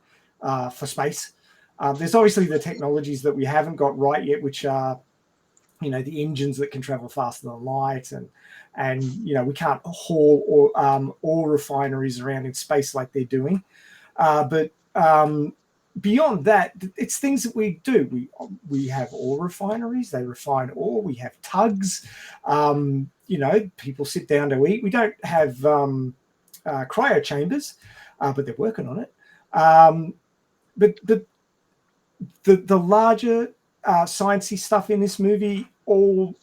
for space. There's obviously the technologies that we haven't got right yet, which are, the engines that can travel faster than light, and we can't haul oil refineries around in space like they're doing. But beyond that, it's things that we do. We have oil refineries; they refine oil. We have tugs. People sit down to eat. We don't have cryo chambers, but they're working on it. But the larger sciencey stuff in this movie all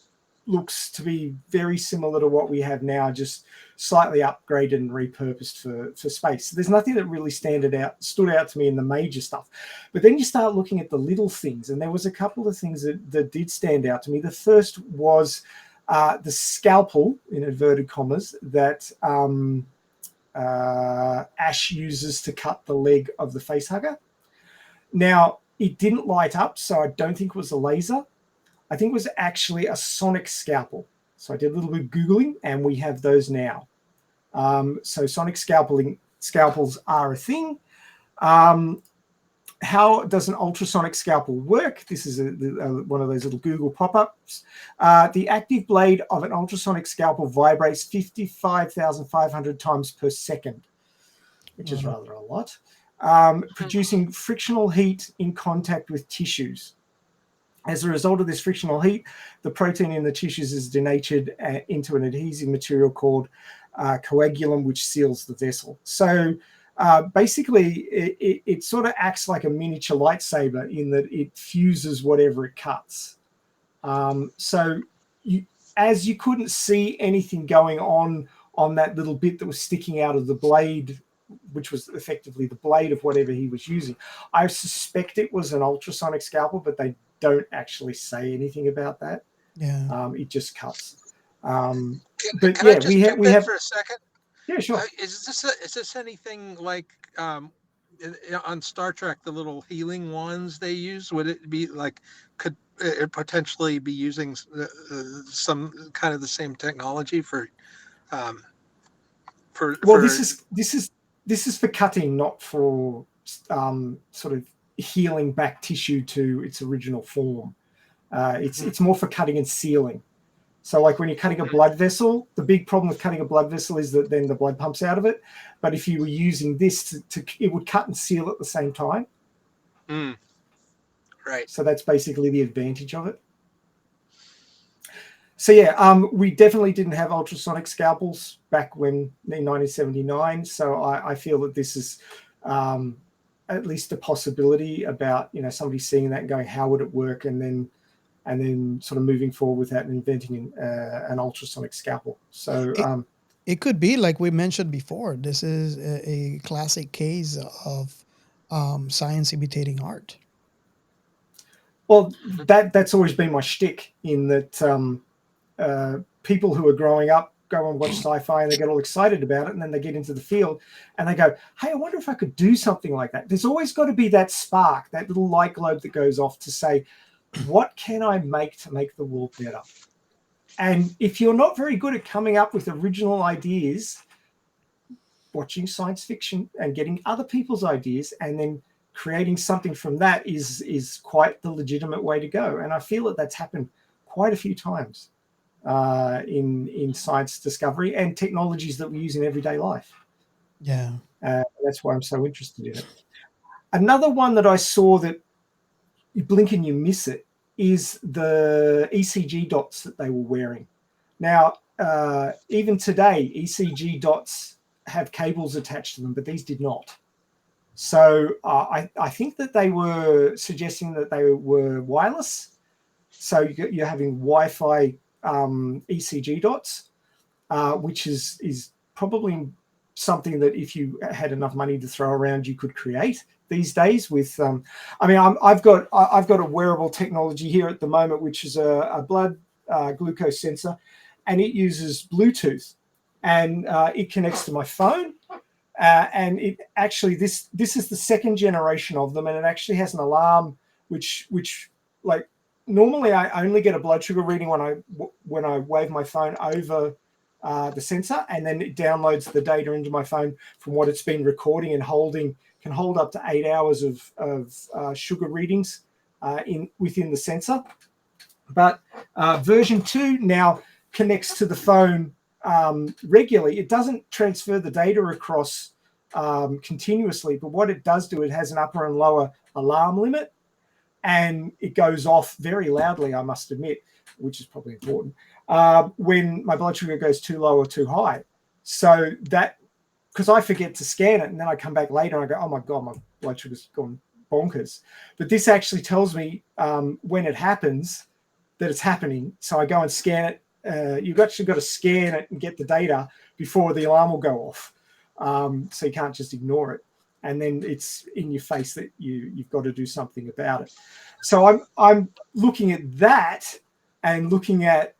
looks to be very similar to what we have now, just slightly upgraded and repurposed for space. So there's nothing that really stood out to me in the major stuff. But then you start looking at the little things, and there was a couple of things that did stand out to me. The first was the scalpel, in inverted commas, that Ash uses to cut the leg of the facehugger. Now, it didn't light up, so I don't think it was a laser. I think it was actually a sonic scalpel. So I did a little bit of Googling, and we have those now. So sonic scalpels are a thing. How does an ultrasonic scalpel work? This is one of those little Google pop-ups. The active blade of an ultrasonic scalpel vibrates 55,500 times per second, which is rather a lot, producing frictional heat in contact with tissues. As a result of this frictional heat, the protein in the tissues is denatured into an adhesive material called coagulum, which seals the vessel. So basically it sort of acts like a miniature lightsaber in that it fuses whatever it cuts. So as you couldn't see anything going on that little bit that was sticking out of the blade, which was effectively the blade of whatever he was using. I suspect it was an ultrasonic scalpel, but they don't actually say anything about that. Yeah. It just cuts. Can Yeah, I just jump in for a second? Yeah, sure. Is this anything like on Star Trek, the little healing wands they use? Would it be like, could it potentially be using some kind of the same technology for this is for cutting, not for sort of healing back tissue to its original form. It's more for cutting and sealing. So like when you're cutting a blood vessel, the big problem with cutting a blood vessel is that then the blood pumps out of it. But if you were using this it would cut and seal at the same time. Right. So that's basically the advantage of it. So yeah, we definitely didn't have ultrasonic scalpels back when in 1979. So I feel that this is at least a possibility about, somebody seeing that and going, how would it work? And then sort of moving forward with that and inventing an ultrasonic scalpel. So it could be like we mentioned before. This is a classic case of science imitating art. Well, that's always been my shtick, in that people who are growing up go and watch sci-fi and they get all excited about it, and then they get into the field and they go, hey, I wonder if I could do something like that. There's always got to be that spark, that little light globe that goes off to say, what can I make to make the world better? And if you're not very good at coming up with original ideas, watching science fiction and getting other people's ideas and then creating something from that is quite the legitimate way to go. And I feel that that's happened quite a few times in science discovery and technologies that we use in everyday life. Yeah. That's why I'm so interested in it. Another one that I saw that you blink and you miss it is the ECG dots that they were wearing. Now, even today, ECG dots have cables attached to them, but these did not. So I think that they were suggesting that they were wireless. So you're having Wi-Fi ECG dots, which is probably something that if you had enough money to throw around, you could create these days. With, I've got a wearable technology here at the moment, which is a blood glucose sensor, and it uses Bluetooth, and it connects to my phone. And it actually, this is the second generation of them, and it actually has an alarm, which like normally I only get a blood sugar reading when I wave my phone over the sensor, and then it downloads the data into my phone from what it's been recording and holding. Can hold up to 8 hours of sugar readings within the sensor. But version 2 now connects to the phone regularly. It doesn't transfer the data across continuously, but what it does do, it has an upper and lower alarm limit, and it goes off very loudly, I must admit, which is probably important, when my blood sugar goes too low or too high. So that, because I forget to scan it, and then I come back later and I go, oh my God, my blood sugar's gone bonkers. But this actually tells me when it happens that it's happening. So I go and scan it. You've actually got to scan it and get the data before the alarm will go off. So you can't just ignore it. And then it's in your face that you've got to do something about it. So I'm looking at that and looking at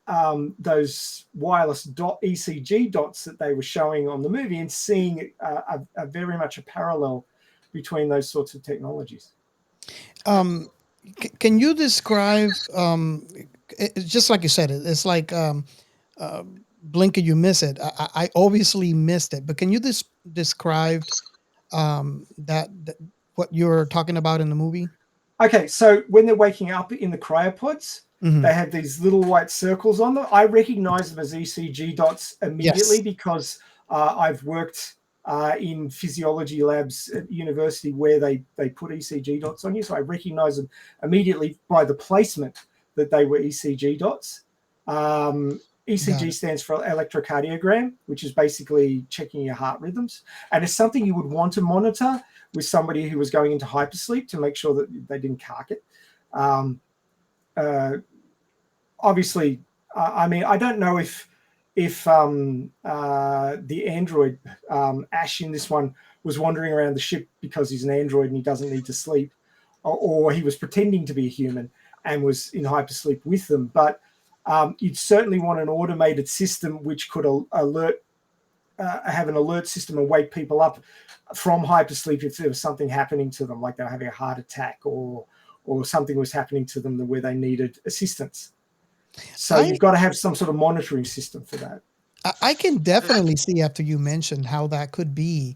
those wireless ECG dots that they were showing on the movie, and seeing a very much a parallel between those sorts of technologies. Can you describe, just like you said, it's like blink and you miss it. I obviously missed it, but can you describe that what you're talking about in the movie? Okay, so when they're waking up in the cryopods, they have these little white circles on them. I recognize them as ECG dots immediately, because I've worked in physiology labs at university where they put ECG dots on you. So I recognize them immediately by the placement that they were ECG dots. ECG stands for electrocardiogram, which is basically checking your heart rhythms. And it's something you would want to monitor with somebody who was going into hypersleep to make sure that they didn't cark it. Obviously, I mean, I don't know if the android, Ash in this one, was wandering around the ship because he's an android and he doesn't need to sleep, or he was pretending to be a human and was in hypersleep with them. But you'd certainly want an automated system which could have an alert system and wake people up from hypersleep if there was something happening to them, like they were having a heart attack or something was happening to them where they needed assistance. So you've got to have some sort of monitoring system for that. I can definitely see, after you mentioned how that could be.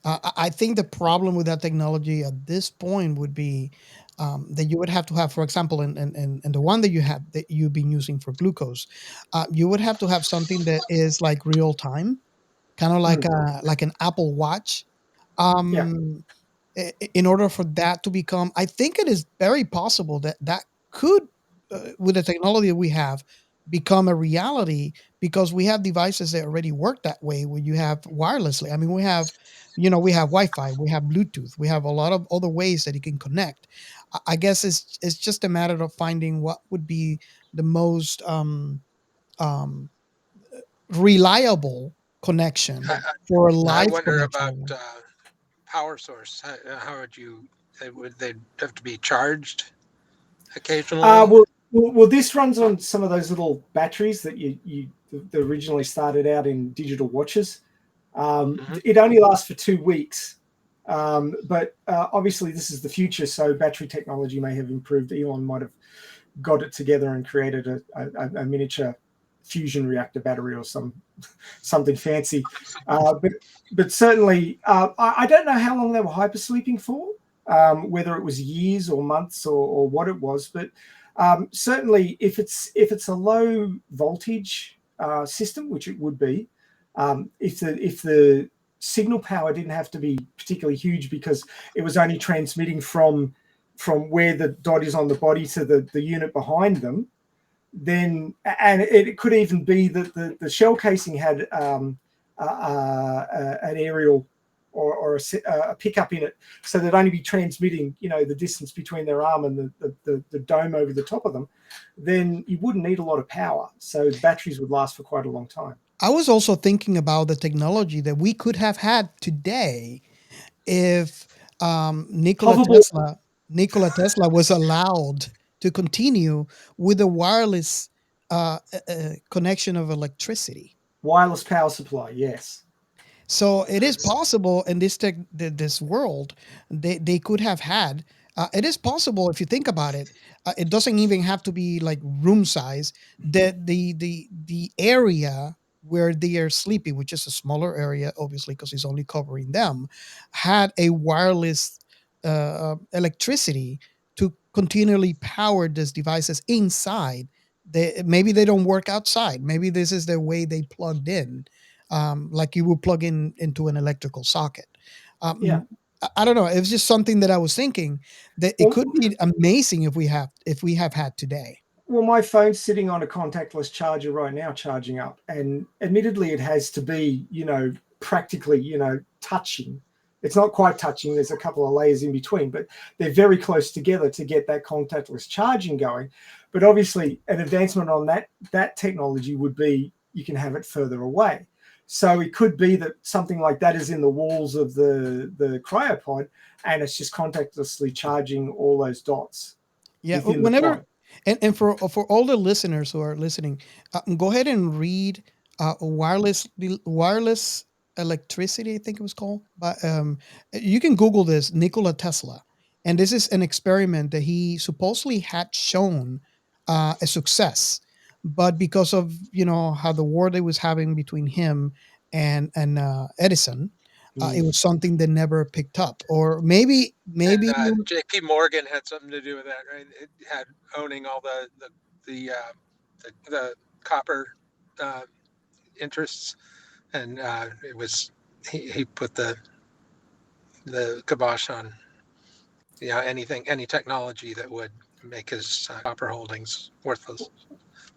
I think the problem with that technology at this point would be that you would have to have, for example, in the one that you've been using for glucose, you would have to have something that is like real time, kind of like an Apple Watch. Um, in order for that to become, I think it is very possible that that could, with the technology that we have, become a reality, because we have devices that already work that way, where you have wirelessly. I mean, we have, we have Wi-Fi, we have Bluetooth, we have a lot of other ways that you can connect. I guess it's just a matter of finding what would be the most um, reliable connection for a I live wonder about connection. power source. How would you? They'd have to be charged occasionally. Well, this runs on some of those little batteries that that originally started out in digital watches. It only lasts for 2 weeks, but obviously this is the future, so battery technology may have improved. Elon might have got it together and created a miniature fusion reactor battery or something fancy. But certainly, I don't know how long they were hypersleeping for, whether it was years or months or what it was. But certainly, if it's a low voltage system, which it would be, if the signal power didn't have to be particularly huge because it was only transmitting from where the dot is on the body to the unit behind them, then, and it could even be that the shell casing had an aerial or a pickup in it, so they'd only be transmitting, the distance between their arm and the dome over the top of them, then you wouldn't need a lot of power. So batteries would last for quite a long time. I was also thinking about the technology that we could have had today if Nikola Tesla was allowed to continue with a wireless connection of electricity. Wireless power supply, yes. So it is possible in this world they could have had. It is possible if you think about it. It doesn't even have to be like room size. That the area where they are sleeping, which is a smaller area, obviously because it's only covering them, had a wireless electricity to continually power these devices inside. Maybe they don't work outside. Maybe this is the way they plugged in, like you would plug in into an electrical socket. Yeah. I don't know. It was just something that I was thinking that it could be amazing if we have had today. Well, my phone's sitting on a contactless charger right now, charging up, and admittedly, it has to be, practically, touching. It's not quite touching. There's a couple of layers in between, but they're very close together to get that contactless charging going. But obviously, an advancement on that technology would be you can have it further away. So it could be that something like that is in the walls of the cryopod, and it's just contactlessly charging all those dots. Yeah, within the whenever, pod. and for all the listeners who are listening, go ahead and read wireless electricity, I think it was called. But you can Google this, Nikola Tesla, and this is an experiment that he supposedly had shown a success, but because of how the war they was having between him and Edison. It was something that never picked up, or maybe J.P. Morgan had something to do with that, right? It had owning all the copper interests, and it was he put the kibosh on any technology that would make his copper holdings worthless.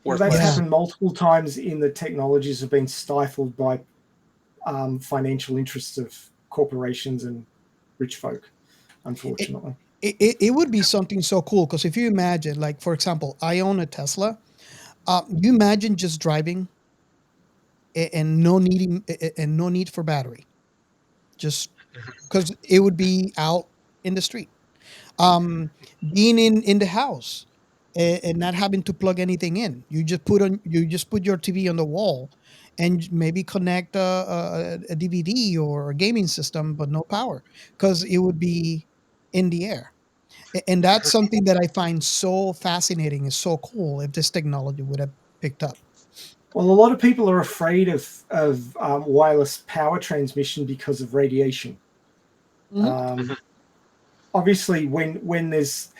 Well, that's Yeah. happened multiple times in the technologies have been stifled by financial interests of corporations and rich folk, unfortunately. It would be something so cool because if you imagine, like for example, I own a Tesla. You imagine just driving and no need for battery, just because it would be out in the street. Um, being in the house and not having to plug anything in. You just put your TV on the wall and maybe connect a DVD or a gaming system, but no power because it would be in the air. And that's something that I find so fascinating and so cool if this technology would have picked up. Well, a lot of people are afraid of wireless power transmission because of radiation. Mhm. Obviously, when there's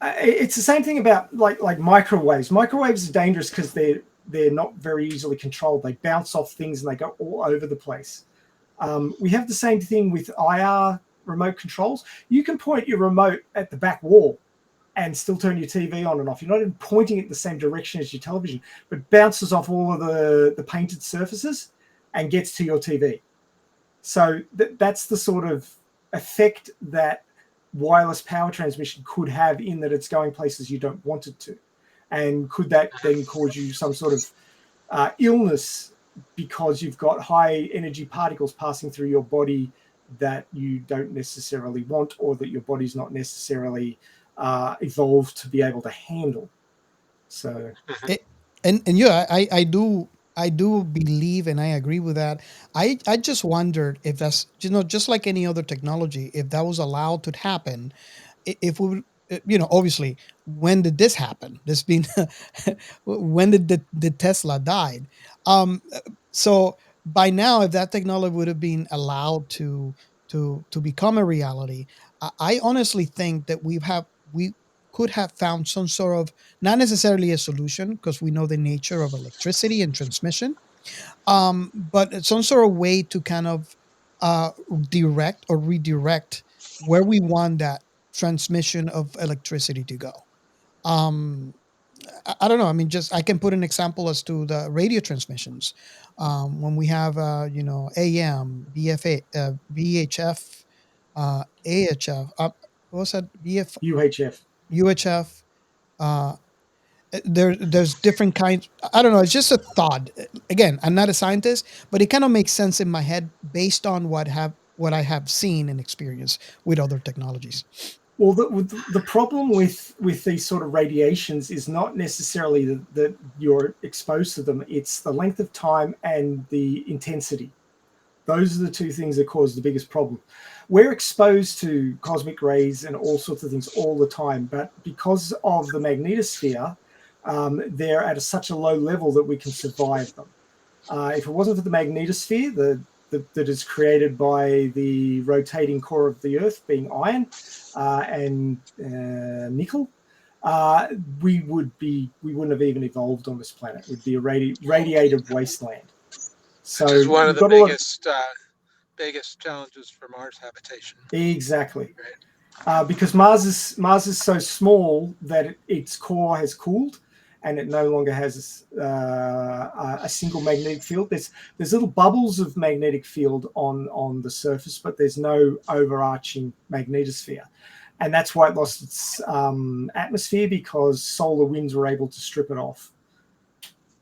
it's the same thing about like microwaves. Microwaves are dangerous because they're not very easily controlled. They bounce off things and they go all over the place. We have the same thing with IR remote controls. You can point your remote at the back wall and still turn your TV on and off. You're not even pointing it the same direction as your television, but bounces off all of the painted surfaces and gets to your TV. So that's the sort of effect that wireless power transmission could have, in that it's going places you don't want it to. And could that then cause you some sort of illness because you've got high energy particles passing through your body that you don't necessarily want, or that your body's not necessarily evolved to be able to handle. So It, and yeah, I do believe and I agree with that. I just wondered if that's just like any other technology, if that was allowed to happen, if we obviously when did this happen? This being when did the Tesla died? So by now, if that technology would have been allowed to become a reality, I honestly think that we could have found some sort of, not necessarily a solution because we know the nature of electricity and transmission, but some sort of way to kind of uh, direct or redirect where we want that transmission of electricity to go. Um, I don't know. I mean, just I can put an example as to the radio transmissions. When we have, AM, BFA, VHF, AHF, what was that? UHF. UHF. Uh, there's different kinds. I don't know. It's just a thought. Again, I'm not a scientist, but it kind of makes sense in my head based on what I have seen and experienced with other technologies. Well, the problem with these sort of radiations is not necessarily that you're exposed to them. It's the length of time and the intensity. Those are the two things that cause the biggest problem. We're exposed to cosmic rays and all sorts of things all the time, but because of the magnetosphere, they're at such a low level that we can survive them. If it wasn't for the magnetosphere, that is created by the rotating core of the Earth being iron and nickel, we wouldn't have even evolved on this planet. We'd be a radiated wasteland. So Which is one of we've the got a lot. biggest challenges for Mars habitation. Exactly. Right. Because Mars is so small that its core has cooled, and it no longer has a single magnetic field. There's little bubbles of magnetic field on the surface, but there's no overarching magnetosphere, and that's why it lost its atmosphere, because solar winds were able to strip it off.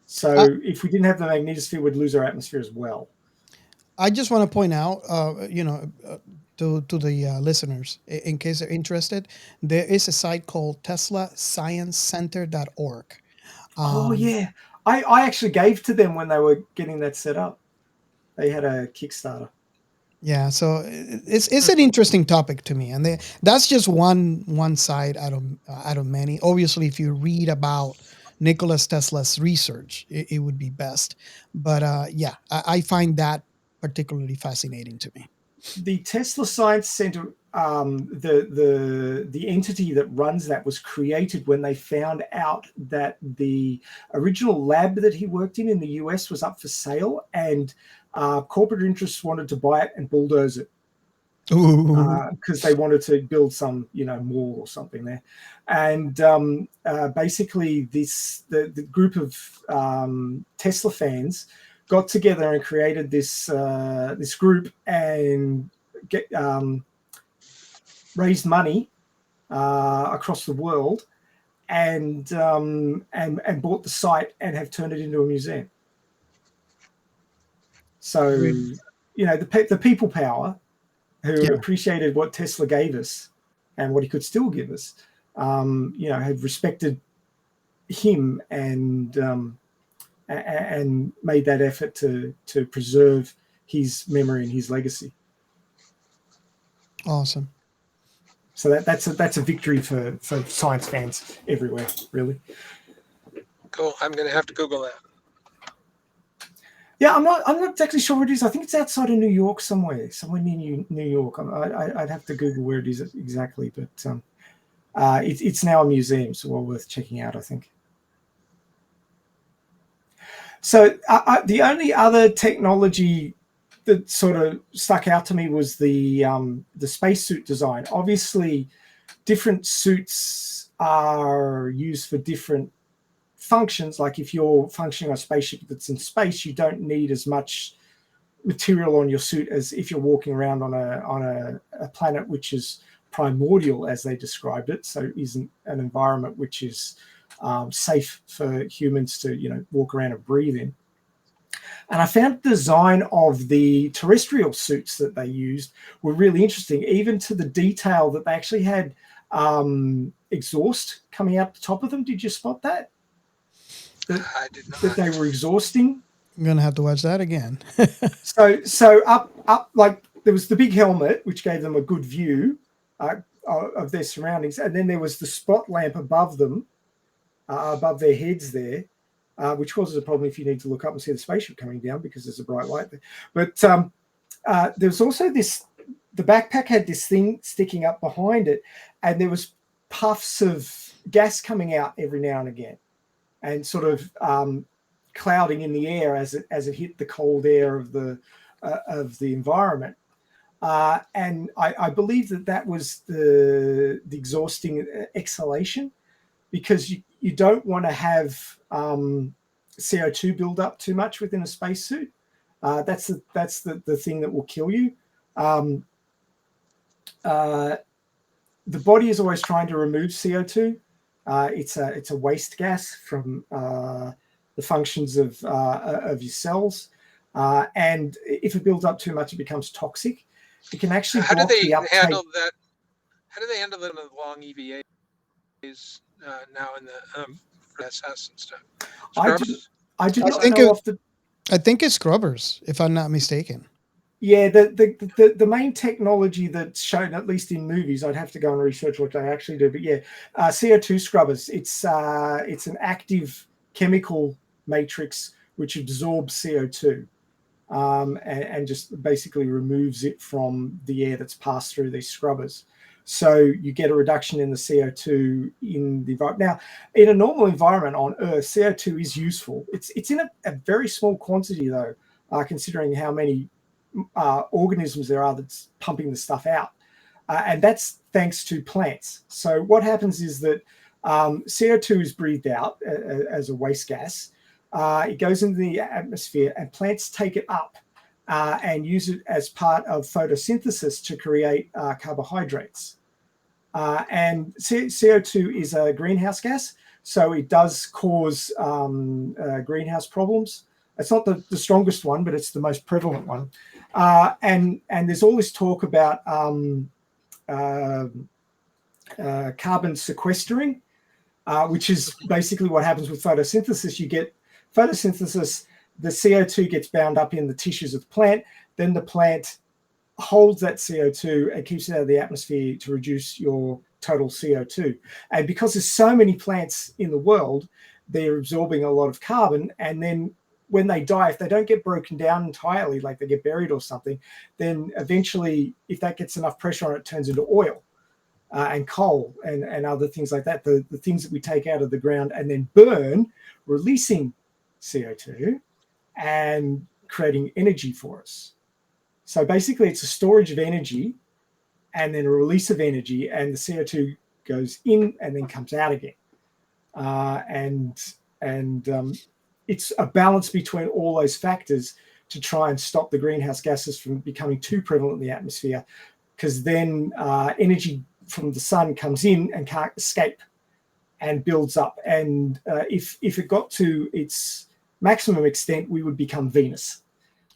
So if we didn't have the magnetosphere, we'd lose our atmosphere as well. I just want to point out, to the listeners, in case they're interested, there is a site called TeslaScienceCenter.org. Oh yeah, I actually gave to them when they were getting that set up. They had a Kickstarter. Yeah, so it's an interesting topic to me, and that's just one side out of many. Obviously, if you read about Nikola Tesla's research, it would be best. But yeah, I find that particularly fascinating to me. The Tesla Science Center, the entity that runs that, was created when they found out that the original lab that he worked in the US was up for sale, and corporate interests wanted to buy it and bulldoze it. Ooh. because they wanted to build some, mall or something there. And basically, the group of Tesla fans got together and created this group and raised money across the world, and bought the site and have turned it into a museum. So, the people power who appreciated what Tesla gave us and what he could still give us, have respected him and made that effort to preserve his memory and his legacy. Awesome. So that's a victory for science fans everywhere, really. Cool. I'm going to have to Google that. Yeah, I'm not exactly sure where it is. I think it's outside of New York somewhere near New York. I'd have to Google where it is exactly, but it's now a museum, so well worth checking out, I think. So the only other technology that sort of stuck out to me was the spacesuit design. Obviously, different suits are used for different functions. Like if you're functioning on a spaceship that's in space, you don't need as much material on your suit as if you're walking around on a planet which is primordial, as they described it, so isn't an environment which is safe for humans to walk around and breathe in. And I found the design of the terrestrial suits that they used were really interesting, even to the detail that they actually had exhaust coming out the top of them. Did you spot that? I did not. That they were exhausting. I'm gonna have to watch that again. So up, like there was the big helmet, which gave them a good view of their surroundings, and then there was the spot lamp above them, above their heads there, which causes a problem if you need to look up and see the spaceship coming down because there's a bright light there. But there was also the backpack had this thing sticking up behind it, and there was puffs of gas coming out every now and again, and sort of clouding in the air as it hit the cold air of the environment. And I believe that was the exhausting exhalation, because you don't want to have CO2 build up too much within a spacesuit. That's the thing that will kill you. The body is always trying to remove CO2. It's a waste gas from the functions of your cells, and if it builds up too much, it becomes toxic. It can actually block the uptake. Handle that? How do they handle them with long EVAs now in the for SS and stuff? I do not know off the. I think it's scrubbers, if I'm not mistaken. Yeah, the main technology that's shown, at least in movies, I'd have to go and research what they actually do. But yeah, CO2 scrubbers. It's an active chemical matrix which absorbs CO2 and just basically removes it from the air that's passed through these scrubbers. So you get a reduction in the CO2 in the environment. Now, in a normal environment on Earth, CO2 is useful. It's in a very small quantity, though, considering how many organisms there are that's pumping the stuff out. And that's thanks to plants. So what happens is that CO2 is breathed out as a waste gas. It goes into the atmosphere, and plants take it up and use it as part of photosynthesis to create carbohydrates. And CO2 is a greenhouse gas, so it does cause greenhouse problems. It's not the strongest one, but it's the most prevalent one. And there's all this talk about carbon sequestering, which is basically what happens with photosynthesis. You get photosynthesis, the CO2 gets bound up in the tissues of the plant, then the plant holds that CO2 and keeps it out of the atmosphere to reduce your total CO2. And because there's so many plants in the world, they're absorbing a lot of carbon, and then when they die, if they don't get broken down entirely, like they get buried or something, then eventually, if that gets enough pressure on it, it turns into oil and coal and other things like that, the things that we take out of the ground and then burn, releasing CO2 and creating energy for us. So basically, it's a storage of energy and then a release of energy, and the CO2 goes in and then comes out again. And it's a balance between all those factors to try and stop the greenhouse gases from becoming too prevalent in the atmosphere, because then energy from the sun comes in and can't escape and builds up. And if it got to its maximum extent, we would become Venus.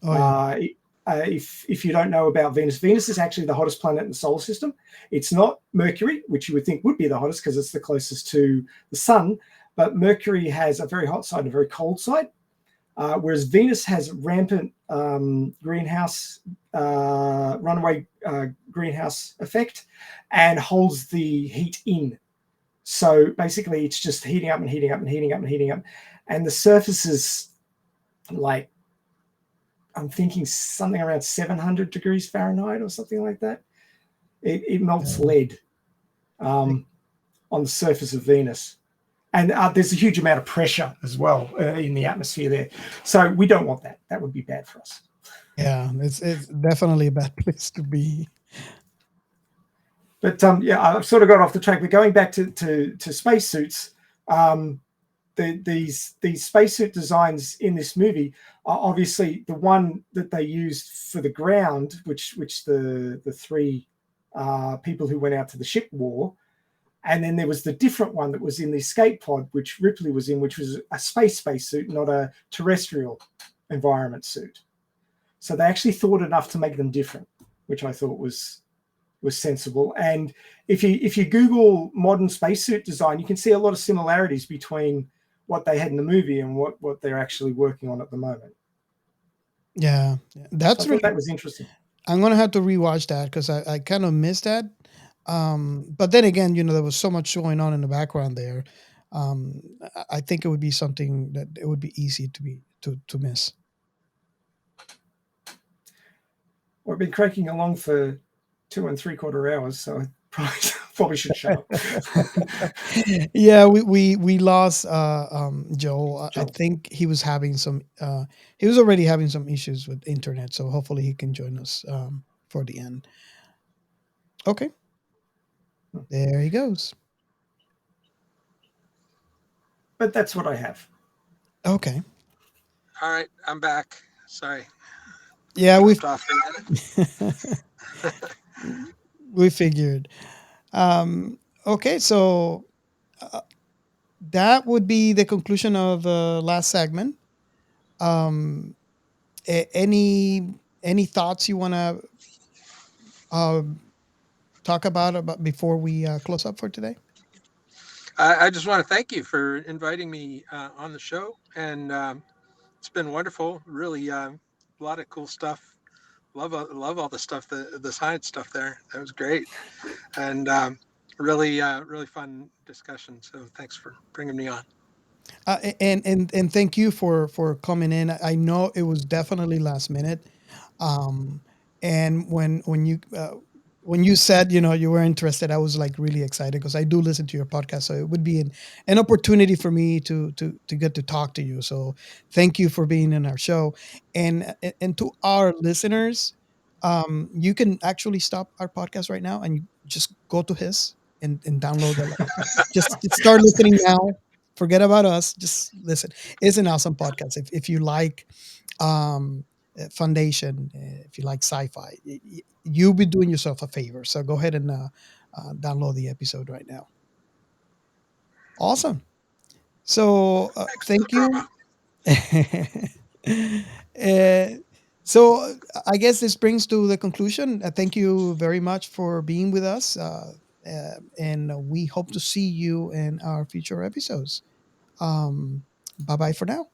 Oh, yeah. If you don't know about Venus, Venus is actually the hottest planet in the solar system. It's not Mercury, which you would think would be the hottest because it's the closest to the sun, but Mercury has a very hot side and a very cold side, whereas Venus has rampant greenhouse, runaway greenhouse effect, and holds the heat in. So basically it's just heating up and heating up and heating up and heating up. And the surface is like, I'm thinking something around 700 degrees Fahrenheit or something like that. It melts lead on the surface of Venus. And there's a huge amount of pressure as well in the atmosphere there. So we don't want that. That would be bad for us. Yeah, it's definitely a bad place to be. But yeah, I've sort of got off the track. But going back to spacesuits, these spacesuit designs in this movie are obviously the one that they used for the ground, which the three people who went out to the ship wore. And then there was the different one that was in the escape pod, which Ripley was in, which was a spacesuit, not a terrestrial environment suit. So they actually thought enough to make them different, which I thought was sensible. And if you Google modern spacesuit design, you can see a lot of similarities between what they had in the movie and what they're actually working on at the moment. Yeah, that's So I really. thought that was interesting. I'm gonna have to rewatch that because I kind of missed that. But then again, there was so much going on in the background there. I think it would be something that it would be easy to miss. Well, I've been cracking along for 2 3/4 hours, so I probably should shut up. Yeah, we lost Joel. I Joel. think he was already having some issues with internet, so hopefully he can join us for the end. Okay, there he goes. But that's what I have. Okay. All right, I'm back. Sorry. Yeah, we Dropped off for a minute. we figured. Okay, so that would be the conclusion of the last segment. Um, any thoughts you want to talk about before we close up for today? I just want to thank you for inviting me on the show, and it's been wonderful. Really, a lot of cool stuff. Love all the stuff, the science stuff there. That was great, and really fun discussion. So thanks for bringing me on. And thank you for coming in. I know it was definitely last minute, and when you said you were interested, I was like really excited because I do listen to your podcast, so it would be an opportunity for me to get to talk to you. So thank you for being in our show, and to our listeners, you can actually stop our podcast right now and you just go to his and download the just start listening now. Forget about us. Just listen. It's an awesome podcast. If you like foundation, if you like sci-fi, you'll be doing yourself a favor. So go ahead and download the episode right now. Awesome. So thank you. uh, so I guess this brings to the conclusion. Thank you very much for being with us. And we hope to see you in our future episodes. Bye bye for now.